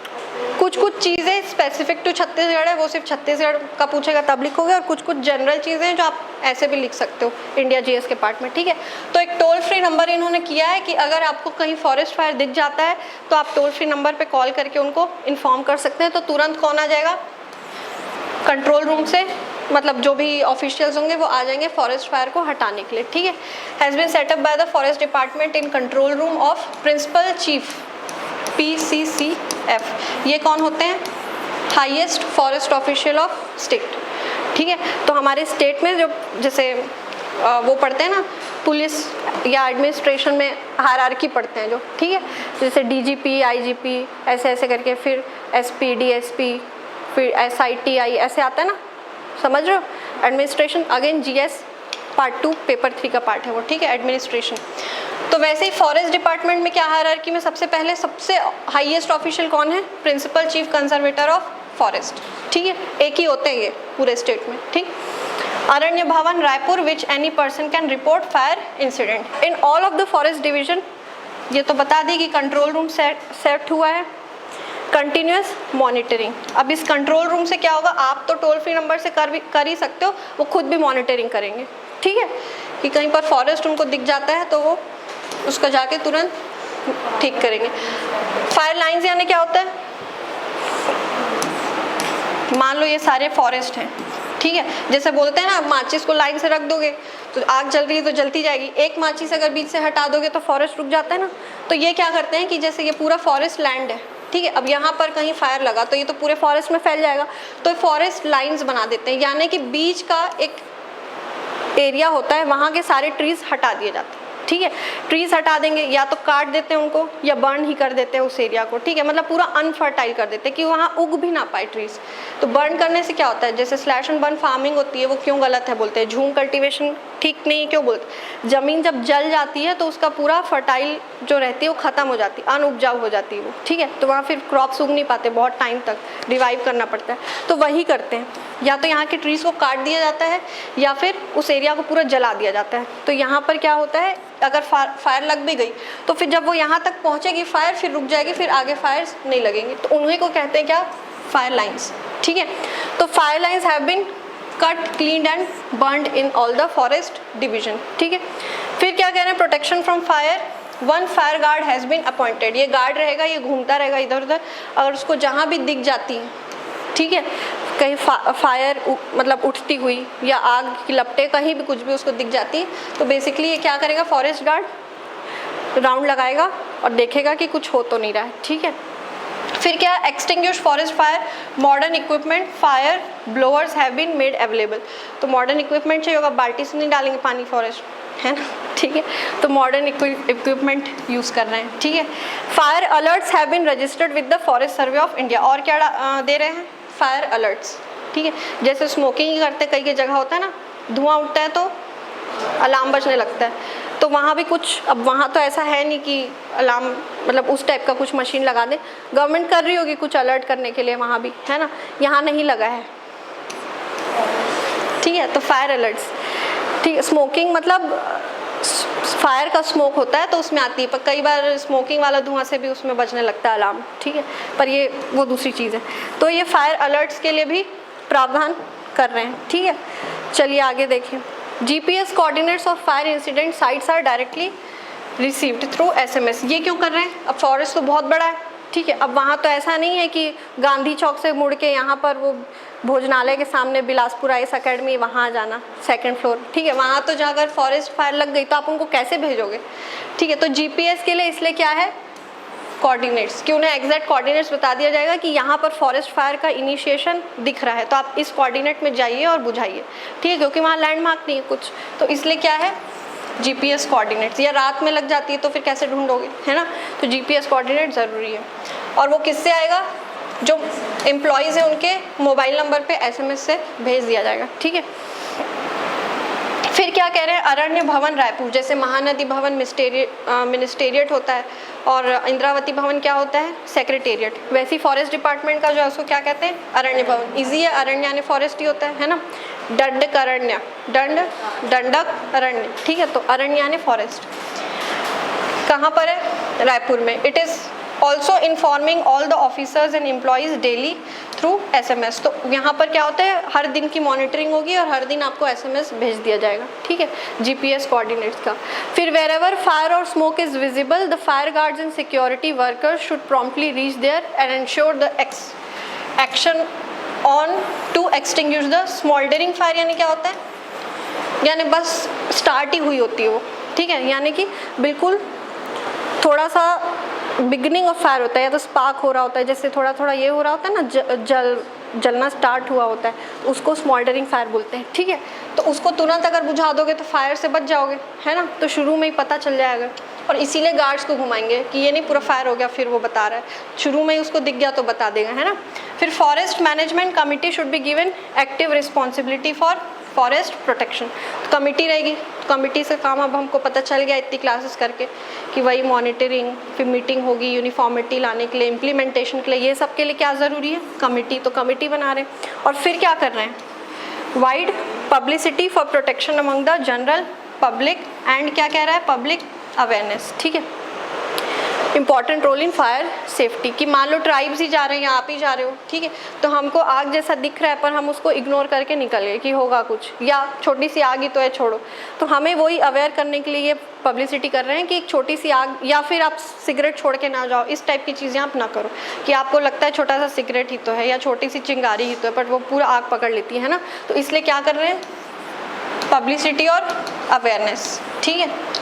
S1: कुछ चीज़ें स्पेसिफिक टू छत्तीसगढ़ है, वो सिर्फ छत्तीसगढ़ का पूछेगा तब लिखोगे, और कुछ जनरल चीज़ें हैं जो आप ऐसे भी लिख सकते हो इंडिया जीएस के पार्ट में, ठीक है। तो एक टोल फ्री नंबर इन्होंने किया है कि अगर आपको कहीं फॉरेस्ट फायर दिख जाता है तो आप टोल फ्री नंबर पे कॉल करके उनको इन्फॉर्म कर सकते हैं। तो तुरंत कौन आ जाएगा? कंट्रोल रूम से, मतलब जो भी ऑफिशियल्स होंगे वो आ जाएंगे फॉरेस्ट फायर को हटाने के लिए, ठीक है। Has been setup by the forest department in control room of principal chief, PCCF। ये कौन होते हैं? Highest forest official of state, ठीक है। तो हमारे स्टेट में जो जैसे वो पढ़ते हैं ना, पुलिस या एडमिनिस्ट्रेशन में हायरार्की पढ़ते हैं जो, ठीक है, जैसे DGP, IGP ऐसे ऐसे करके, फिर SP, DSP, फिर SITI ऐसे आता है ना, समझ रहे हो? Administration again GS part 2 paper 3 का पार्ट है वो, ठीक है, एडमिनिस्ट्रेशन। तो वैसे ही फॉरेस्ट डिपार्टमेंट में क्या हायरार्की में सबसे पहले सबसे हाईएस्ट ऑफिशियल कौन है? Principal chief conservator of forest, ठीक है, एक ही होते हैं ये पूरे स्टेट में, ठीक। अरण्य भवन Raipur which any person can report fire incident in all of the forest division. ये तो बता दी कि कंट्रोल रूम सेट हुआ है, कंटिन्यूस मॉनिटरिंग। अब इस कंट्रोल रूम से क्या होगा, आप तो टोल फ्री नंबर से कर ही सकते हो, वो खुद भी मॉनिटरिंग करेंगे, ठीक है, कि कहीं पर फॉरेस्ट उनको दिख जाता है तो वो उसका जाके तुरंत ठीक करेंगे। फायर लाइन्स यानी क्या होता है, मान लो ये सारे फॉरेस्ट हैं, ठीक है, जैसे बोलते हैं ना माचिस को लाइन से रख दोगे तो आग जल रही है तो जलती जाएगी, एक माचिस अगर बीच से हटा दोगे तो फॉरेस्ट रुक जाता है ना। तो ये क्या करते हैं कि जैसे ये पूरा फॉरेस्ट लैंड है, ठीक है, अब यहाँ पर कहीं फायर लगा तो ये तो पूरे फॉरेस्ट में फैल जाएगा, तो फॉरेस्ट लाइंस बना देते हैं, यानी कि बीच का एक एरिया होता है, वहाँ के सारे ट्रीज हटा दिए जाते हैं, ठीक है। ट्रीज हटा देंगे, या तो काट देते हैं उनको या बर्न ही कर देते हैं उस एरिया को, ठीक है, मतलब पूरा अनफर्टाइल कर देते हैं कि वहाँ उग भी ना पाए ट्रीज। तो बर्न करने से क्या होता है, जैसे स्लैश एंड बर्न फार्मिंग होती है वो क्यों गलत है बोलते हैं, झूम कल्टीवेशन ठीक नहीं है क्यों बोलते हैं, जमीन जब जल जाती है तो उसका पूरा फर्टाइल जो रहती है वो खत्म हो जाती है, अनउपजाऊ हो जाती है वो, ठीक है, तो वहाँ फिर क्रॉप्स उग नहीं पाते, बहुत टाइम तक रिवाइव करना पड़ता है। तो वही करते हैं, या तो यहाँ के ट्रीज को काट दिया जाता है या फिर उस एरिया को पूरा जला दिया जाता है। तो यहाँ पर क्या होता है, अगर फायर लग भी गई तो फिर जब वो यहाँ तक पहुँचेगी फायर, फिर रुक जाएगी, फिर आगे फायर नहीं लगेंगे, तो उन्हीं को कहते हैं क्या, फायर लाइन्स, ठीक है। तो fire lines have been cut, cleaned and burned in all the forest division, ठीक है। फिर क्या कह रहे हैं, protection from fire, one fire guard has been appointed. ये गार्ड रहेगा, ये घूमता रहेगा इधर उधर, अगर उसको जहाँ भी दिख जाती है, ठीक है, कहीं फायर मतलब उठती हुई या आग की लपटें कहीं भी कुछ भी उसको दिख जाती है, तो बेसिकली ये क्या करेगा, फॉरेस्ट गार्ड राउंड लगाएगा और देखेगा कि कुछ हो तो नहीं रहा है, ठीक है। फिर क्या, extinguish forest fire, modern equipment, fire blowers have been made available. तो मॉडर्न इक्विपमेंट चाहिए होगा, बाल्टी से नहीं डालेंगे पानी फॉरेस्ट, है ना, ठीक है, तो मॉडर्न इक्विपमेंट यूज़ कर रहे हैं, ठीक है। Fire alerts have been registered with the forest survey of India. और क्या दे रहे हैं, फायर अलर्ट्स, ठीक है, जैसे स्मोकिंग ही करते कई कई जगह होता है ना, धुआं उठता है तो अलार्म बजने लगता है, तो वहाँ भी कुछ, अब वहाँ तो ऐसा है नहीं कि अलार्म मतलब उस टाइप का कुछ मशीन लगा दे, गवर्नमेंट कर रही होगी कुछ अलर्ट करने के लिए वहाँ भी, है ना, यहाँ नहीं लगा है, ठीक है। तो फायर अलर्ट्स, ठीक है, स्मोकिंग मतलब फायर का स्मोक होता है तो उसमें आती है, पर कई बार स्मोकिंग वाला धुआं से भी उसमें बजने लगता है अलार्म, ठीक है, पर ये वो दूसरी चीज़ है। तो ये फायर अलर्ट्स के लिए भी प्रावधान कर रहे हैं, ठीक है। चलिए आगे देखें, GPS coordinates of fire incident sites are directly received through SMS। ये क्यों कर रहे हैं, अब फॉरेस्ट तो बहुत बड़ा है, ठीक है, अब वहाँ तो ऐसा नहीं है कि गांधी चौक से मुड़ के यहाँ पर वो भोजनालय के सामने बिलासपुर आईएएस अकेडमी वहाँ जाना, सेकंड फ्लोर, ठीक है, वहाँ तो जहाँ अगर फॉरेस्ट फायर लग गई तो आप उनको कैसे भेजोगे, ठीक है। तो GPS के लिए इसलिए क्या है, कोऑर्डिनेट्स, कि उन्हें एग्जैक्ट कोऑर्डिनेट्स बता दिया जाएगा कि यहाँ पर फॉरेस्ट फायर का इनिशिएशन दिख रहा है, तो आप इस कोऑर्डिनेट में जाइए और बुझाइए, ठीक है, क्योंकि वहाँ लैंडमार्क नहीं है कुछ, तो इसलिए क्या है, GPS कोऑर्डिनेट्स। या रात में लग जाती है तो फिर कैसे ढूंढोगे, है ना, तो GPS कोऑर्डिनेट ज़रूरी है। और वो किससे आएगा, जो एम्प्लॉयज़ हैं उनके मोबाइल नंबर पे SMS से भेज दिया जाएगा, ठीक है। फिर क्या कह रहे हैं, अरण्य भवन रायपुर, जैसे महानदी भवन मिनिस्टेरिएट होता है और इंद्रावती भवन क्या होता है, सेक्रेटेरिएट, वैसे ही फॉरेस्ट डिपार्टमेंट का जो है उसको क्या कहते हैं, अरण्य भवन। इजी है, अरण्य यानी फॉरेस्ट ही होता है ना, दंडकारण्य, दंडक अरण्य, ठीक है, तो अरण्य यानी फॉरेस्ट। कहाँ पर है, रायपुर में। It is also informing all the officers and employees daily through SMS। तो यहाँ पर क्या होता है, हर दिन की मॉनिटरिंग होगी और हर दिन आपको SMS भेज दिया जाएगा, ठीक है, GPS कोऑर्डिनेट्स का। फिर वेरेवर फायर और smoke is visible the fire guards and security workers should promptly reach there and ensure the action on to extinguish the smouldering fire. यानी क्या होता है, यानी बस स्टार्ट ही हुई होती है वो, ठीक है, यानी कि बिल्कुल थोड़ा सा बिगनिंग ऑफ फायर होता है, या तो स्पार्क हो रहा होता है, जैसे थोड़ा थोड़ा ये हो रहा होता है ना, जलना स्टार्ट हुआ होता है, उसको स्मॉल्डरिंग फायर बोलते हैं, ठीक है। तो उसको तुरंत अगर बुझा दोगे तो फायर से बच जाओगे, है ना, तो शुरू में ही पता चल जाएगा। और इसीलिए गार्ड्स को घुमाएंगे कि ये नहीं पूरा फायर हो गया फिर वो बता रहा है, शुरू में ही उसको दिख गया तो बता देगा, है ना। फिर forest management committee should be given active responsibility for forest protection. तो कमिटी रहेगी, कमिटी से काम अब हमको पता चल गया इतनी क्लासेस करके कि वही मॉनिटरिंग, फिर मीटिंग होगी यूनिफॉर्मिटी लाने के लिए, इम्प्लीमेंटेशन के लिए, ये सब के लिए क्या ज़रूरी है? कमिटी। तो कमिटी बना रहे हैं और फिर क्या कर रहे हैं? Wide publicity for protection among the general public and क्या कह रहा है? Public awareness. ठीक है, important role in fire safety. कि मान लो ट्राइब्स ही जा रहे हैं या आप ही जा रहे हो, ठीक है, तो हमको आग जैसा दिख रहा है पर हम उसको इग्नोर करके निकल गए कि होगा कुछ, या छोटी सी आग ही तो है छोड़ो, तो हमें वही अवेयर करने के लिए ये पब्लिसिटी कर रहे हैं कि एक छोटी सी आग, या फिर आप सिगरेट छोड़ के ना जाओ, इस टाइप की चीज़ें आप ना करो कि आपको लगता है छोटा सा सिगरेट ही तो है या छोटी सी चिंगारी ही तो है, बट वो पूरा आग पकड़ लेती है ना। तो इसलिए क्या कर रहे हैं? पब्लिसिटी और अवेयरनेस। ठीक है,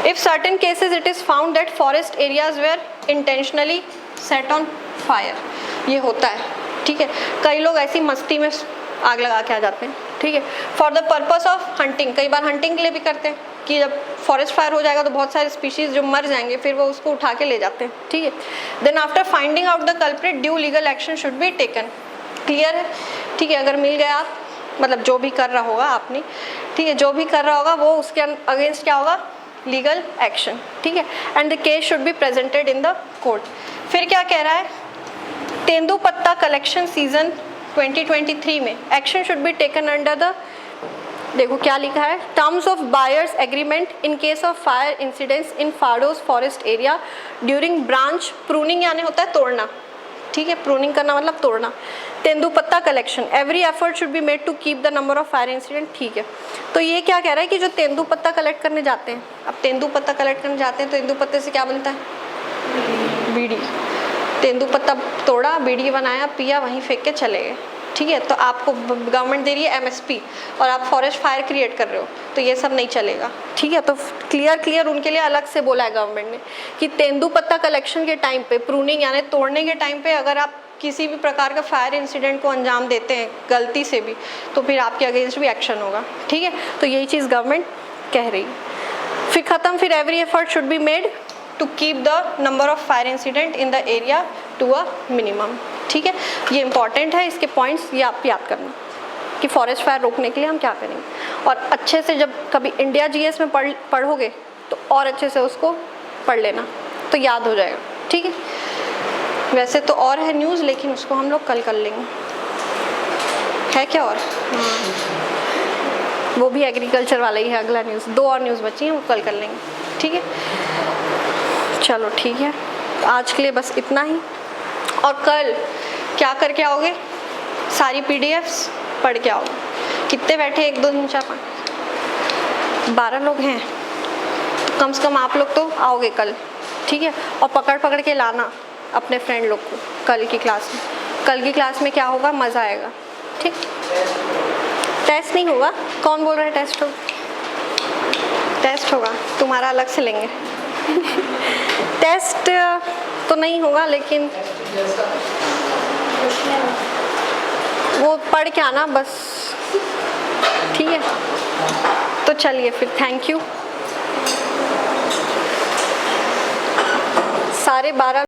S1: if certain cases it is found that forest areas were intentionally set on fire, ये होता है। ठीक है, कई लोग ऐसी मस्ती में आग लगा के आ जाते हैं। ठीक है, for the purpose of hunting, कई बार हंटिंग के लिए भी करते हैं कि जब फॉरेस्ट फायर हो जाएगा तो बहुत सारे स्पीशीज जो मर जाएंगे फिर वो उसको उठा के ले जाते हैं। ठीक है, then after finding out the culprit due legal action should be taken. Clear है? ठीक है, अगर मिल गया आप, मतलब जो भी कर रहा होगा आपने, ठीक है, जो भी कर रहा होगा वो उसके अगेंस्ट क्या होगा? Legal action. ठीक है, and the case should be presented in the court. फिर क्या कह रहा है? तेंदुपत्ता कलेक्शन सीजन 2023 में action should be taken under the, देखो क्या लिखा है, terms of buyers agreement in case of fire incidents in फाडोस forest area during branch pruning, यानी होता है तोड़ना। ठीक है, प्रूनिंग करना मतलब तोड़ना। तेंदुपत्ता collection, every effort should be made to keep the number of fire incident. ठीक है, तो ये क्या कह रहा है कि जो तेंदुपत्ता कलेक्ट करने जाते हैं, अब तेंदुपत्ता कलेक्ट करने जाते हैं तो तेंदुपत्ते से क्या बनता है? बीड़ी। तेंदुपत्ता तोड़ा, बीड़ी बनाया, पिया, वहीं फेंक के चले गए। ठीक है, तो आपको गवर्नमेंट दे रही है MSP और आप फॉरेस्ट फायर क्रिएट कर रहे हो, तो ये सब नहीं चलेगा। ठीक है, तो क्लियर उनके लिए अलग से बोला है गवर्नमेंट ने कि तेंदुपत्ता कलेक्शन के टाइम पे, प्रूनिंग यानी तोड़ने के टाइम पे अगर आप किसी भी प्रकार का फायर इंसिडेंट को अंजाम देते हैं गलती से भी, तो फिर आपके अगेंस्ट भी एक्शन होगा। ठीक है, तो यही चीज़ गवर्नमेंट कह रही है। फिर ख़त्म, फिर every effort should be made to keep the number of fire incident in the area to a minimum. ठीक है, ये इंपॉर्टेंट है, इसके पॉइंट्स ये आप याद करना कि फॉरेस्ट फायर रोकने के लिए हम क्या करेंगे। और अच्छे से जब कभी इंडिया GS में पढ़ोगे तो और अच्छे से उसको पढ़ लेना, तो याद हो जाएगा। ठीक है, वैसे तो और है न्यूज़, लेकिन उसको हम लोग कल कर लेंगे। है क्या और? वो भी एग्रीकल्चर वाला ही है अगला न्यूज़, 2 और न्यूज़ बची हैं, वो कल कर लेंगे। ठीक है, चलो ठीक है, आज के लिए बस इतना ही। और कल क्या करके आओगे? सारी PDFs पढ़ के आओगे। कितने बैठे? 1 2 3 4 5 12 लोग हैं, तो कम से कम आप लोग तो आओगे कल। ठीक है, और पकड़ के लाना अपने फ्रेंड लोग को कल की क्लास में। कल की क्लास में क्या होगा? मज़ा आएगा। ठीक, टेस्ट नहीं होगा। कौन बोल रहा है टेस्ट होगा? टेस्ट होगा, तुम्हारा अलग से लेंगे। टेस्ट तो नहीं होगा, लेकिन वो पढ़ के आना बस। ठीक है, तो चलिए फिर, थैंक यू। 12:30